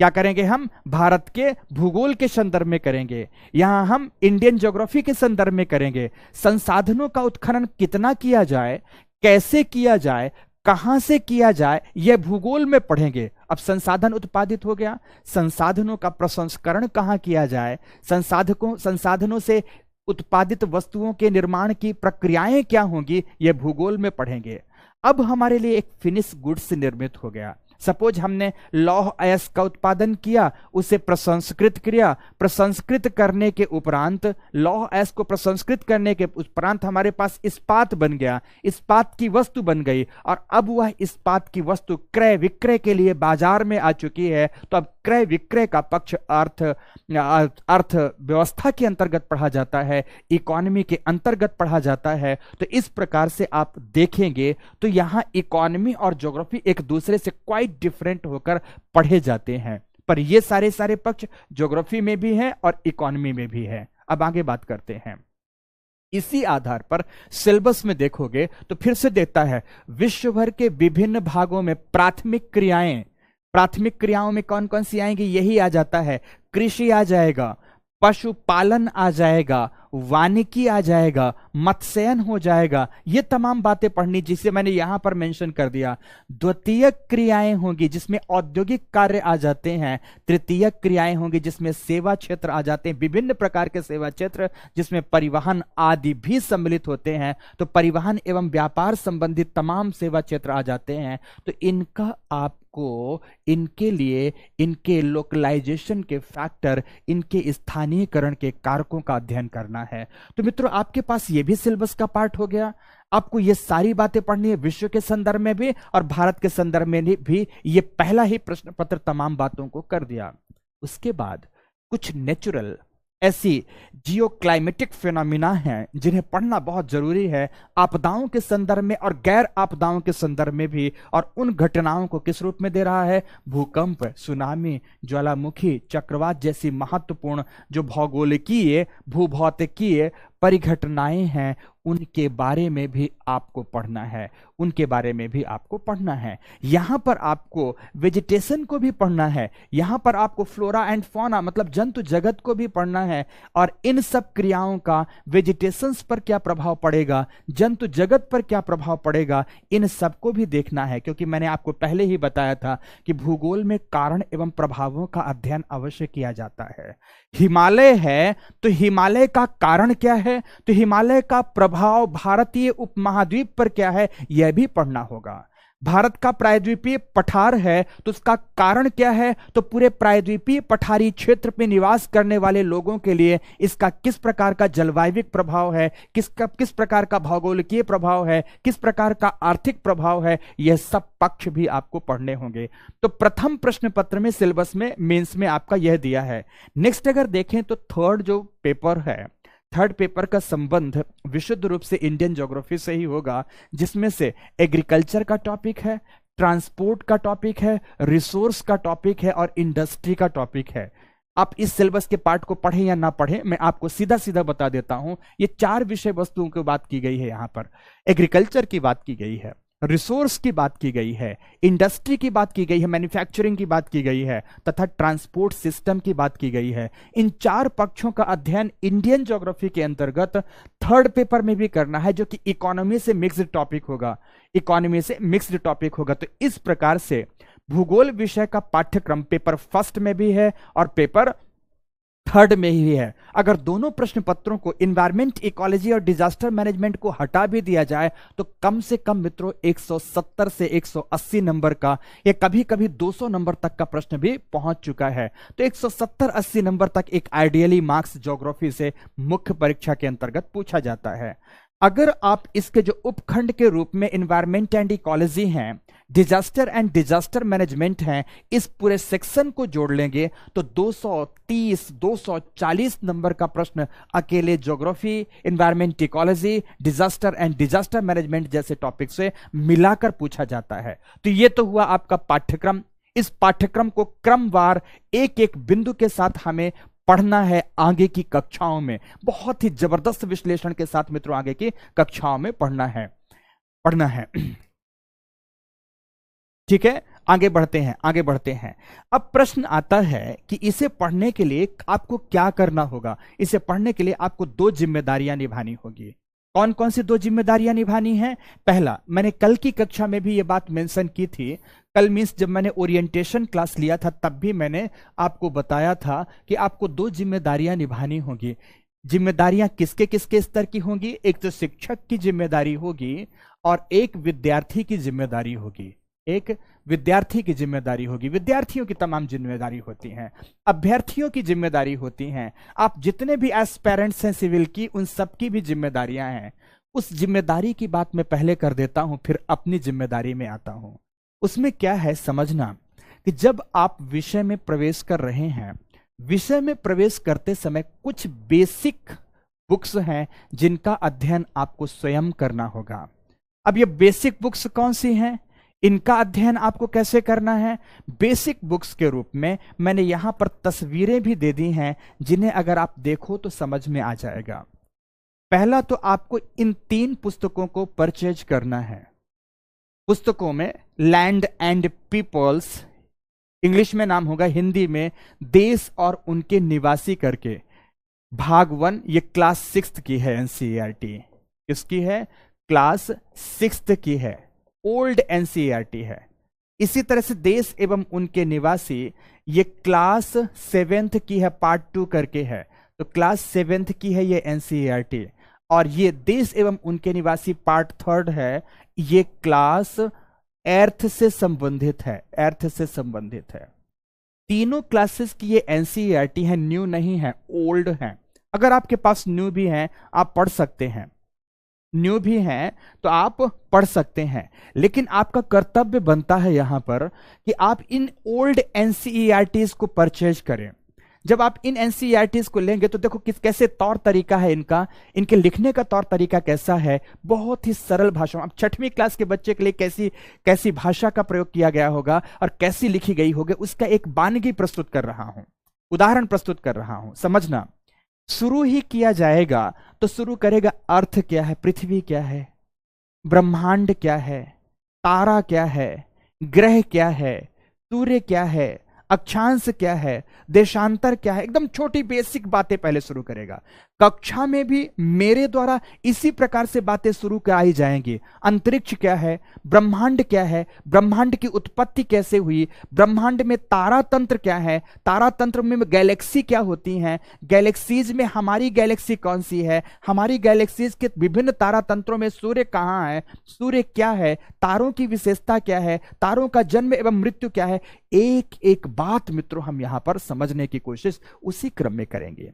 क्या करेंगे, हम भारत के भूगोल के संदर्भ में करेंगे। यहां हम इंडियन ज्योग्राफी के संदर्भ में करेंगे। संसाधनों का उत्खनन कितना किया जाए, कैसे किया जाए, कहां से किया जाए, यह भूगोल में पढ़ेंगे। अब संसाधन उत्पादित हो गया, संसाधनों का प्रसंस्करण कहाँ किया जाए, संसाधनों से उत्पादित वस्तुओं के निर्माण की प्रक्रियाएं क्या होंगी, ये भूगोल में पढ़ेंगे। अब हमारे लिए एक फिनिश गुड्स निर्मित हो गया। सपोज हमने लौह अयस्क का उत्पादन किया, उसे प्रसंस्कृत किया, प्रसंस्कृत करने के उपरांत, लौह अयस्क को प्रसंस्कृत करने के उपरांत हमारे पास इस्पात बन गया, इस्पात की वस्तु बन गई, और अब वह इस्पात की वस्तु क्रय विक्रय के लिए बाजार में आ चुकी है। तो अब क्रय विक्रय का पक्ष अर्थव्यवस्था के अंतर्गत पढ़ा जाता है, इकोनॉमी के अंतर्गत पढ़ा जाता है। तो इस प्रकार से आप देखेंगे तो यहां इकोनॉमी और ज्योग्राफी एक दूसरे से क्वाइट डिफरेंट होकर पढ़े जाते हैं, पर ये सारे पक्ष ज्योग्राफी में भी हैं और इकोनॉमी में भी है। अब आगे बात करते हैं। इसी आधार पर सिलेबस में देखोगे तो फिर से देता है विश्व भर के विभिन्न भागों में प्राथमिक क्रियाएं, प्राथमिक क्रियाओं में कौन कौन सी आएंगी, यही आ जाता है। कृषि आ जाएगा, पशुपालन आ जाएगा, वानिकी आ जाएगा, मत्स्यन हो जाएगा, ये तमाम बातें पढ़नी, जिसे मैंने यहां पर मेंशन कर दिया। द्वितीयक क्रियाएं होंगी जिसमें औद्योगिक कार्य आ जाते हैं, तृतीयक क्रियाएं होंगी जिसमें सेवा क्षेत्र आ जाते हैं, विभिन्न प्रकार के सेवा क्षेत्र जिसमें परिवहन आदि भी सम्मिलित होते हैं। तो परिवहन एवं व्यापार संबंधित तमाम सेवा क्षेत्र आ जाते हैं। तो इनका आपको इनके लिए इनके लोकलाइजेशन के फैक्टर, इनके स्थानीयकरण के कारकों का अध्ययन करना है। तो मित्रों, आपके पास ये भी सिलेबस का पार्ट हो गया। आपको ये सारी बातें पढ़नी है, विश्व के संदर्भ में भी और भारत के संदर्भ में भी। ये पहला ही प्रश्न पत्र तमाम बातों को कर दिया। उसके बाद कुछ नेचुरल ऐसी जियो क्लाइमेटिक फिनोमिना हैं जिन्हें पढ़ना बहुत जरूरी है, आपदाओं के संदर्भ में और गैर आपदाओं के संदर्भ में भी। और उन घटनाओं को किस रूप में दे रहा है, भूकंप, सुनामी, ज्वालामुखी, चक्रवात जैसी महत्वपूर्ण जो भौगोलिकीय भूभौतिकीय परिघटनाएं हैं, उनके बारे में भी आपको पढ़ना है, उनके बारे में भी आपको पढ़ना है। यहां पर आपको वेजिटेशन को भी पढ़ना है, यहां पर आपको फ्लोरा एंड फौना मतलब जंतु जगत को भी पढ़ना है। और इन सब क्रियाओं का वेजिटेशंस पर क्या प्रभाव पड़ेगा, जंतु जगत पर क्या प्रभाव पड़ेगा, इन सबको भी देखना है। क्योंकि मैंने आपको पहले ही बताया था कि भूगोल में कारण एवं प्रभावों का अध्ययन अवश्य किया जाता है। हिमालय है तो हिमालय का कारण क्या है, तो हिमालय का प्रभाव भारतीय उपमहाद्वीप पर क्या है, यह भी पढ़ना होगा। भारत का प्रायद्वीपीय पठार है तो उसका कारण क्या है, तो पूरे प्रायद्वीपीय पठारी क्षेत्र में निवास करने वाले लोगों के लिए इसका किस प्रकार का जलवायविक प्रभाव है, किस प्रकार का भौगोलिकीय प्रभाव है, किस प्रकार का आर्थिक प्रभाव है, यह सब पक्ष भी आपको पढ़ने होंगे। तो प्रथम प्रश्न पत्र में सिलेबस में मेंस में आपका यह दिया है। नेक्स्ट अगर देखें तो थर्ड जो पेपर है, थर्ड पेपर का संबंध विशुद्ध रूप से इंडियन ज्योग्राफी से ही होगा, जिसमें से एग्रीकल्चर का टॉपिक है, ट्रांसपोर्ट का टॉपिक है, रिसोर्स का टॉपिक है और इंडस्ट्री का टॉपिक है। आप इस सिलेबस के पार्ट को पढ़ें या ना पढ़ें, मैं आपको सीधा सीधा बता देता हूं। ये चार विषय वस्तुओं की बात की गई है। यहां पर एग्रीकल्चर की बात की गई है, रिसोर्स की बात की गई है, इंडस्ट्री की बात की गई है, मैन्युफैक्चरिंग की बात की गई है तथा ट्रांसपोर्ट सिस्टम की बात की गई है। इन चार पक्षों का अध्ययन इंडियन ज्योग्राफी के अंतर्गत थर्ड पेपर में भी करना है, जो कि इकोनॉमी से मिक्स्ड टॉपिक होगा, इकोनॉमी से मिक्स्ड टॉपिक होगा। तो इस प्रकार से भूगोल विषय का पाठ्यक्रम पेपर फर्स्ट में भी है और पेपर थर्ड में ही है। अगर दोनों प्रश्न पत्रों को एनवायरमेंट, इकोलॉजी और डिजास्टर मैनेजमेंट को हटा भी दिया जाए तो कम से कम मित्रों 170 से 180 नंबर का, या कभी कभी 200 नंबर तक का प्रश्न भी पहुंच चुका है। तो 170-80 नंबर तक एक आइडियली मार्क्स ज्योग्राफी से मुख्य परीक्षा के अंतर्गत पूछा जाता है। अगर आप इसके जो उपखंड के रूप में एनवायरमेंट एंड इकोलॉजी हैं, डिजास्टर एंड डिजास्टर मैनेजमेंट हैं, इस पूरे सेक्शन को जोड़ लेंगे तो 230-240 नंबर का प्रश्न अकेले geography, environment, ecology, disaster and disaster management जैसे टॉपिक से मिलाकर पूछा जाता है। तो यह तो हुआ आपका पाठ्यक्रम। इस पाठ्यक्रम को क्रमवार एक एक बिंदु के साथ हमें पढ़ना है आगे की कक्षाओं में, बहुत ही जबरदस्त विश्लेषण के साथ मित्रों आगे की कक्षाओं में पढ़ना है। ठीक है, आगे बढ़ते हैं। अब प्रश्न आता है कि इसे पढ़ने के लिए आपको क्या करना होगा। इसे पढ़ने के लिए आपको दो जिम्मेदारियां निभानी होगी। कौन कौन सी 2 जिम्मेदारियां निभानी है? पहला, मैंने कल की कक्षा में भी ये बात मेंशन की थी। कल मीन्स जब मैंने ओरिएंटेशन क्लास लिया था तब भी मैंने आपको बताया था कि आपको 2 जिम्मेदारियां निभानी होगी। जिम्मेदारियां किसके किसके स्तर की होंगी? एक तो शिक्षक की जिम्मेदारी होगी और एक विद्यार्थी की जिम्मेदारी होगी। एक विद्यार्थी की जिम्मेदारी होगी। विद्यार्थियों की तमाम जिम्मेदारी होती हैं, अभ्यर्थियों की जिम्मेदारी होती हैं, आप जितने भी एस्पिरेंट्स हैं सिविल की, उन सबकी भी जिम्मेदारियां हैं। उस जिम्मेदारी की बात मैं पहले कर देता हूं, फिर अपनी जिम्मेदारी में आता हूं। उसमें क्या है समझना कि जब आप विषय में प्रवेश कर रहे हैं, विषय में प्रवेश करते समय कुछ बेसिक बुक्स हैं जिनका अध्ययन आपको स्वयं करना होगा। अब ये बेसिक बुक्स कौन सी हैं, इनका अध्ययन आपको कैसे करना है? बेसिक बुक्स के रूप में मैंने यहां पर तस्वीरें भी दे दी हैं जिन्हें अगर आप देखो तो समझ में आ जाएगा। पहला तो आपको इन 3 पुस्तकों को परचेज करना है। पुस्तकों में लैंड एंड पीपल्स, इंग्लिश में नाम होगा, हिंदी में देश और उनके निवासी करके, भाग 1, ये क्लास 6 की है एनसीईआरटी। किसकी है? क्लास 6 की है, ओल्ड एनसीईआरटी है। इसी तरह से देश एवं उनके निवासी, ये क्लास 7 की है, पार्ट 2 करके है, तो क्लास 7 की है ये एनसीईआरटी। और ये देश एवं उनके निवासी पार्ट 3 है, ये क्लास 8th से संबंधित है, 8th से संबंधित है। तीनों क्लासेस की ये एनसीईआरटी है, न्यू नहीं है, ओल्ड है। अगर आपके पास न्यू भी है आप पढ़ सकते हैं, न्यू भी हैं तो आप पढ़ सकते हैं, लेकिन आपका कर्तव्य बनता है यहां पर कि आप इन ओल्ड एनसीईआरटीज को परचेज करें। जब आप इन एनसीईआरटीज को लेंगे तो देखो किस कैसे तौर तरीका है इनका, इनके लिखने का तौर तरीका कैसा है, बहुत ही सरल भाषा में। अब 6वीं क्लास के बच्चे के लिए कैसी कैसी भाषा का प्रयोग किया गया होगा और कैसी लिखी गई होगी, उसका एक वानगी प्रस्तुत कर रहा हूं, उदाहरण प्रस्तुत कर रहा हूं, समझना। शुरू ही किया जाएगा तो शुरू करेगा, अर्थ क्या है, पृथ्वी क्या है, ब्रह्मांड क्या है, तारा क्या है, ग्रह क्या है, सूर्य क्या है, अक्षांश क्या है, देशांतर क्या है, एकदम छोटी बेसिक बातें पहले शुरू करेगा। कक्षा में भी मेरे द्वारा इसी प्रकार से बातें शुरू कराई जाएंगी। अंतरिक्ष क्या है, ब्रह्मांड क्या है, ब्रह्मांड की उत्पत्ति कैसे हुई, ब्रह्मांड में तारा तंत्र क्या है, तारा तंत्र में गैलेक्सी क्या होती हैं, गैलेक्सीज में हमारी गैलेक्सी कौन सी है, हमारी गैलेक्सीज के विभिन्न तारा तंत्रों में सूर्य कहाँ है, सूर्य क्या है, तारों की विशेषता क्या है, तारों का जन्म एवं मृत्यु क्या है, एक एक बात मित्रों हम यहां पर समझने की कोशिश उसी क्रम में करेंगे।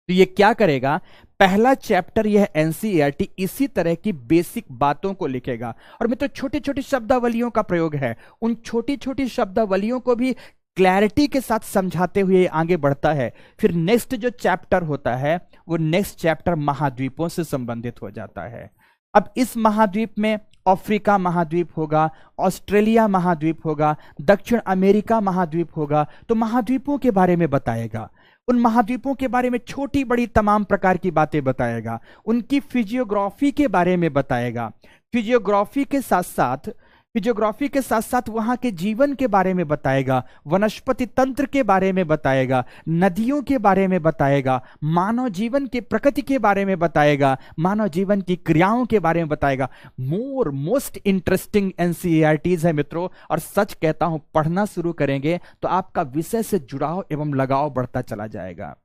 तो ये क्या करेगा, पहला चैप्टर यह एनसीईआरटी इसी तरह की बेसिक बातों को लिखेगा। और मित्रों छोटी छोटी शब्दावलियों का प्रयोग है, उन छोटी छोटी शब्दावलियों को भी क्लैरिटी के साथ समझाते हुए आगे बढ़ता है। फिर नेक्स्ट जो चैप्टर होता है वो नेक्स्ट चैप्टर महाद्वीपों से संबंधित हो जाता है। अब इस महाद्वीप में अफ्रीका महाद्वीप होगा, ऑस्ट्रेलिया महाद्वीप होगा, दक्षिण अमेरिका महाद्वीप होगा, तो महाद्वीपों के बारे में बताएगा, उन महाद्वीपों के बारे में छोटी बड़ी तमाम प्रकार की बातें बताएगा, उनकी फिजियोग्राफी के बारे में बताएगा, फिजियोग्राफी के साथ साथ वहां के जीवन के बारे में बताएगा, वनस्पति तंत्र के बारे में बताएगा, नदियों के बारे में बताएगा, मानव जीवन के प्रकृति के बारे में बताएगा, मानव जीवन की क्रियाओं के बारे में बताएगा। मोस्ट इंटरेस्टिंग एनसीईआरटीज है मित्रों, और सच कहता हूं पढ़ना शुरू करेंगे तो आपका विषय से जुड़ाव एवं लगाव बढ़ता चला जाएगा।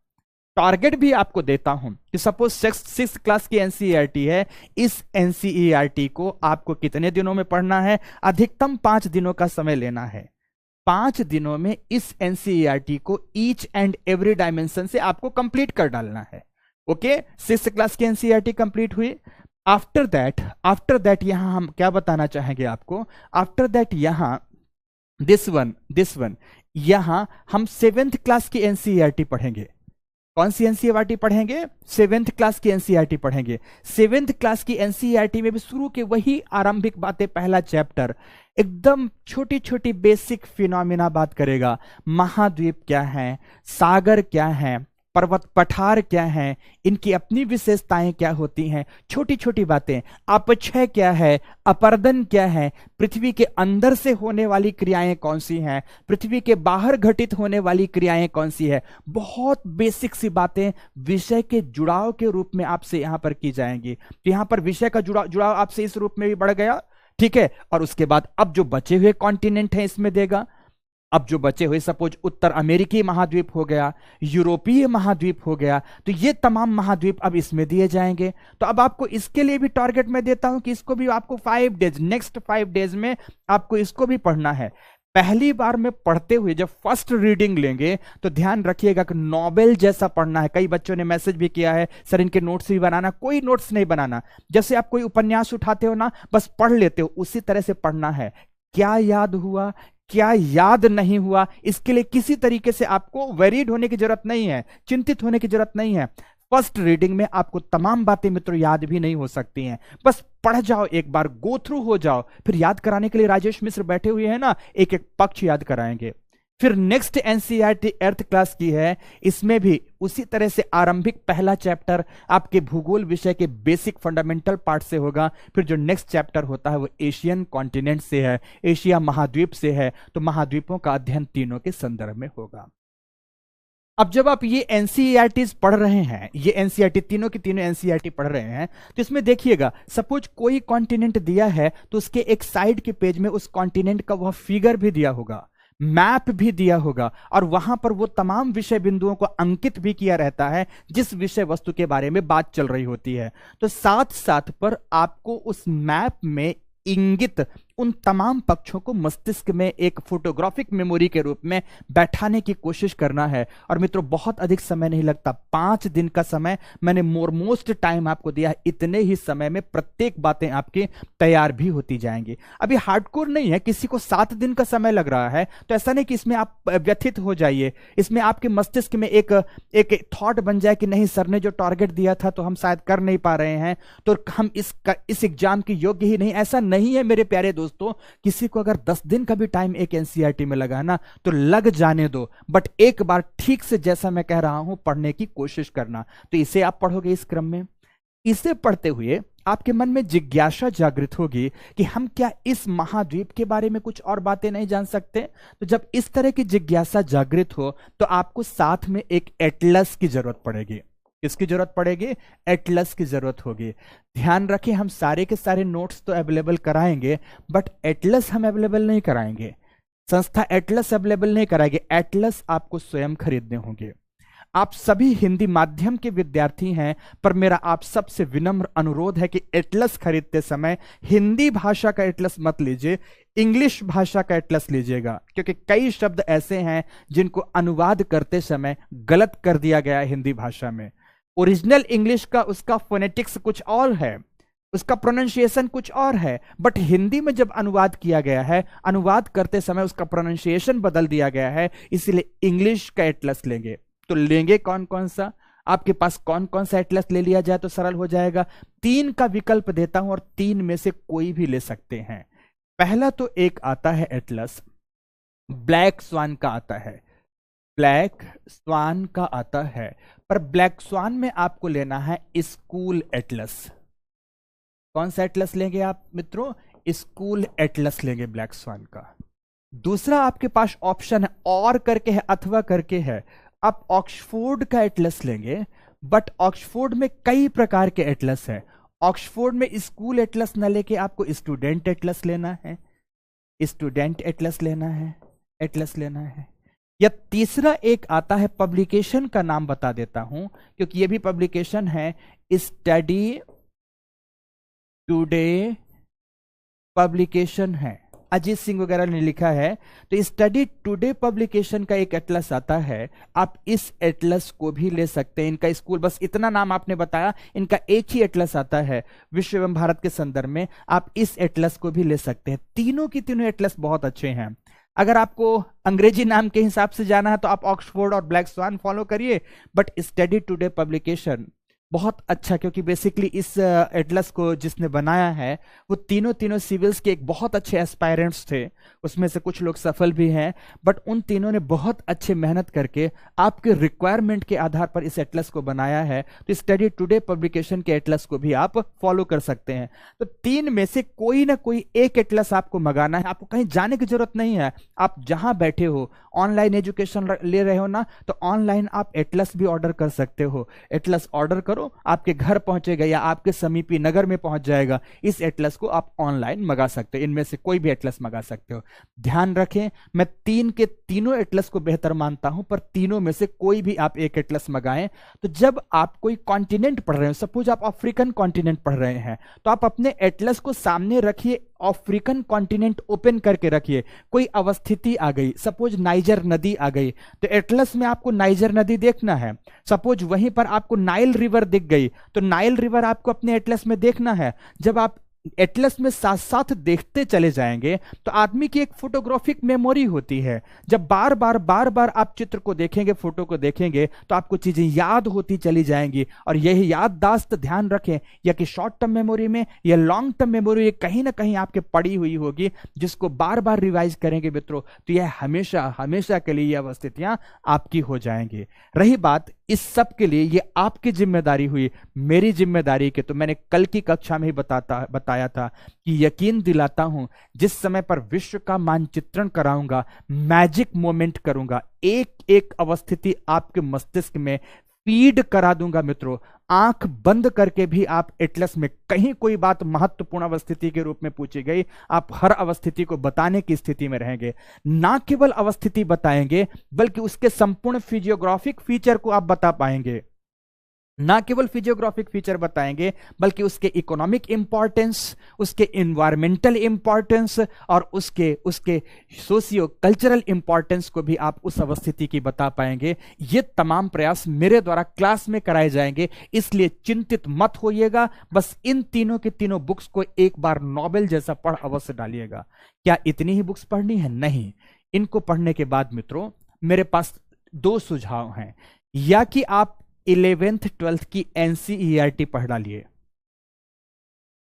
टारगेट भी आपको देता हूं कि सपोज 6th क्लास की एनसीईआरटी है, इस एनसीईआरटी को आपको कितने दिनों में पढ़ना है, अधिकतम 5 दिनों का समय लेना है। 5 दिनों में इस एनसीईआरटी को ईच एंड एवरी डायमेंशन से आपको कंप्लीट कर डालना है। ओके, 6th क्लास की एनसीईआरटी कंप्लीट हुई। आफ्टर दैट यहां हम क्या बताना चाहेंगे आपको, आफ्टर दैट यहां दिस वन यहां हम 7th क्लास की एनसीईआरटी पढ़ेंगे। कौन सी एनसीईआरटी पढ़ेंगे, 7th क्लास की एनसीईआरटी पढ़ेंगे। 7th क्लास की एनसीईआरटी में भी शुरू के वही आरंभिक बातें, पहला चैप्टर एकदम छोटी छोटी बेसिक फिनोमिना बात करेगा। महाद्वीप क्या है, सागर क्या है, पर्वत पठार क्या हैं, इनकी अपनी विशेषताएं क्या होती हैं, छोटी छोटी बातें, अपक्षय क्या है, अपर्दन क्या है, पृथ्वी के अंदर से होने वाली क्रियाएं कौन सी हैं, पृथ्वी के बाहर घटित होने वाली क्रियाएं कौन सी है, बहुत बेसिक सी बातें विषय के जुड़ाव के रूप में आपसे यहां पर की जाएंगी। तो यहां पर विषय का जुड़ाव आपसे इस रूप में भी बढ़ गया, ठीक है। और उसके बाद अब जो बचे हुए कॉन्टिनेंट हैं इसमें देगा। अब जो बचे हुए सपोज उत्तर अमेरिकी महाद्वीप हो गया, यूरोपीय महाद्वीप हो गया, तो ये तमाम महाद्वीप अब इसमें दिए जाएंगे। तो अब आपको इसके लिए भी टारगेट मैं देता हूं कि इसको भी आपको 5 डेज, नेक्स्ट 5 डेज में आपको इसको भी पढ़ना है। पहली बार में पढ़ते हुए जब फर्स्ट रीडिंग लेंगे तो ध्यान रखिएगा कि नॉवेल जैसा पढ़ना है। कई बच्चों ने मैसेज भी किया है, सर इनके नोट्स भी बनाना। कोई नोट्स नहीं बनाना, जैसे आप कोई उपन्यास उठाते हो ना, बस पढ़ लेते हो, उसी तरह से पढ़ना है। क्या याद हुआ, क्या याद नहीं हुआ, इसके लिए किसी तरीके से आपको वरीड होने की जरूरत नहीं है, चिंतित होने की जरूरत नहीं है। फर्स्ट रीडिंग में आपको तमाम बातें मित्रों याद भी नहीं हो सकती हैं, बस पढ़ जाओ, एक बार गो थ्रू हो जाओ, फिर याद कराने के लिए राजेश मिश्र बैठे हुए हैं ना, एक एक पक्ष याद कराएंगे। फिर नेक्स्ट एनसीईआरटी अर्थ क्लास की है, इसमें भी उसी तरह से आरंभिक पहला चैप्टर आपके भूगोल विषय के बेसिक फंडामेंटल पार्ट से होगा। फिर जो नेक्स्ट चैप्टर होता है वो एशियन कॉन्टिनेंट से है, एशिया महाद्वीप से है, तो महाद्वीपों का अध्ययन तीनों के संदर्भ में होगा। अब जब आप ये एनसीईआरटीज पढ़ रहे हैं, ये एनसीईआरटी तीनों की तीनों एनसीईआरटी पढ़ रहे हैं, तो इसमें देखिएगा सपोज कोई कॉन्टिनेंट दिया है तो उसके एक साइड के पेज में उस कॉन्टिनेंट का वह फिगर भी दिया होगा, मैप भी दिया होगा, और वहां पर वो तमाम विषय बिंदुओं को अंकित भी किया रहता है जिस विषय वस्तु के बारे में बात चल रही होती है। तो साथ साथ पर आपको उस मैप में इंगित उन तमाम पक्षों को मस्तिष्क में एक फोटोग्राफिक मेमोरी के रूप में बैठाने की कोशिश करना है। और मित्रों बहुत अधिक समय नहीं लगता, 5 दिन का समय मैंने मोस्ट टाइम आपको दिया है। इतने ही समय में प्रत्येक बातें आपकी तैयार भी होती जाएंगी। अभी हार्डकोर नहीं है, किसी को 7 दिन का समय लग रहा है तो ऐसा नहीं कि इसमें आप व्यथित हो जाइए, इसमें आपके मस्तिष्क में एक थॉट बन जाए कि नहीं सर ने जो टारगेट दिया था तो हम शायद कर नहीं पा रहे हैं, तो हम इस एग्जाम के योग्य ही नहीं। ऐसा नहीं है मेरे प्यारे दोस्तों, किसी को अगर 10 दिन का भी टाइम एक एनसीईआरटी में लगा ना तो लग जाने दो, बट एक बार ठीक से जैसा मैं कह रहा हूं पढ़ने की कोशिश करना। तो इसे आप पढ़ोगे इस क्रम में, इसे पढ़ते हुए आपके मन में जिज्ञासा जागृत होगी कि हम क्या इस महाद्वीप के बारे में कुछ और बातें नहीं जान सकते। तो जब इस तरह की जिज्ञासा जागृत हो तो आपको साथ में एक एटलस की जरूरत पड़ेगी। किसकी जरूरत पड़ेगी? एटलस की जरूरत होगी। ध्यान रखें हम सारे के सारे नोट्स तो अवेलेबल कराएंगे, बट एटलस हम अवेलेबल नहीं कराएंगे, संस्था एटलस अवेलेबल नहीं कराएगी। एटलस आपको स्वयं खरीदने होंगे। आप सभी हिंदी माध्यम के विद्यार्थी हैं, पर मेरा आप सबसे विनम्र अनुरोध है कि एटलस खरीदते समय हिंदी भाषा का एटलस मत लीजिए, इंग्लिश भाषा का एटलस लीजिएगा, क्योंकि कई शब्द ऐसे हैं जिनको अनुवाद करते समय गलत कर दिया गया है हिंदी भाषा में। ओरिजिनल इंग्लिश का उसका फोनेटिक्स कुछ और है, उसका प्रोनाउंसिएशन कुछ और है, बट हिंदी में जब अनुवाद किया गया है, अनुवाद करते समय उसका प्रोनाउंसिएशन बदल दिया गया है, इसीलिए इंग्लिश का एटलस लेंगे। तो लेंगे कौन कौन सा, आपके पास कौन कौन सा एटलस ले लिया जाए तो सरल हो जाएगा? 3 का विकल्प देता हूं और 3 में से कोई भी ले सकते हैं। पहला तो एक आता है एटलस ब्लैक स्वान का आता है, ब्लैक स्वान का आता है, पर ब्लैक स्वान में आपको लेना है स्कूल एटलस। कौन सा एटलस लेंगे आप मित्रों? स्कूल एटलस लेंगे ब्लैक स्वान का। दूसरा आपके पास ऑप्शन है और करके है अथवा करके है, आप ऑक्सफोर्ड का एटलस लेंगे, बट ऑक्सफोर्ड में कई प्रकार के एटलस है। ऑक्सफोर्ड में स्कूल एटलस न लेके आपको स्टूडेंट एटलस लेना है, स्टूडेंट एटलस लेना है, एटलस लेना है। या तीसरा एक आता है, पब्लिकेशन का नाम बता देता हूं क्योंकि ये भी पब्लिकेशन है, स्टडी टुडे पब्लिकेशन है, अजीत सिंह वगैरह ने लिखा है। तो स्टडी टुडे पब्लिकेशन का एक एटलस आता है, आप इस एटलस को भी ले सकते हैं। इनका स्कूल, बस इतना नाम आपने बताया, इनका एक ही एटलस आता है विश्व एवं भारत के संदर्भ में, आप इस एटलस को भी ले सकते हैं। तीनों की तीनों एटलस बहुत अच्छे हैं। अगर आपको अंग्रेजी नाम के हिसाब से जाना है तो आप ऑक्सफोर्ड और ब्लैक स्वान फॉलो करिए, बट स्टडी टुडे पब्लिकेशन बहुत अच्छा, क्योंकि बेसिकली इस एटलस को जिसने बनाया है वो तीनों तीनों सिविल्स के एक बहुत अच्छे एस्पायरेंट्स थे। उसमें से कुछ लोग सफल भी हैं, बट उन तीनों ने बहुत अच्छे मेहनत करके आपके रिक्वायरमेंट के आधार पर इस एटलस को बनाया है। तो स्टडी टुडे पब्लिकेशन के एटलस को भी आप फॉलो कर सकते हैं। तो तीन में से कोई ना कोई एक एटलस आपको मंगाना है, आपको कहीं जाने की जरूरत नहीं है। आप जहां बैठे हो, ऑनलाइन एजुकेशन ले रहे हो ना, तो ऑनलाइन आप एटलस भी ऑर्डर कर सकते हो। एटलस ऑर्डर करो, आपके घर पहुंचेगा या आपके समीपी नगर में पहुंच जाएगा। इस एटलस को आप ऑनलाइन मंगा सकते हो, इनमें से कोई भी एटलस मंगा सकते हो। ध्यान रखें, मैं तीन के तीनों एटलस को बेहतर मानता हूं, पर तीनों में से कोई भी आप एक एटलस मंगाएं। तो जब आप कोई कॉन्टिनेंट पढ़ रहे हो, सपोज आप अफ्रीकन कॉन्टिनेंट पढ़ रहे हैं, तो आप अपने एटलस को सामने रखिए, अफ्रीकन कॉन्टिनेंट ओपन करके रखिए। कोई अवस्थिति आ गई, सपोज नाइजर नदी आ गई, तो एटलस में आपको नाइजर नदी देखना है। सपोज वहीं पर आपको नाइल रिवर दिख गई, तो नाइल रिवर आपको अपने एटलस में देखना है। जब आप एटलस में साथ साथ देखते चले जाएंगे तो आदमी की एक फोटोग्राफिक मेमोरी होती है। जब बार बार आप चित्र को देखेंगे, फोटो को देखेंगे, तो आपको चीजें याद होती चली जाएंगी। और यही याददाश्त, ध्यान रखें, या कि शॉर्ट टर्म मेमोरी में या लॉन्ग टर्म मेमोरी कहीं ना कहीं आपके पड़ी हुई होगी, जिसको बार बार रिवाइज करेंगे मित्रों, तो यह हमेशा हमेशा के लिए यह अवस्थितियां आपकी हो जाएंगी। रही बात इस सब के लिए ये आपकी जिम्मेदारी हुई, मेरी जिम्मेदारी के, तो मैंने कल की कक्षा में ही बताया था कि यकीन दिलाता हूं, जिस समय पर विश्व का मानचित्रण कराऊंगा, मैजिक मोमेंट करूंगा, एक एक अवस्थिति आपके मस्तिष्क में फीड करा दूंगा मित्रों। आंख बंद करके भी आप एटलस में कहीं कोई बात महत्वपूर्ण अवस्थिति के रूप में पूछी गई, आप हर अवस्थिति को बताने की स्थिति में रहेंगे। ना केवल अवस्थिति बताएंगे, बल्कि उसके संपूर्ण फिजियोग्राफिक फीचर को आप बता पाएंगे। ना केवल फिजियोग्राफिक फीचर बताएंगे, बल्कि उसके इकोनॉमिक इंपॉर्टेंस, उसके इन्वायरमेंटल इंपॉर्टेंस और उसके सोशियो कल्चरल इंपॉर्टेंस को भी आप उस अवस्थिति की बता पाएंगे। ये तमाम प्रयास मेरे द्वारा क्लास में कराए जाएंगे, इसलिए चिंतित मत होइएगा। बस इन तीनों के तीनों बुक्स को एक बार नॉवेल जैसा पढ़ अवश्य डालिएगा। क्या इतनी ही बुक्स पढ़नी है? नहीं। इनको पढ़ने के बाद मित्रों मेरे पास दो सुझाव हैं, या कि आप 11th 12th की एनसीईआरटी पढ़ डालिए।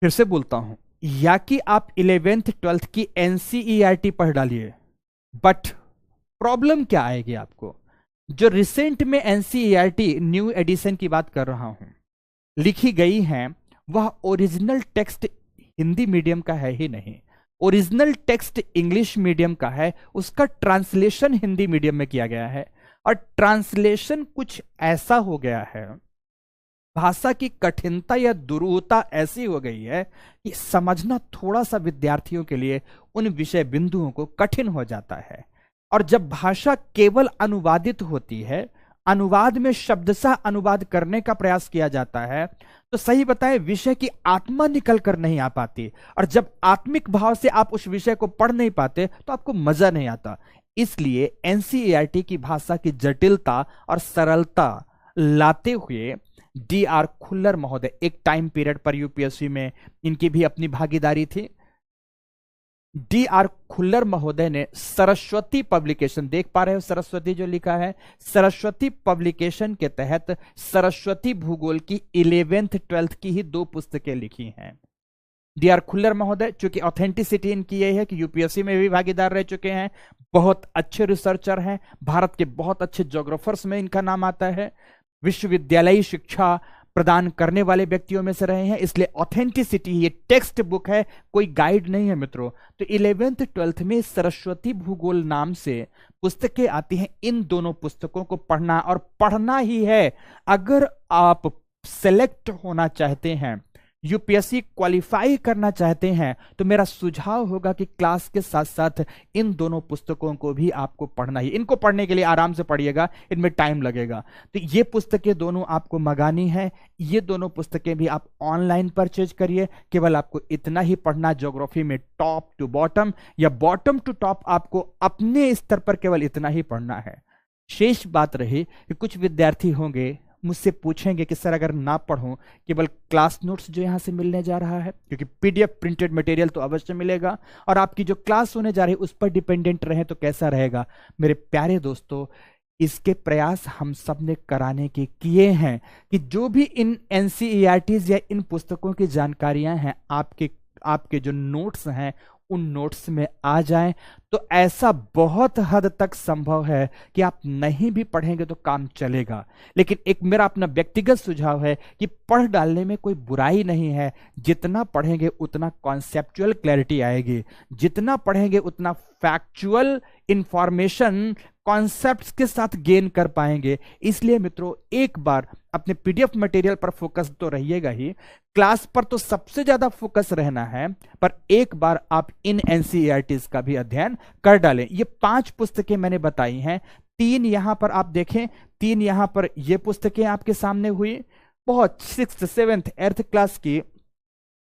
फिर से बोलता हूं, या कि आप 11th 12th की एनसीईआरटी पढ़ डालिए। बट प्रॉब्लम क्या आएगी आपको? जो रिसेंट में एनसीईआरटी न्यू एडिशन की बात कर रहा हूं लिखी गई है, वह ओरिजिनल टेक्स्ट हिंदी मीडियम का है ही नहीं, ओरिजिनल टेक्स्ट इंग्लिश मीडियम का है। उसका ट्रांसलेशन हिंदी मीडियम में किया गया है, और ट्रांसलेशन कुछ ऐसा हो गया है, भाषा की कठिनता या दुरूहता ऐसी हो गई है कि समझना थोड़ा सा विद्यार्थियों के लिए उन विषय बिंदुओं को कठिन हो जाता है। और जब भाषा केवल अनुवादित होती है, अनुवाद में शब्दशः अनुवाद करने का प्रयास किया जाता है, तो सही बताएं विषय की आत्मा निकल कर नहीं आ पाती। और जब आत्मिक भाव से आप उस विषय को पढ़ नहीं पाते तो आपको मजा नहीं आता। इसलिए एनसीईआरटी की भाषा की जटिलता और सरलता लाते हुए डी.आर. खुल्लर महोदय, एक टाइम पीरियड पर यूपीएससी में इनकी भी अपनी भागीदारी थी, डी.आर. खुल्लर महोदय ने सरस्वती पब्लिकेशन, देख पा रहे हो सरस्वती जो लिखा है, सरस्वती पब्लिकेशन के तहत सरस्वती भूगोल की 11th 12th की ही 2 पुस्तकें लिखी हैं। डी.आर. खुल्लर महोदय, चूंकि ऑथेंटिसिटी इनकी यही है कि यूपीएससी में भी भागीदार रह चुके हैं, बहुत अच्छे रिसर्चर हैं, भारत के बहुत अच्छे ज्योग्राफर्स में इनका नाम आता है, विश्वविद्यालयी शिक्षा प्रदान करने वाले व्यक्तियों में से रहे हैं, इसलिए ऑथेंटिसिटी, ये टेक्स्ट बुक है, कोई गाइड नहीं है मित्रों। तो 11th 12th में सरस्वती भूगोल नाम से पुस्तकें आती हैं। इन दोनों पुस्तकों को पढ़ना और पढ़ना ही है। अगर आप सेलेक्ट होना चाहते हैं, यूपीएससी क्वालिफाई करना चाहते हैं, तो मेरा सुझाव होगा कि क्लास के साथ साथ इन दोनों पुस्तकों को भी आपको पढ़ना ही। इनको पढ़ने के लिए आराम से पढ़िएगा, इनमें टाइम लगेगा। तो ये पुस्तकें दोनों आपको मंगानी है। ये दोनों पुस्तकें भी आप ऑनलाइन परचेज करिए। केवल आपको इतना ही पढ़ना, ज्योग्राफी में टॉप टू बॉटम या बॉटम टू टॉप, आपको अपने स्तर पर केवल इतना ही पढ़ना है। शेष बात रही कि कुछ विद्यार्थी होंगे मुझसे पूछेंगे कि सर अगर ना पढ़ूं, केवल क्लास नोट्स जो यहां से मिलने जा रहा है, क्योंकि पीडीएफ प्रिंटेड मटेरियल तो अवश्य मिलेगा, और आपकी जो क्लास होने जा रही है उस पर डिपेंडेंट रहे तो कैसा रहेगा? मेरे प्यारे दोस्तों, इसके प्रयास हम सब ने कराने के किए हैं कि जो भी इन एनसीईआरटीज या इन पुस्तकों की जानकारियां हैं आपके आपके जो नोट्स हैं उन नोट्स में आ जाएं। तो ऐसा बहुत हद तक संभव है कि आप नहीं भी पढ़ेंगे तो काम चलेगा, लेकिन एक मेरा अपना व्यक्तिगत सुझाव है कि पढ़ डालने में कोई बुराई नहीं है। जितना पढ़ेंगे उतना कॉन्सेप्चुअल क्लैरिटी आएगी, जितना पढ़ेंगे उतना फैक्चुअल इंफॉर्मेशन कॉन्सेप्ट्स के साथ गेन कर पाएंगे। इसलिए मित्रों एक बार अपने पीडीएफ मटेरियल पर फोकस तो रहिएगा ही, क्लास पर तो सबसे ज्यादा फोकस रहना है, पर एक बार आप इन एनसीईआरटीज का भी अध्ययन कर डालें। ये 5 पुस्तकें मैंने बताई हैं, 3 यहां पर आप देखें, 3 यहां पर ये पुस्तकें आपके सामने हुई, बहुत 6th 7th 8th क्लास की।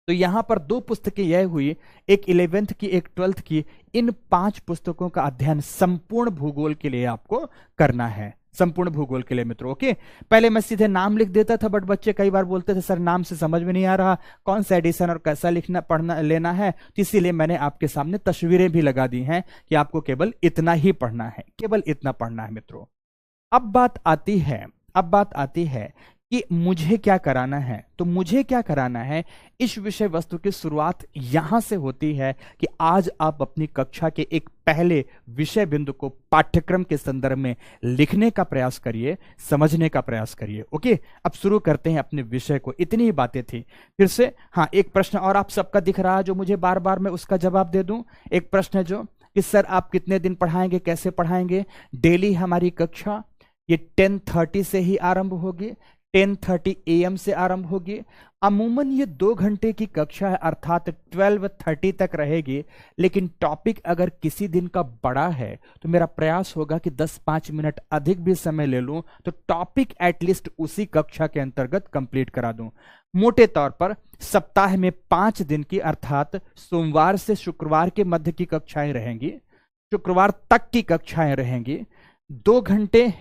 तो यहां पर 2 पुस्तकें यह हुई, एक 11th की एक 12th की। इन 5 पुस्तकों का अध्ययन संपूर्ण भूगोल के लिए आपको करना है, संपूर्ण भूगोल के लिए मित्रों। ओके, पहले मैं सीधे नाम लिख देता था, बट बच्चे कई बार बोलते थे सर नाम से समझ में नहीं आ रहा, कौन सा एडिशन और कैसा लिखना पढ़ना लेना है, तो इसीलिए मैंने आपके सामने तस्वीरें भी लगा दी हैं कि आपको केवल इतना ही पढ़ना है, केवल इतना पढ़ना है मित्रों। अब बात आती है कि मुझे क्या कराना है। तो मुझे क्या कराना है, इस विषय वस्तु की शुरुआत यहां से होती है कि आज आप अपनी कक्षा के एक पहले विषय बिंदु को पाठ्यक्रम के संदर्भ में लिखने का प्रयास करिए, समझने का प्रयास करिए। ओके, अब शुरू करते हैं अपने विषय को। इतनी ही बातें थी। फिर से हाँ, एक प्रश्न और आप सबका दिख रहा है जो मुझे बार बार मैं उसका जवाब दे दूं। एक प्रश्न है जो कि सर आप कितने दिन पढ़ाएंगे, कैसे पढ़ाएंगे। डेली हमारी कक्षा ये 10:30 से ही आरंभ होगी, 10:30 AM से आरंभ होगी। अमूमन ये 2 घंटे की कक्षा है, अर्थात 12:30 तक रहेगी। लेकिन टॉपिक अगर किसी दिन का बड़ा है तो मेरा प्रयास होगा कि 10-5 मिनट अधिक भी समय ले लूं तो टॉपिक एटलीस्ट उसी कक्षा के अंतर्गत कंप्लीट करा दूं। मोटे तौर पर सप्ताह में 5 दिन की, अर्थात सोमवार से शुक्रवार के मध्य की कक्षाएं रहेंगी, शुक्रवार तक की कक्षाएं रहेंगी। 2 घंटे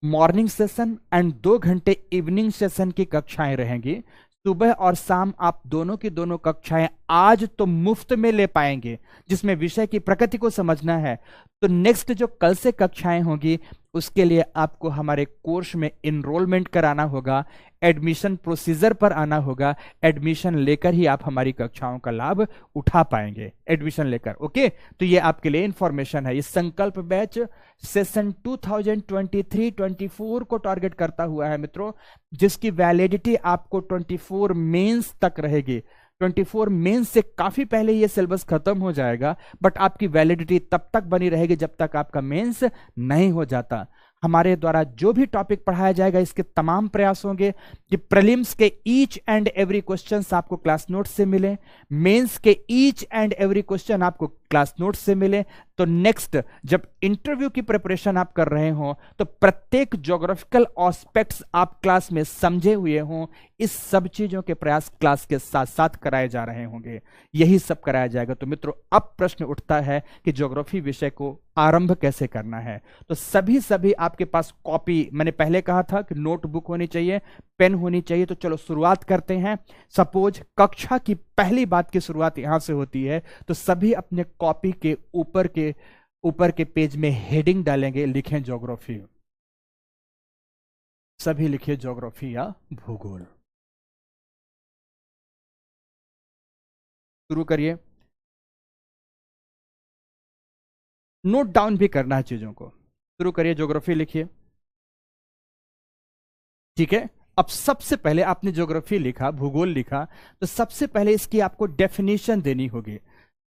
मॉर्निंग सेशन एंड 2 घंटे इवनिंग सेशन की कक्षाएं रहेंगी। सुबह और शाम आप दोनों की दोनों कक्षाएं आज तो मुफ्त में ले पाएंगे, जिसमें विषय की प्रकृति को समझना है। तो नेक्स्ट जो कल से कक्षाएं होगी उसके लिए आपको हमारे कोर्स में इनरोलमेंट कराना होगा, एडमिशन प्रोसीजर पर आना होगा। एडमिशन लेकर ही आप हमारी कक्षाओं का लाभ उठा पाएंगे, एडमिशन लेकर। ओके, तो ये आपके लिए इंफॉर्मेशन है। ये संकल्प बैच सेशन 2023-24 को टारगेट करता हुआ है मित्रों, जिसकी वैलिडिटी आपको 24 मेंस तक रहेगी। 24 मेंस से काफी पहले ये सिलेबस खत्म हो जाएगा, बट आपकी वैलिडिटी तब तक बनी रहेगी जब तक आपका मेंस नहीं हो जाता। हमारे द्वारा जो भी टॉपिक पढ़ाया जाएगा इसके तमाम प्रयास होंगे कि प्रीलिम्स के ईच एंड एवरी क्वेश्चन आपको क्लास नोट से मिले, मेंस के ईच एंड एवरी क्वेश्चन आपको क्लास नोट से मिले। तो नेक्स्ट जब इंटरव्यू की प्रिपरेशन आप कर रहे हो तो प्रत्येक ज्योग्राफिकल एस्पेक्ट्स आप क्लास में समझे हुए हों। इस सब चीजों के प्रयास क्लास के साथ साथ कराए जा रहे होंगे, यही सब कराया जाएगा। तो मित्रों अब प्रश्न उठता है कि ज्योग्राफी विषय को आरंभ कैसे करना है। तो सभी आपके पास कॉपी, मैंने पहले कहा था कि नोटबुक होनी चाहिए, पेन होनी चाहिए। तो चलो शुरुआत करते हैं। सपोज कक्षा की पहली बात की शुरुआत यहां से होती है, तो सभी अपने कॉपी के ऊपर के पेज में हेडिंग डालेंगे, लिखें ज्योग्राफी। सभी लिखिए ज्योग्राफी या भूगोल। शुरू करिए। नोट डाउन भी करना है चीजों को। शुरू करिए, ज्योग्राफी लिखिए। ठीक है, अब सबसे पहले आपने ज्योग्राफी लिखा, भूगोल लिखा, तो सबसे पहले इसकी आपको डेफिनेशन देनी होगी।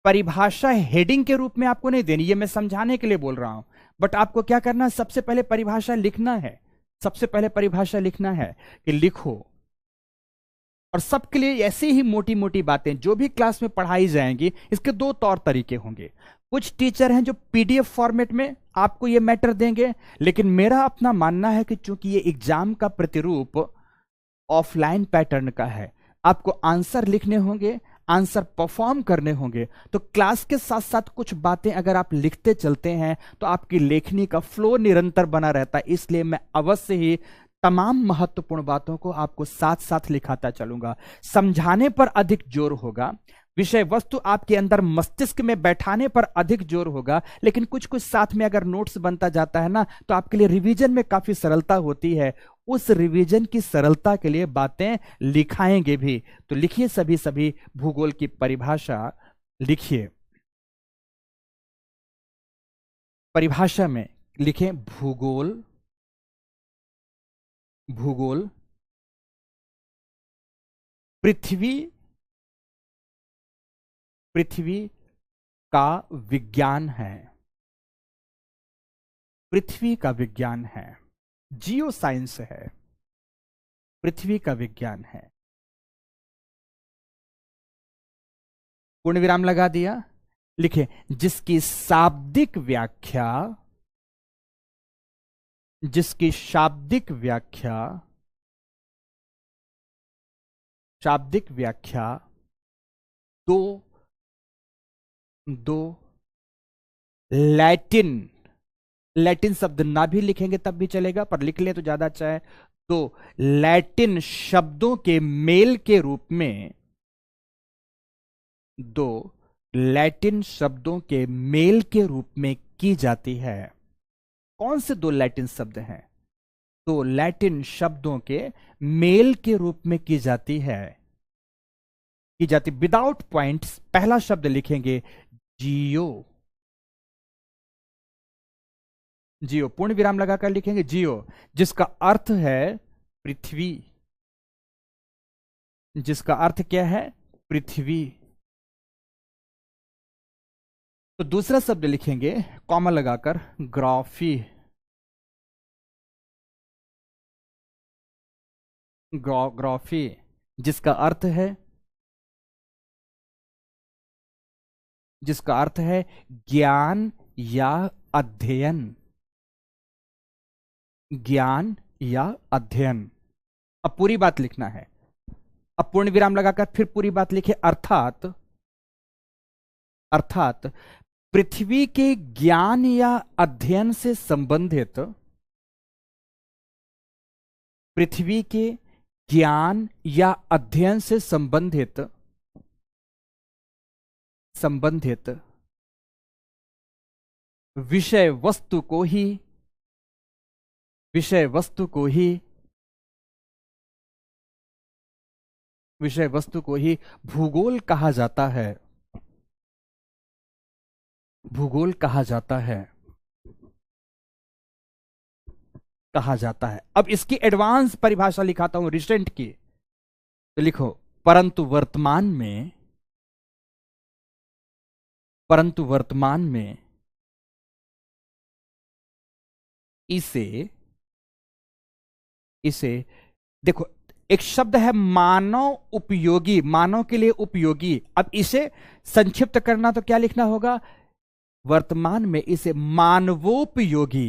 परिभाषा हेडिंग के रूप में आपको नहीं देनी, ये मैं समझाने के लिए बोल रहा हूं। बट आपको क्या करना है, सबसे पहले परिभाषा लिखना है। सबसे पहले परिभाषा लिखना है कि लिखो। और सबके लिए ऐसी ही मोटी मोटी बातें जो भी क्लास में पढ़ाई जाएंगी, इसके 2 तौर तरीके होंगे। कुछ टीचर हैं जो पीडीएफ फॉर्मेट में आपको ये मैटर देंगे, लेकिन मेरा अपना मानना है कि चूंकि ये एग्जाम का प्रतिरूप ऑफलाइन पैटर्न का है, आपको आंसर लिखने होंगे, आंसर परफॉर्म करने होंगे। तो क्लास के साथ साथ कुछ बातें अगर आप लिखते चलते हैं तो आपकी लेखनी का फ्लो निरंतर बना रहता है। इसलिए मैं अवश्य ही तमाम महत्वपूर्ण बातों को आपको साथ साथ लिखाता चलूंगा। समझाने पर अधिक जोर होगा, विषय वस्तु आपके अंदर मस्तिष्क में बैठाने पर अधिक जोर होगा, लेकिन कुछ कुछ साथ में अगर नोट्स बनता जाता है ना, तो आपके लिए रिवीजन में काफी सरलता होती है। उस रिवीजन की सरलता के लिए बातें लिखाएंगे भी। तो लिखिए सभी सभी भूगोल की परिभाषा लिखिए। परिभाषा में लिखें भूगोल, भूगोल पृथ्वी, पृथ्वी का विज्ञान है, पृथ्वी का विज्ञान है, जियो साइंस है, पृथ्वी का विज्ञान है। पूर्ण विराम लगा दिया। लिखे जिसकी शाब्दिक व्याख्या, जिसकी शाब्दिक व्याख्या, शाब्दिक व्याख्या दो लैटिन, लैटिन शब्द ना भी लिखेंगे तब भी चलेगा, पर लिख ले तो ज्यादा अच्छा है। तो लैटिन शब्दों के मेल के रूप में, दो लैटिन शब्दों के मेल के रूप में की जाती है। कौन से दो लैटिन शब्द हैं? तो लैटिन शब्दों के मेल के रूप में की जाती है, की जाती विदाउट पॉइंट्स। पहला शब्द लिखेंगे जियो, जियो पूर्ण विराम लगाकर लिखेंगे जियो, जिसका अर्थ है पृथ्वी, जिसका अर्थ क्या है? पृथ्वी। तो दूसरा शब्द लिखेंगे कॉमा लगाकर ग्राफी, ग्राफी जिसका अर्थ है, जिसका अर्थ है ज्ञान या अध्ययन, ज्ञान या अध्ययन। अब पूरी बात लिखना है। अब पूर्ण विराम लगाकर फिर पूरी बात लिखे, अर्थात, अर्थात पृथ्वी के ज्ञान या अध्ययन से संबंधित, पृथ्वी के ज्ञान या अध्ययन से संबंधित, संबंधित विषय वस्तु को ही, विषय वस्तु को ही, विषय वस्तु को ही भूगोल कहा जाता है, भूगोल कहा जाता है, कहा जाता है। अब इसकी एडवांस परिभाषा लिखाता हूं रिसेंट की। तो लिखो परंतु वर्तमान में, परंतु वर्तमान में इसे, इसे देखो एक शब्द है मानव उपयोगी, मानव के लिए उपयोगी। अब इसे संक्षिप्त करना तो क्या लिखना होगा? वर्तमान में इसे मानवोपयोगी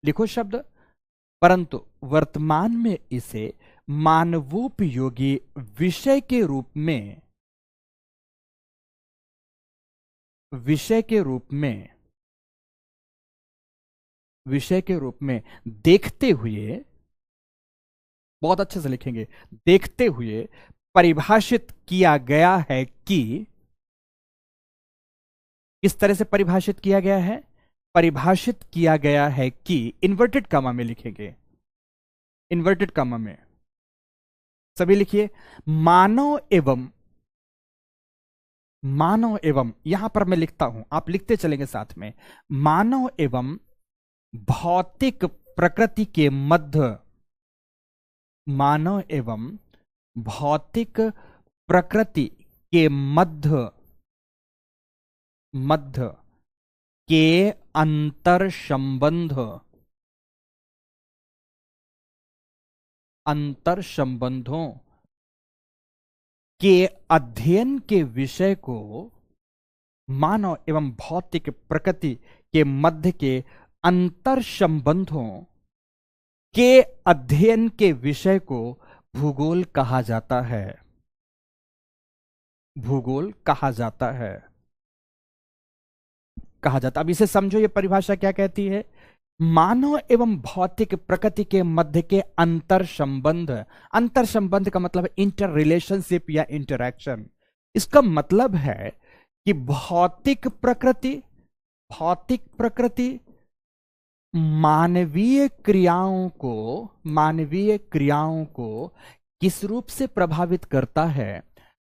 लिखो शब्द, परंतु वर्तमान में इसे मानवोपयोगी विषय के रूप में, विषय के रूप में, विषय के रूप में देखते हुए, बहुत अच्छे से लिखेंगे, देखते हुए परिभाषित किया गया है कि, किस तरह से परिभाषित किया गया है? परिभाषित किया गया है कि, इन्वर्टेड कॉमा में लिखेंगे, इन्वर्टेड कॉमा में सभी लिखिए, मानव एवं, मानव एवं, यहां पर मैं लिखता हूं, आप लिखते चलेंगे साथ में, मानव एवं भौतिक प्रकृति के मध्य, मानव एवं भौतिक प्रकृति के मध्य, मध्य के अंतर संबंध, अंतर संबंधों के अध्ययन के विषय को, मानव एवं भौतिक प्रकृति के मध्य के अंतर संबंधों के अध्ययन के विषय को भूगोल कहा जाता है, भूगोल कहा जाता है, कहा जाता। अब इसे समझो, ये परिभाषा क्या कहती है? मानव एवं भौतिक प्रकृति के मध्य के अंतर संबंध, अंतर संबंध का मतलब इंटर रिलेशनशिप या इंटरैक्शन। इसका मतलब है कि भौतिक प्रकृति मानवीय क्रियाओं को किस रूप से प्रभावित करता है?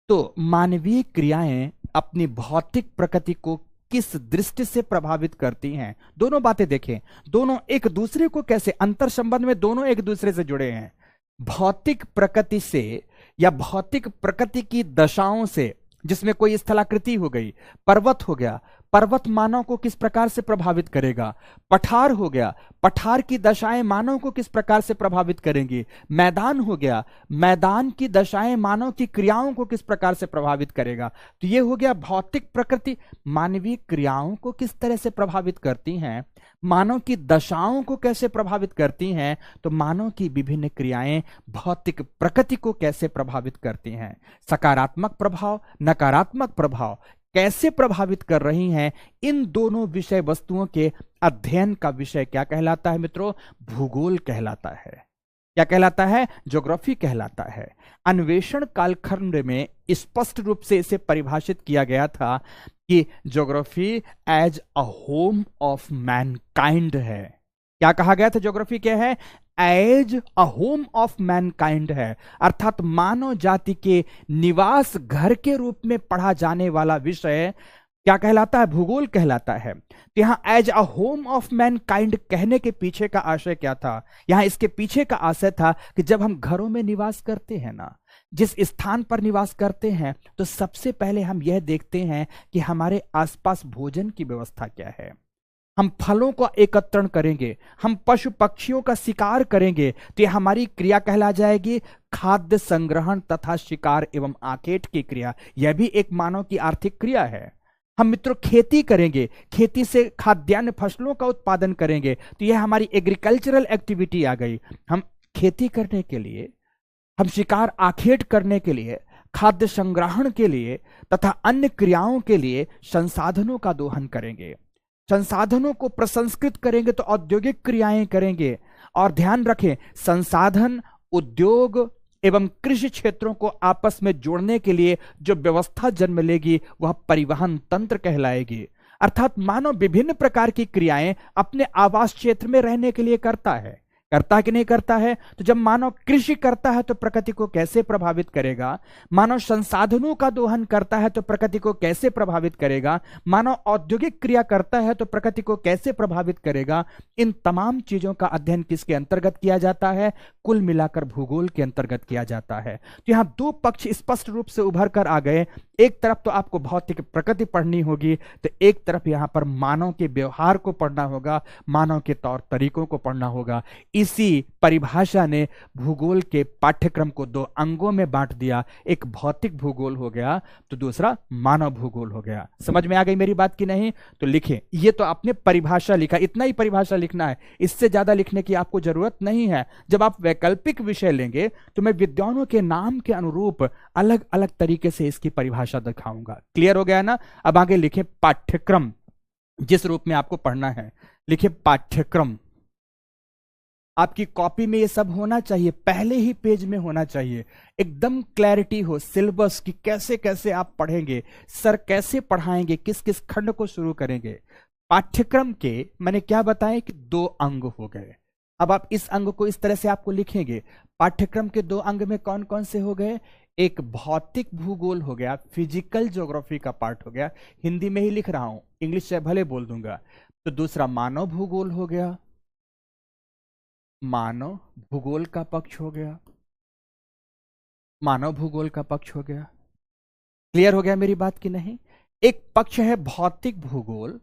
तो मानवीय क्रियाएं अपनी भौतिक प्रकृति को किस दृष्टि से प्रभावित करती हैं? दोनों बातें देखें, दोनों एक दूसरे को कैसे, अंतर संबंध में दोनों एक दूसरे से जुड़े हैं। भौतिक प्रकृति से या भौतिक प्रकृति की दशाओं से, जिसमें कोई स्थलाकृति हो गई, पर्वत हो गया, पर्वत मानव को किस प्रकार से प्रभावित करेगा? पठार हो गया, पठार की दशाएं मानव को किस प्रकार से प्रभावित करेंगी? मैदान हो गया, मैदान की दशाएं मानव की क्रियाओं को किस प्रकार से प्रभावित करेगा? तो ये हो गया भौतिक प्रकृति मानवीय क्रियाओं को किस तरह से प्रभावित करती हैं, मानव की दशाओं को कैसे प्रभावित करती हैं, तो मानव की विभिन्न क्रियाएं भौतिक प्रकृति को कैसे प्रभावित करती हैं, सकारात्मक प्रभाव, नकारात्मक प्रभाव कैसे प्रभावित कर रही हैं, इन दोनों विषय वस्तुओं के अध्ययन का विषय क्या कहलाता है मित्रों? भूगोल कहलाता है। क्या कहलाता है? ज्योग्राफी कहलाता है। अन्वेषण कालखंड में स्पष्ट रूप से इसे परिभाषित किया गया था कि geography as a home of mankind है। क्या कहा गया था? ज्योग्राफी क्या है? As a home of mankind है, अर्थात मानव जाति के निवास घर के रूप में पढ़ा जाने वाला विषय क्या कहलाता है? भूगोल कहलाता है। तो यहां as a home of mankind कहने के पीछे का आशय क्या था? यहां इसके पीछे का आशय था कि जब हम घरों में निवास करते हैं ना, जिस स्थान पर निवास करते हैं, तो सबसे पहले हम यह देखते हैं कि हमारे आसपास भोजन की व्यवस्था क्या है। हम फलों का एकत्रण करेंगे, हम पशु पक्षियों का शिकार करेंगे, तो यह हमारी क्रिया कहला जाएगी खाद्य संग्रहण तथा शिकार एवं आखेट की क्रिया। यह भी एक मानव की आर्थिक क्रिया है। हम मित्रों खेती करेंगे, खेती से खाद्यान्न फसलों का उत्पादन करेंगे, तो यह हमारी एग्रीकल्चरल एक्टिविटी आ गई। हम खेती करने के लिए, हम शिकार आखेट करने के लिए, खाद्य संग्रहण के लिए तथा अन्य क्रियाओं के लिए संसाधनों का दोहन करेंगे, संसाधनों को प्रसंस्कृत करेंगे, तो औद्योगिक क्रियाएं करेंगे। और ध्यान रखें, संसाधन, उद्योग एवं कृषि क्षेत्रों को आपस में जोड़ने के लिए जो व्यवस्था जन्म लेगी वह परिवहन तंत्र कहलाएगी। अर्थात मानव विभिन्न प्रकार की क्रियाएं अपने आवास क्षेत्र में रहने के लिए करता है कि नहीं करता है? तो जब मानव कृषि करता है तो प्रकृति को कैसे प्रभावित करेगा? मानव संसाधनों का दोहन करता है तो प्रकृति को कैसे प्रभावित करेगा? मानव औद्योगिक क्रिया करता है तो प्रकृति को कैसे प्रभावित करेगा? इन तमाम चीजों का अध्ययन किसके अंतर्गत किया जाता है? कुल मिलाकर भूगोल के अंतर्गत किया जाता है। तो यहां दो पक्ष स्पष्ट रूप से उभर कर आ गए। एक तरफ तो आपको भौतिक प्रकृति पढ़नी होगी, तो एक तरफ यहां पर मानव के व्यवहार को पढ़ना होगा, मानव के तौर तरीकों को पढ़ना होगा। इसी परिभाषा ने भूगोल के पाठ्यक्रम को दो अंगों में बांट दिया। एक भौतिक भूगोल हो गया, तो दूसरा मानव भूगोल हो गया। समझ में आ गई मेरी बात की नहीं? तो लिखें, ये तो आपने परिभाषा लिखा, इतना ही परिभाषा लिखना है, इससे ज्यादा लिखने की आपको जरूरत नहीं है। जब आप वैकल्पिक विषय लेंगे तो मैं विद्वानों के नाम के अनुरूप अलग अलग तरीके से इसकी परिभाषा दिखाऊंगा। क्लियर हो गया ना? अब आगे लिखें पाठ्यक्रम, जिस रूप में आपको पढ़ना है। लिखिए पाठ्यक्रम। आपकी कॉपी में ये सब होना चाहिए, पहले ही पेज में होना चाहिए, एकदम क्लैरिटी हो सिलेबस की, कैसे कैसे आप पढ़ेंगे, सर कैसे पढ़ाएंगे, किस किस खंड को शुरू करेंगे। पाठ्यक्रम के मैंने क्या बताया कि दो अंग हो गए। अब आप इस अंग को इस तरह से आपको लिखेंगे। पाठ्यक्रम के दो अंग में कौन कौन से हो गए? एक भौतिक भूगोल हो गया, फिजिकल ज्योग्राफी का पार्ट हो गया, हिंदी में ही लिख रहा हूं, इंग्लिश से भले बोल दूंगा। तो दूसरा मानव भूगोल हो गया, मानव भूगोल का पक्ष हो गया, मानव भूगोल का पक्ष हो गया। क्लियर हो गया मेरी बात की नहीं? एक पक्ष है भौतिक भूगोल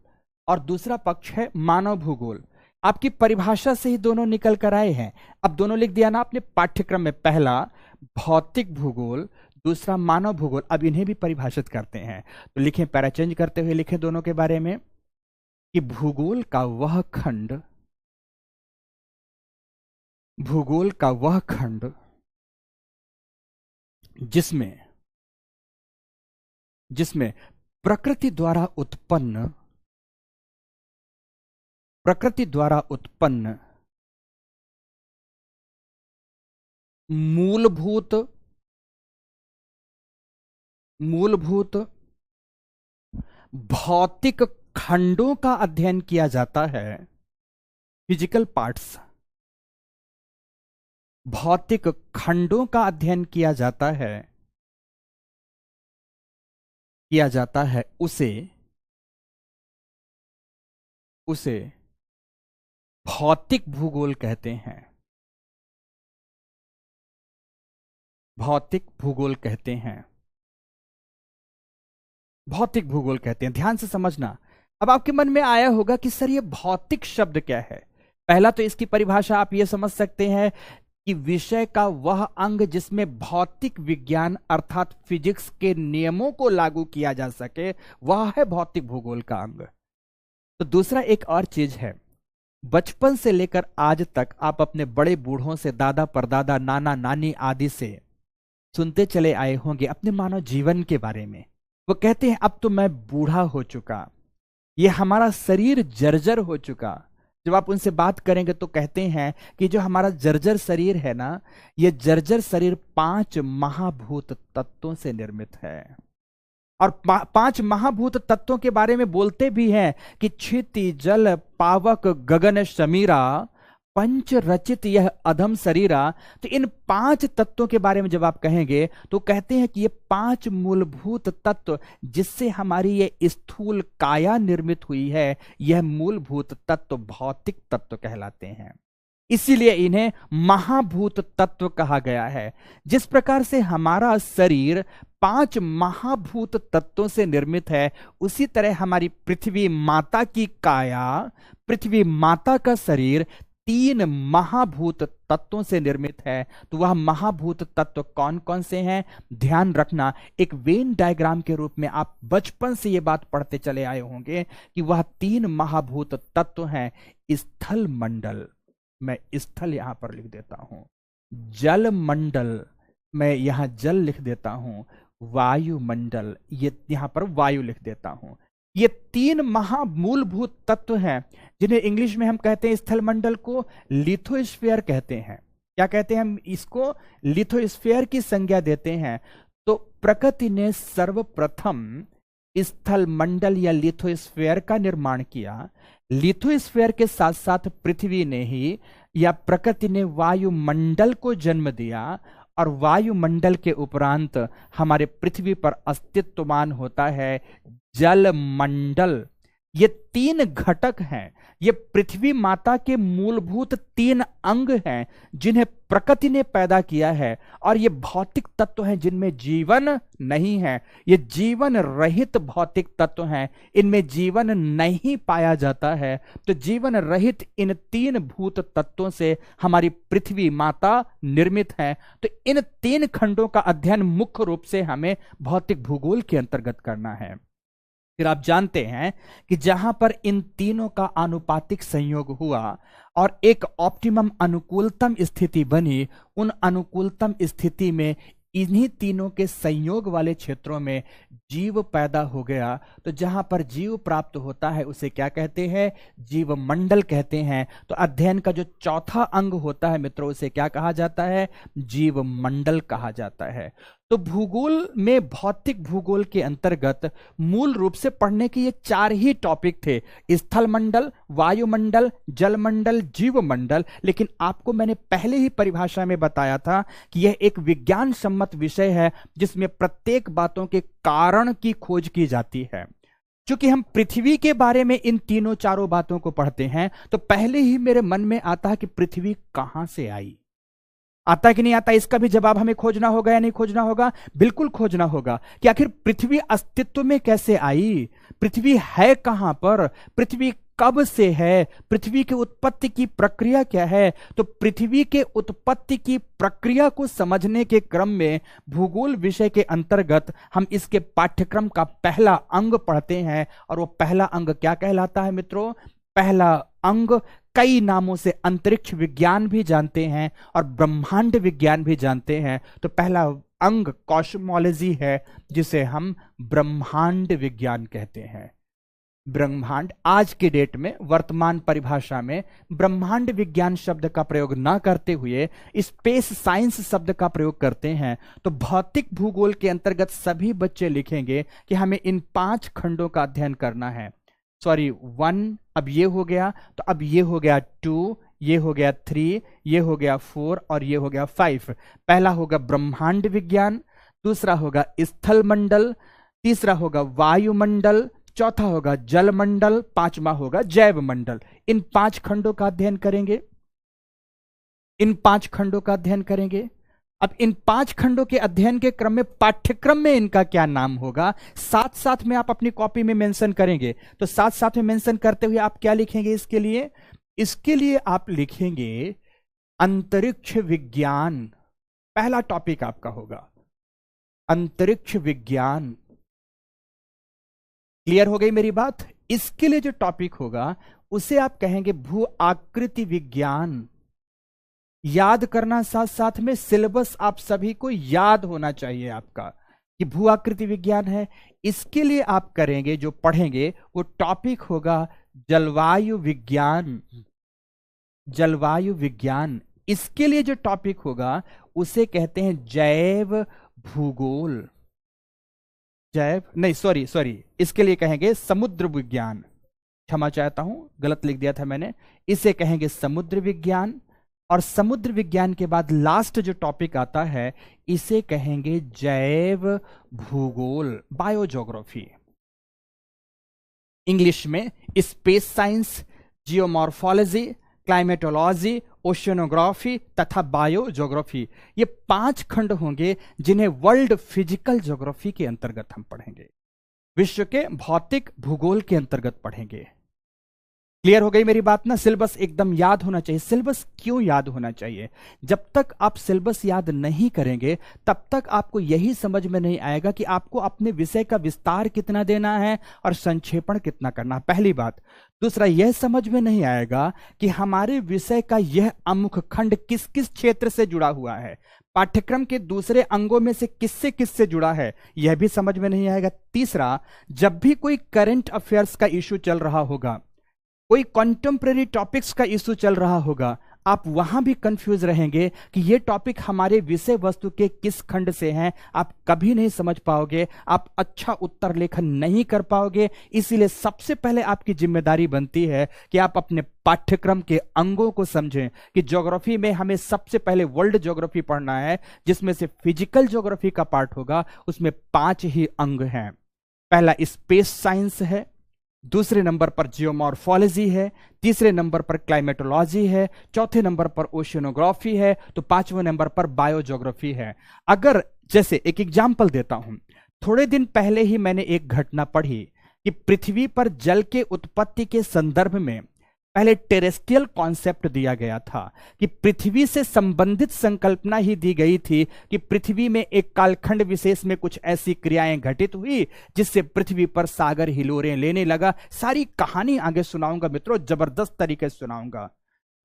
और दूसरा पक्ष है मानव भूगोल। आपकी परिभाषा से ही दोनों निकल कर आए हैं। अब दोनों लिख दिया ना आपने पाठ्यक्रम में, पहला भौतिक भूगोल, दूसरा मानव भूगोल। अब इन्हें भी परिभाषित करते हैं, तो लिखें, पैरा चेंज करते हुए लिखें दोनों के बारे में कि भूगोल का वह खंड, भूगोल का वह खंड जिसमें प्रकृति द्वारा उत्पन्न मूलभूत भौतिक खंडों का अध्ययन किया जाता है, फिजिकल पार्ट्स, भौतिक खंडों का अध्ययन किया जाता है, उसे भौतिक भूगोल कहते हैं। भौतिक भूगोल कहते हैं। भौतिक भूगोल कहते हैं। ध्यान से समझना। अब आपके मन में आया होगा कि सर ये भौतिक शब्द क्या है। पहला तो इसकी परिभाषा आप ये समझ सकते हैं कि विषय का वह अंग जिसमें भौतिक विज्ञान अर्थात फिजिक्स के नियमों को लागू किया जा सके, वह है भौतिक भूगोल का अंग। तो दूसरा एक और चीज है, बचपन से लेकर आज तक आप अपने बड़े बूढ़ों से, दादा परदादा, नाना नानी आदि से सुनते चले आए होंगे अपने मानव जीवन के बारे में। वो कहते हैं अब तो मैं बूढ़ा हो चुका, ये हमारा शरीर जर्जर हो चुका। जब आप उनसे बात करेंगे तो कहते हैं कि जो हमारा जर्जर शरीर है ना, ये जर्जर शरीर 5 महाभूत तत्वों से निर्मित है। और 5 महाभूत तत्वों के बारे में बोलते भी हैं कि क्षिति, जल, पावक, गगन, समीरा, पंच रचित यह अधम शरीरा। तो इन 5 तत्वों के बारे में जब आप कहेंगे तो कहते हैं कि ये 5 मूलभूत तत्व जिससे हमारी ये स्थूल काया निर्मित हुई है, यह मूलभूत तत्व भौतिक तत्व कहलाते हैं। इसीलिए इन्हें महाभूत तत्व कहा गया है। जिस प्रकार से हमारा शरीर 5 महाभूत तत्वों से निर्मित है, उसी तरह हमारी पृथ्वी माता की काया, पृथ्वी माता का शरीर 3 महाभूत तत्वों से निर्मित है। तो वह महाभूत तत्व कौन कौन से हैं, ध्यान रखना। एक वेन डायग्राम के रूप में आप बचपन से यह बात पढ़ते चले आए होंगे कि वह 3 महाभूत तत्व हैं। स्थल मंडल, मैं स्थल यहां पर लिख देता हूं। जल मंडल, मैं यहां जल लिख देता हूं। वायुमंडल, ये यहां पर वायु लिख देता हूं। ये 3 महामूलभूत तत्व हैं जिन्हें इंग्लिश में हम कहते हैं, स्थल मंडल को लिथोस्फीयर कहते हैं। क्या कहते हैं हम इसको? लिथोस्फीयर की संज्ञा देते हैं। तो प्रकृति ने सर्वप्रथम स्थल मंडल या लिथोस्फीयर का निर्माण किया। लिथोस्फीयर के साथ साथ पृथ्वी ने ही या प्रकृति ने वायुमंडल को जन्म दिया, और वायुमंडल के उपरांत हमारे पृथ्वी पर अस्तित्वमान होता है जल मंडल। ये 3 घटक हैं, ये पृथ्वी माता के मूलभूत 3 अंग हैं जिन्हें प्रकृति ने पैदा किया है। और ये भौतिक तत्व हैं जिनमें जीवन नहीं है, ये जीवन रहित भौतिक तत्व हैं, इनमें जीवन नहीं पाया जाता है। तो जीवन रहित इन 3 भूत तत्वों से हमारी पृथ्वी माता निर्मित है। तो इन 3 खंडों का अध्ययन मुख्य रूप से हमें भौतिक भूगोल के अंतर्गत करना है। फिर आप जानते हैं कि जहां पर इन तीनों का आनुपातिक संयोग हुआ और एक ऑप्टिमम अनुकूलतम स्थिति बनी, उन अनुकूलतम स्थिति में इन्हीं तीनों के संयोग वाले क्षेत्रों में जीव पैदा हो गया। तो जहां पर जीव प्राप्त होता है उसे क्या कहते हैं? जीव मंडल कहते हैं। तो अध्ययन का जो चौथा अंग होता है मित्रों, उसे क्या कहा जाता है? जीव मंडल कहा जाता है। तो भूगोल में भौतिक भूगोल के अंतर्गत मूल रूप से पढ़ने के ये 4 ही टॉपिक थे, स्थल मंडल, वायुमंडल, जलमंडल, जीव मंडल। लेकिन आपको मैंने पहले ही परिभाषा में बताया था कि यह एक विज्ञान सम्मत विषय है जिसमें प्रत्येक बातों के कारण की खोज की जाती है। क्योंकि हम पृथ्वी के बारे में इन तीनों चारों बातों को पढ़ते हैं तो पहले ही मेरे मन में आता है कि पृथ्वी कहां से आई। आता कि नहीं आता, इसका भी जवाब हमें खोजना होगा या नहीं खोजना होगा? बिल्कुल खोजना होगा कि आखिर पृथ्वी अस्तित्व में कैसे आई, पृथ्वी है कहां पर, पृथ्वी कब से है, पृथ्वी की उत्पत्ति की प्रक्रिया क्या है। तो पृथ्वी के उत्पत्ति की प्रक्रिया को समझने के क्रम में भूगोल विषय के अंतर्गत हम इसके पाठ्यक्रम का पहला अंग पढ़ते हैं। और वो पहला अंग क्या कहलाता है मित्रों? पहला अंग कई नामों से अंतरिक्ष विज्ञान भी जानते हैं और ब्रह्मांड विज्ञान भी जानते हैं। तो पहला अंग कॉस्मोलॉजी है जिसे हम ब्रह्मांड विज्ञान कहते हैं। ब्रह्मांड आज के डेट में वर्तमान परिभाषा में ब्रह्मांड विज्ञान शब्द का प्रयोग ना करते हुए स्पेस साइंस शब्द का प्रयोग करते हैं, तो भौतिक भूगोल के अंतर्गत सभी बच्चे लिखेंगे कि हमें इन 5 खंडों का अध्ययन करना है। सॉरी 1, अब ये हो गया, तो अब ये हो गया 2, ये हो गया 3, ये हो गया 4 और ये हो गया 5। पहला होगा ब्रह्मांड विज्ञान, दूसरा होगा स्थल मंडल, तीसरा होगा वायुमंडल, चौथा होगा जल मंडल, पांचवा होगा जैव मंडल। इन 5 खंडों का अध्ययन करेंगे, इन 5 खंडों का अध्ययन करेंगे। अब इन 5 खंडों के अध्ययन के क्रम में पाठ्यक्रम में इनका क्या नाम होगा, साथ साथ में आप अपनी कॉपी में मेंशन करेंगे। तो साथ साथ में मेंशन करते हुए आप क्या लिखेंगे इसके लिए? इसके लिए आप लिखेंगे अंतरिक्ष विज्ञान। पहला टॉपिक आपका होगा अंतरिक्ष विज्ञान। क्लियर हो गई मेरी बात? इसके लिए जो टॉपिक होगा उसे आप कहेंगे भू आकृति विज्ञान। याद करना साथ साथ में, सिलेबस आप सभी को याद होना चाहिए आपका कि भू आकृति विज्ञान है। इसके लिए आप करेंगे, जो पढ़ेंगे वो टॉपिक होगा जलवायु विज्ञान। जलवायु विज्ञान, इसके लिए जो टॉपिक होगा उसे कहते हैं जैव भूगोल। जैव नहीं, सॉरी, इसके लिए कहेंगे समुद्र विज्ञान। क्षमा चाहता हूं, गलत लिख दिया था मैंने। इसे कहेंगे समुद्र विज्ञान। और समुद्र विज्ञान के बाद लास्ट जो टॉपिक आता है इसे कहेंगे जैव भूगोल, बायोज्योग्राफी। इंग्लिश में space science, geomorphology, climatology, oceanography तथा बायोज्योग्राफी, ये 5 खंड होंगे जिन्हें वर्ल्ड फिजिकल ज्योग्राफी के अंतर्गत हम पढ़ेंगे, विश्व के भौतिक भूगोल के अंतर्गत पढ़ेंगे। क्लियर हो गई मेरी बात ना? सिलेबस एकदम याद होना चाहिए। सिलेबस क्यों याद होना चाहिए? जब तक आप सिलेबस याद नहीं करेंगे तब तक आपको यही समझ में नहीं आएगा कि आपको अपने विषय का विस्तार कितना देना है और संक्षेपण कितना करना है, पहली बात। दूसरा, यह समझ में नहीं आएगा कि हमारे विषय का यह अमुख खंड किस किस क्षेत्र से जुड़ा हुआ है, पाठ्यक्रम के दूसरे अंगों में से किससे जुड़ा है, यह भी समझ में नहीं आएगा। तीसरा, जब भी कोई करंट अफेयर्स का इशू चल रहा होगा, कोई कॉन्टेम्परेरी टॉपिक्स का इशू चल रहा होगा, आप वहां भी कंफ्यूज रहेंगे कि ये टॉपिक हमारे विषय वस्तु के किस खंड से हैं। आप कभी नहीं समझ पाओगे, आप अच्छा उत्तर लेखन नहीं कर पाओगे। इसीलिए सबसे पहले आपकी जिम्मेदारी बनती है कि आप अपने पाठ्यक्रम के अंगों को समझें कि ज्योग्राफी में हमें सबसे पहले वर्ल्ड ज्योग्राफी पढ़ना है, जिसमें से फिजिकल ज्योग्राफी का पार्ट होगा। उसमें 5 ही अंग हैं। पहला स्पेस साइंस है, दूसरे नंबर पर जियोमॉर्फोलॉजी है, तीसरे नंबर पर क्लाइमेटोलॉजी है, चौथे नंबर पर ओशियनोग्राफी है, तो 5वें नंबर पर बायोज्योग्राफी है। अगर जैसे एक एग्जाम्पल देता हूं, थोड़े दिन पहले ही मैंने एक घटना पढ़ी कि पृथ्वी पर जल के उत्पत्ति के संदर्भ में पहले टेरेस्ट्रियल कॉन्सेप्ट दिया गया था कि पृथ्वी से संबंधित संकल्पना ही दी गई थी कि पृथ्वी में एक कालखंड विशेष में कुछ ऐसी क्रियाएं घटित हुई जिससे पृथ्वी पर सागर हिलोरें लेने लगा। सारी कहानी आगे सुनाऊंगा मित्रों, जबरदस्त तरीके से सुनाऊंगा।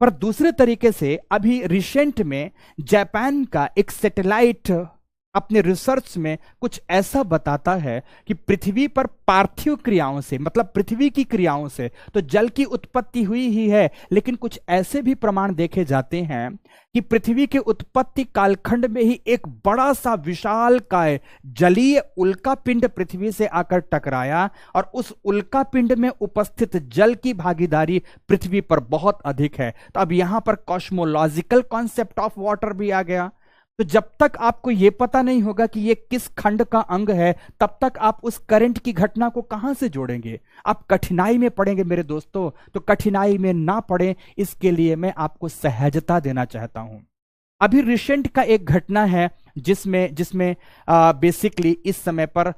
पर दूसरे तरीके से अभी रिसेंट में जापान का एक सैटेलाइट अपने रिसर्च में कुछ ऐसा बताता है कि पृथ्वी पर पार्थिव क्रियाओं से, मतलब पृथ्वी की क्रियाओं से तो जल की उत्पत्ति हुई ही है, लेकिन कुछ ऐसे भी प्रमाण देखे जाते हैं कि पृथ्वी के उत्पत्ति कालखंड में ही एक बड़ा सा विशालकाय जलीय उल्का पिंड पृथ्वी से आकर टकराया और उस उल्का पिंड में उपस्थित जल की भागीदारी पृथ्वी पर बहुत अधिक है। तो अब यहां पर कॉस्मोलॉजिकल कॉन्सेप्ट ऑफ वाटर भी आ गया। तो जब तक आपको यह पता नहीं होगा कि यह किस खंड का अंग है, तब तक आप उस करंट की घटना को कहां से जोड़ेंगे? आप कठिनाई में पड़ेंगे मेरे दोस्तों। तो कठिनाई में ना पड़े, इसके लिए मैं आपको सहजता देना चाहता हूं। अभी रिसेंट का एक घटना है जिसमें बेसिकली इस समय पर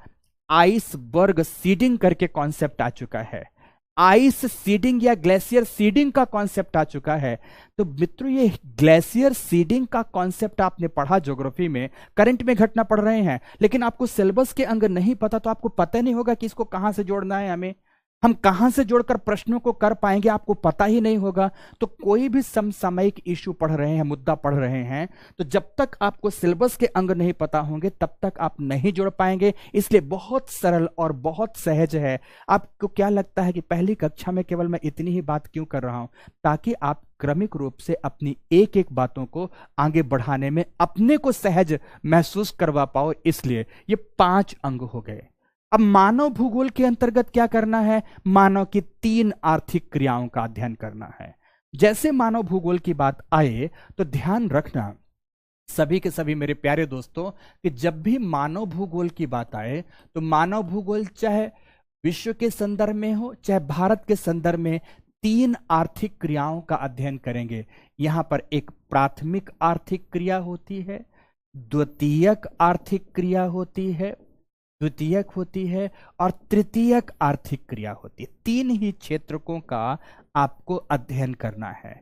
आइसबर्ग सीडिंग करके कॉन्सेप्ट आ चुका है। आइस सीडिंग या ग्लेशियर सीडिंग का कॉन्सेप्ट आ चुका है। तो मित्रों, ये ग्लेशियर सीडिंग का कॉन्सेप्ट आपने पढ़ा ज्योग्राफी में, करंट में घटना पढ़ रहे हैं, लेकिन आपको सिलेबस के अंग नहीं पता, तो आपको पता नहीं होगा कि इसको कहां से जोड़ना है हमें। हम कहां से जोड़कर प्रश्नों को कर पाएंगे आपको पता ही नहीं होगा। तो कोई भी समसामयिक इशू पढ़ रहे हैं, मुद्दा पढ़ रहे हैं, तो जब तक आपको सिलेबस के अंग नहीं पता होंगे तब तक आप नहीं जोड़ पाएंगे। इसलिए बहुत सरल और बहुत सहज है। आपको क्या लगता है कि पहली कक्षा में केवल मैं इतनी ही बात क्यों कर रहा हूं? ताकि आप क्रमिक रूप से अपनी एक एक बातों को आगे बढ़ाने में अपने को सहज महसूस करवा पाओ। इसलिए ये 5 अंग हो गए। अब मानव भूगोल के अंतर्गत क्या करना है? मानव की 3 आर्थिक क्रियाओं का अध्ययन करना है। जैसे मानव भूगोल की बात आए तो ध्यान रखना सभी के सभी मेरे प्यारे दोस्तों कि जब भी मानव भूगोल की बात आए तो मानव भूगोल चाहे विश्व के संदर्भ में हो चाहे भारत के संदर्भ में 3 आर्थिक क्रियाओं का अध्ययन करेंगे। यहां पर एक प्राथमिक आर्थिक क्रिया होती है, द्वितीयक आर्थिक क्रिया होती है, द्वितीयक होती है और तृतीयक आर्थिक क्रिया होती है। 3 ही क्षेत्रकों का आपको अध्ययन करना है।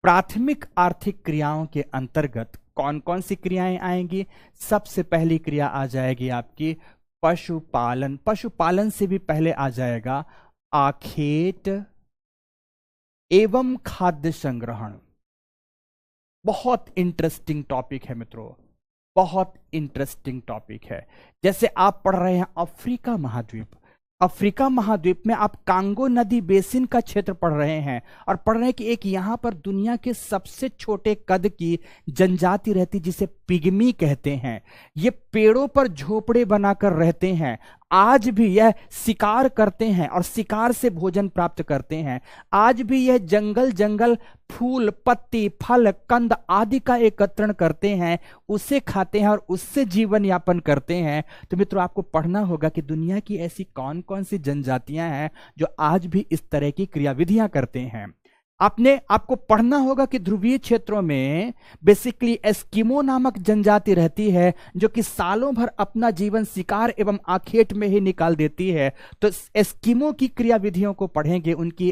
प्राथमिक आर्थिक क्रियाओं के अंतर्गत कौन कौन सी क्रियाएं आएंगी? सबसे पहली क्रिया आ जाएगी आपकी पशुपालन। पशुपालन से भी पहले आ जाएगा आखेट एवं खाद्य संग्रहण। बहुत इंटरेस्टिंग टॉपिक है मित्रों, बहुत इंटरेस्टिंग टॉपिक है। जैसे आप पढ़ रहे हैं अफ्रीका महाद्वीप, अफ्रीका महाद्वीप में आप कांगो नदी बेसिन का क्षेत्र पढ़ रहे हैं और पढ़ रहे हैं कि एक यहां पर दुनिया के सबसे छोटे कद की जनजाति रहती जिसे पिग्मी कहते हैं। ये पेड़ों पर झोपड़े बनाकर रहते हैं। आज भी यह शिकार करते हैं और शिकार से भोजन प्राप्त करते हैं। आज भी यह जंगल जंगल फूल पत्ती फल कंद आदि का एकत्रण करते हैं, उसे खाते हैं और उससे जीवन यापन करते हैं। तो मित्रों आपको पढ़ना होगा कि दुनिया की ऐसी कौन कौन सी जनजातियां हैं जो आज भी इस तरह की क्रियाविधियां करते हैं। आपको पढ़ना होगा कि ध्रुवीय क्षेत्रों में बेसिकली एस्किमो नामक जनजाति रहती है जो कि सालों भर अपना जीवन शिकार एवं आखेट में ही निकाल देती है। तो एस्किमो की क्रियाविधियों को पढ़ेंगे, उनकी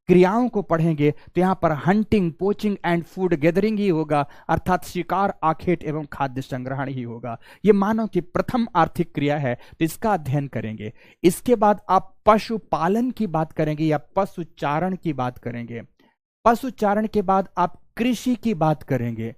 क्रियाओं को पढ़ेंगे तो यहां पर hunting poaching and food gathering ही होगा, अर्थात शिकार आखेट एवं खाद्य संग्रहण ही होगा। यह मानव की प्रथम आर्थिक क्रिया है, तो इसका अध्ययन करेंगे। इसके बाद आप पशुपालन की बात करेंगे या पशुचारण की बात करेंगे। पशुचारण के बाद आप कृषि की बात करेंगे,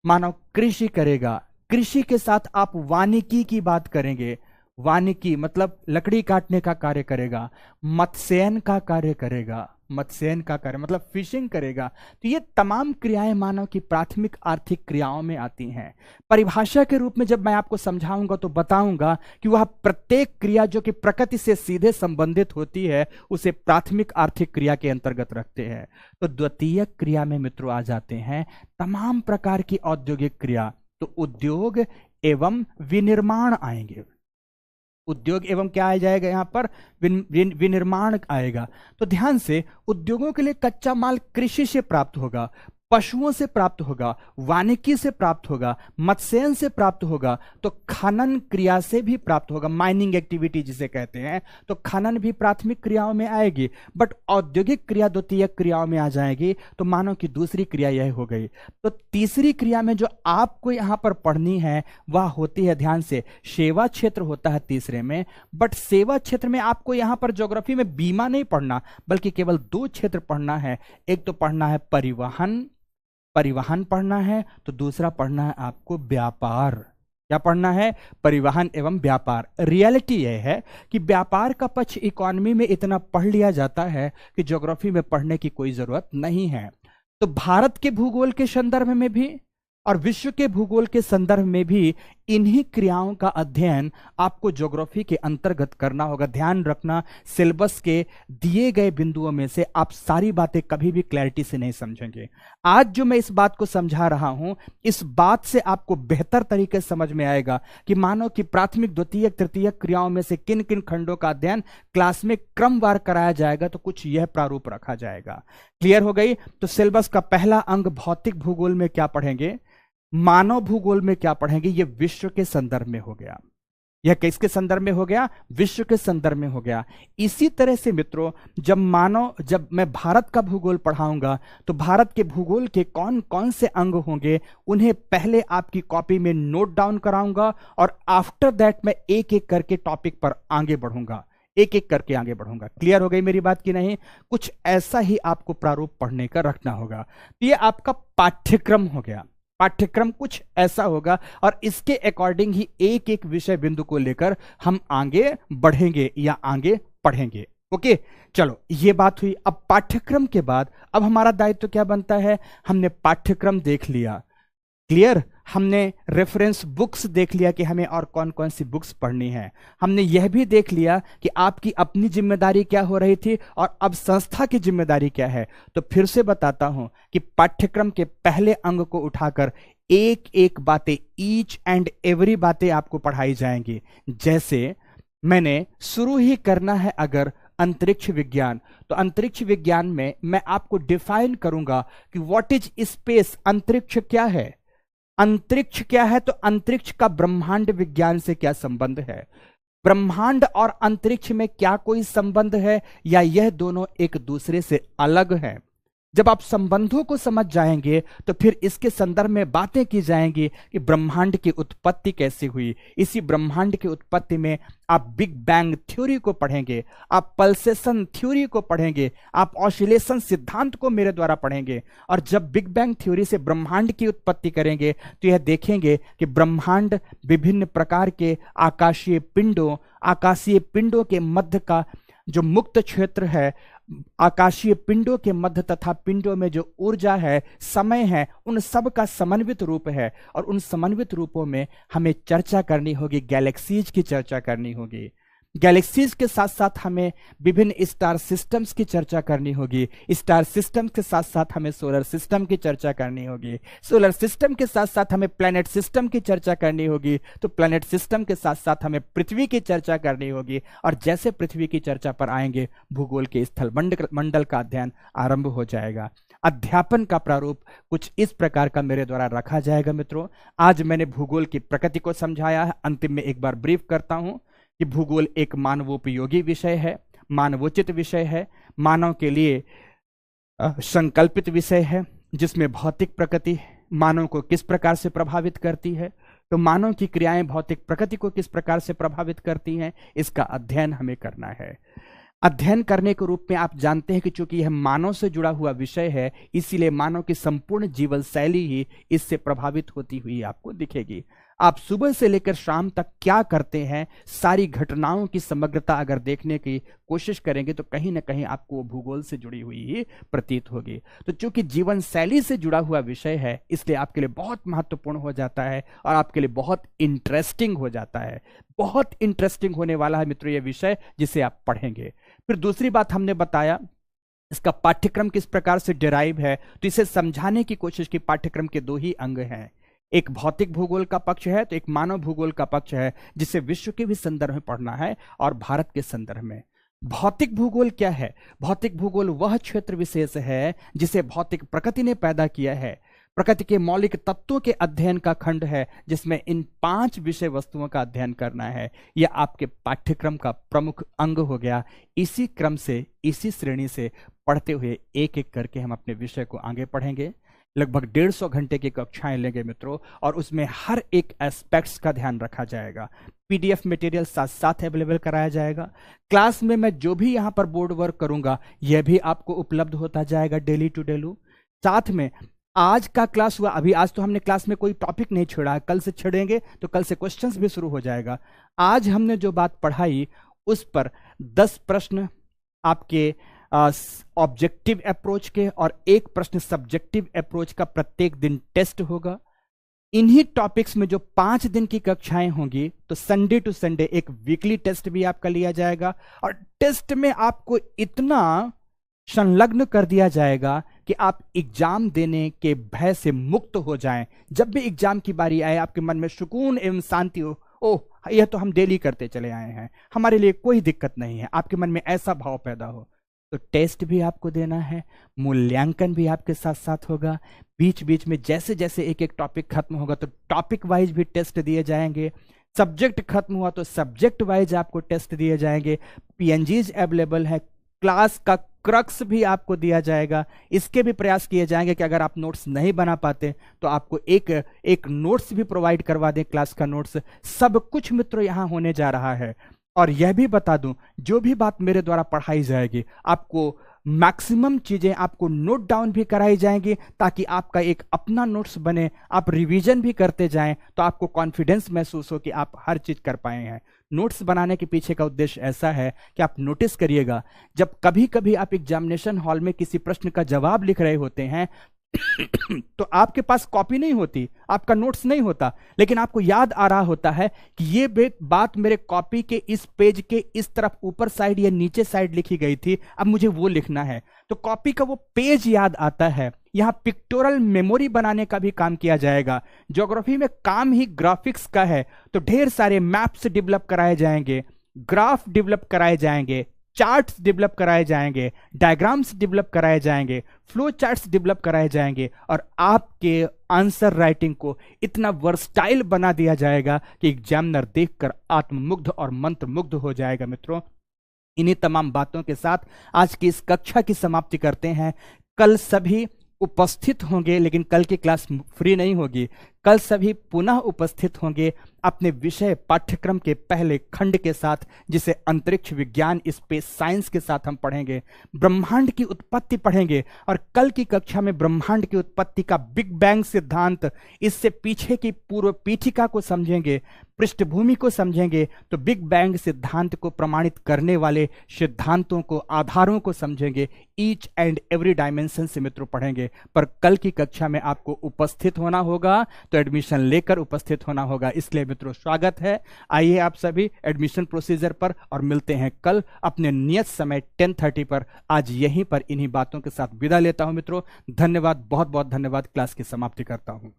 मानव कृषि करेगा। कृषि के साथ आप वानिकी की बात करेंगे। वानिकी मतलब लकड़ी काटने का कार्य करेगा। मत्स्यन का कार्य करेगा, मत्स्यन का कार्य मतलब फिशिंग करेगा। तो ये तमाम क्रियाएं मानव की प्राथमिक आर्थिक क्रियाओं में आती हैं। परिभाषा के रूप में जब मैं आपको समझाऊंगा तो बताऊंगा कि वह प्रत्येक क्रिया जो कि प्रकृति से सीधे संबंधित होती है उसे प्राथमिक आर्थिक क्रिया के अंतर्गत रखते हैं। तो द्वितीयक क्रिया में मित्रों आ जाते हैं तमाम प्रकार की औद्योगिक क्रिया। तो उद्योग एवं विनिर्माण आएंगे। उद्योग एवं क्या आ जाएगा? यहां पर विनिर्माण आएगा। तो ध्यान से, उद्योगों के लिए कच्चा माल कृषि से प्राप्त होगा, पशुओं से प्राप्त होगा, वानिकी से प्राप्त होगा, मत्स्यन से प्राप्त होगा, तो खनन क्रिया से भी प्राप्त होगा, माइनिंग एक्टिविटी जिसे कहते हैं। तो खनन भी प्राथमिक क्रियाओं में आएगी, बट औद्योगिक क्रिया द्वितीयक क्रियाओं में आ जाएगी। तो मानव की दूसरी क्रिया यह हो गई। तो तीसरी क्रिया में जो आपको यहां पर पढ़नी है वह होती है, ध्यान से, सेवा क्षेत्र होता है तीसरे में। बट सेवा क्षेत्र में आपको यहां पर ज्योग्राफी में बीमा नहीं पढ़ना, बल्कि केवल 2 क्षेत्र पढ़ना है। एक तो पढ़ना है परिवहन पढ़ना है, तो दूसरा पढ़ना है आपको व्यापार। क्या पढ़ना है? परिवहन एवं व्यापार। रियलिटी यह है कि व्यापार का पक्ष इकोनॉमी में इतना पढ़ लिया जाता है कि ज्योग्राफी में पढ़ने की कोई जरूरत नहीं है। तो भारत के भूगोल के संदर्भ में भी और विश्व के भूगोल के संदर्भ में भी इन्हीं क्रियाओं का अध्ययन आपको ज्योग्राफी के अंतर्गत करना होगा। ध्यान रखना, सिलेबस के दिए गए बिंदुओं में से आप सारी बातें कभी भी क्लैरिटी से नहीं समझेंगे। आज जो मैं इस बात को समझा रहा हूं, इस बात से आपको बेहतर तरीके से समझ में आएगा कि मानव की प्राथमिक द्वितीयक तृतीयक क्रियाओं में से किन किन खंडों का अध्ययन क्लास में क्रमवार कराया जाएगा। तो कुछ यह प्रारूप रखा जाएगा। क्लियर हो गई? तो सिलेबस का पहला अंग भौतिक भूगोल में क्या पढ़ेंगे, मानव भूगोल में क्या पढ़ेंगे, यह विश्व के संदर्भ में हो गया। यह किसके संदर्भ में हो गया? विश्व के संदर्भ में हो गया। इसी तरह से मित्रों, जब मैं भारत का भूगोल पढ़ाऊंगा तो भारत के भूगोल के कौन कौन से अंग होंगे उन्हें पहले आपकी कॉपी में नोट डाउन कराऊंगा और आफ्टर दैट मैं एक एक करके टॉपिक पर आगे बढ़ूंगा। एक एक करके आगे बढ़ूंगा। क्लियर हो गई मेरी बात की नहीं? कुछ ऐसा ही आपको प्रारूप पढ़ने का रखना होगा। तो ये आपका पाठ्यक्रम हो गया। पाठ्यक्रम कुछ ऐसा होगा और इसके अकॉर्डिंग ही एक एक विषय बिंदु को लेकर हम आगे बढ़ेंगे या आगे पढ़ेंगे। ओके, चलो ये बात हुई। अब पाठ्यक्रम के बाद अब हमारा दायित्व क्या बनता है? हमने पाठ्यक्रम देख लिया, क्लियर। हमने रेफरेंस बुक्स देख लिया कि हमें और कौन कौन सी बुक्स पढ़नी है। हमने यह भी देख लिया कि आपकी अपनी जिम्मेदारी क्या हो रही थी और अब संस्था की जिम्मेदारी क्या है। तो फिर से बताता हूं कि पाठ्यक्रम के पहले अंग को उठाकर एक एक बातें, ईच एंड एवरी बातें आपको पढ़ाई जाएंगी। जैसे मैंने शुरू ही करना है अगर अंतरिक्ष विज्ञान, तो अंतरिक्ष विज्ञान में मैं आपको डिफाइन करूंगा कि व्हाट इज स्पेस, अंतरिक्ष क्या है। अंतरिक्ष क्या है? तो अंतरिक्ष का ब्रह्मांड विज्ञान से क्या संबंध है, ब्रह्मांड और अंतरिक्ष में क्या कोई संबंध है, या यह दोनों एक दूसरे से अलग हैं। जब आप संबंधों को समझ जाएंगे तो फिर इसके संदर्भ में बातें की जाएंगी कि ब्रह्मांड की उत्पत्ति कैसे हुई। इसी ब्रह्मांड की उत्पत्ति में आप बिग बैंग थ्योरी को पढ़ेंगे, आप पल्सेशन थ्योरी को पढ़ेंगे, आप ऑसिलेशन सिद्धांत को मेरे द्वारा पढ़ेंगे। और जब बिग बैंग थ्योरी से ब्रह्मांड की उत्पत्ति करेंगे तो यह देखेंगे कि ब्रह्मांड विभिन्न प्रकार के आकाशीय पिंडों के मध्य का जो मुक्त क्षेत्र है, आकाशीय पिंडों के मध्य तथा पिंडों में जो ऊर्जा है, समय है, उन सब का समन्वित रूप है। और उन समन्वित रूपों में हमें चर्चा करनी होगी, गैलेक्सीज की चर्चा करनी होगी। गैलेक्सीज के साथ साथ हमें विभिन्न स्टार सिस्टम्स की चर्चा करनी होगी। स्टार सिस्टम्स के साथ साथ हमें सोलर सिस्टम की चर्चा करनी होगी। सोलर सिस्टम के साथ साथ हमें प्लैनेट सिस्टम की चर्चा करनी होगी। तो प्लैनेट सिस्टम के साथ साथ हमें पृथ्वी की चर्चा करनी होगी। और जैसे पृथ्वी की चर्चा पर आएंगे, भूगोल के स्थल मंडल का अध्ययन आरंभ हो जाएगा। अध्यापन का प्रारूप कुछ इस प्रकार का मेरे द्वारा रखा जाएगा। मित्रों, आज मैंने भूगोल की प्रकृति को समझाया है। अंतिम में एक बार ब्रीफ करता हूं कि भूगोल एक मानवोपयोगी विषय है, मानवोचित विषय है, मानव के लिए संकल्पित विषय है, जिसमें भौतिक प्रकृति मानव को किस प्रकार से प्रभावित करती है, तो मानव की क्रियाएं भौतिक प्रकृति को किस प्रकार से प्रभावित करती हैं, इसका अध्ययन हमें करना है। अध्ययन करने के रूप में आप जानते हैं कि चूंकि यह मानव से जुड़ा हुआ विषय है, इसीलिए मानव की संपूर्ण जीवन शैली ही इससे प्रभावित होती हुई आपको दिखेगी। आप सुबह से लेकर शाम तक क्या करते हैं, सारी घटनाओं की समग्रता अगर देखने की कोशिश करेंगे तो कहीं ना कहीं आपको वो भूगोल से जुड़ी हुई ही प्रतीत होगी। तो चूंकि जीवन शैली से जुड़ा हुआ विषय है, इसलिए आपके लिए बहुत महत्वपूर्ण हो जाता है और आपके लिए बहुत इंटरेस्टिंग हो जाता है। बहुत इंटरेस्टिंग होने वाला है मित्रों ये विषय, जिसे आप पढ़ेंगे। फिर दूसरी बात हमने बताया इसका पाठ्यक्रम किस प्रकार से डिराइव है, तो इसे समझाने की कोशिश की। पाठ्यक्रम के दो ही अंग हैं, एक भौतिक भूगोल का पक्ष है तो एक मानव भूगोल का पक्ष है, जिसे विश्व के भी संदर्भ में पढ़ना है और भारत के संदर्भ में। भौतिक भूगोल क्या है? भौतिक भूगोल वह क्षेत्र विशेष है जिसे भौतिक प्रकृति ने पैदा किया है। प्रकृति के मौलिक तत्वों के अध्ययन का खंड है, जिसमें इन 5 विषय वस्तुओं का अध्ययन करना है। यह आपके पाठ्यक्रम का प्रमुख अंग हो गया। इसी क्रम से, इसी श्रेणी से पढ़ते हुए एक एक करके हम अपने विषय को आगे पढ़ेंगे। लगभग 150 घंटे की कक्षाएं लेंगे मित्रों, और उसमें हर एक एस्पेक्ट्स का ध्यान रखा जाएगा। पीडीएफ मटेरियल साथ साथ अवेलेबल कराया जाएगा। क्लास में मैं जो भी यहाँ पर बोर्ड वर्क करूंगा, यह भी आपको उपलब्ध होता जाएगा डेली टू डेली। साथ में आज का क्लास हुआ, अभी आज तो हमने क्लास में कोई टॉपिक नहीं छेड़ा है, कल से छेड़ेंगे तो कल से क्वेश्चंस भी शुरू हो जाएगा। आज हमने जो बात पढ़ाई उस पर 10 प्रश्न आपके ऑब्जेक्टिव अप्रोच के और 1 प्रश्न सब्जेक्टिव अप्रोच का प्रत्येक दिन टेस्ट होगा। इन्हीं टॉपिक्स में जो 5 दिन की कक्षाएं होंगी, तो संडे टू संडे एक वीकली टेस्ट भी आपका लिया जाएगा। और टेस्ट में आपको इतना संलग्न कर दिया जाएगा कि आप एग्जाम देने के भय से मुक्त हो जाएं। जब भी एग्जाम की बारी आए, आपके मन में सुकून एवं शांति हो, ओह यह तो हम डेली करते चले आए हैं, हमारे लिए कोई दिक्कत नहीं है, आपके मन में ऐसा भाव पैदा हो। तो टेस्ट भी आपको देना है, मूल्यांकन भी आपके साथ साथ होगा। बीच बीच में जैसे जैसे एक एक टॉपिक खत्म होगा तो टॉपिक वाइज भी टेस्ट दिए जाएंगे। सब्जेक्ट खत्म हुआ तो सब्जेक्ट वाइज आपको टेस्ट दिए जाएंगे। पीएनजीज अवेलेबल है। क्लास का क्रक्स भी आपको दिया जाएगा। इसके भी प्रयास किए जाएंगे कि अगर आप नोट्स नहीं बना पाते तो आपको एक नोट्स भी प्रोवाइड करवा दें, क्लास का नोट्स। सब कुछ मित्रों यहाँ होने जा रहा है। और यह भी बता दूं, जो भी बात मेरे द्वारा पढ़ाई जाएगी आपको मैक्सिमम चीजें आपको नोट डाउन भी कराई जाएंगी, ताकि आपका एक अपना नोट्स बने, आप रिवीजन भी करते जाएं तो आपको कॉन्फिडेंस महसूस हो कि आप हर चीज कर पाए हैं। नोट्स बनाने के पीछे का उद्देश्य ऐसा है कि आप नोटिस करिएगा, जब कभी कभी आप एग्जामिनेशन हॉल में किसी प्रश्न का जवाब लिख रहे होते हैं तो आपके पास कॉपी नहीं होती, आपका नोट्स नहीं होता, लेकिन आपको याद आ रहा होता है कि ये बात मेरे कॉपी के इस पेज के इस तरफ ऊपर साइड या नीचे साइड लिखी गई थी, अब मुझे वो लिखना है। तो कॉपी का वो पेज याद आता है। यहां पिक्टोरल मेमोरी बनाने का भी काम किया जाएगा। ज्योग्राफी में काम ही ग्राफिक्स का है, तो ढेर सारे मैप्स डेवलप कराए जाएंगे, ग्राफ डेवलप कराए जाएंगे, चार्ट्स डेवलप कराए जाएंगे, डायग्राम्स डेवलप कराए जाएंगे, फ्लो चार्ट्स डेवलप कराए जाएंगे, और आपके आंसर राइटिंग को इतना वर्सटाइल बना दिया जाएगा कि एग्जामिनर देखकर आत्ममुग्ध और मंत्रमुग्ध हो जाएगा। मित्रों, इन्हीं तमाम बातों के साथ आज की इस कक्षा की समाप्ति करते हैं। कल सभी उपस्थित होंगे, लेकिन कल की क्लास फ्री नहीं होगी। कल सभी पुनः उपस्थित होंगे अपने विषय पाठ्यक्रम के पहले खंड के साथ, जिसे अंतरिक्ष विज्ञान स्पेस साइंस के साथ हम पढ़ेंगे। ब्रह्मांड की उत्पत्ति पढ़ेंगे, और कल की कक्षा में ब्रह्मांड की उत्पत्ति का बिग बैंग सिद्धांत, इससे पीछे की पूर्व पीठिका को समझेंगे, पृष्ठभूमि को समझेंगे, तो बिग बैंग सिद्धांत को प्रमाणित करने वाले सिद्धांतों को, आधारों को समझेंगे। ईच एंड एवरी डायमेंशन से मित्रों पढ़ेंगे। पर कल की कक्षा में आपको उपस्थित होना होगा, तो एडमिशन लेकर उपस्थित होना होगा। इसलिए मित्रों स्वागत है, आइए आप सभी एडमिशन प्रोसीजर पर, और मिलते हैं कल अपने नियत समय 10:30 पर। आज यहीं पर इन्हीं बातों के साथ विदा लेता हूं मित्रों। धन्यवाद, बहुत बहुत धन्यवाद। क्लास की समाप्ति करता हूं।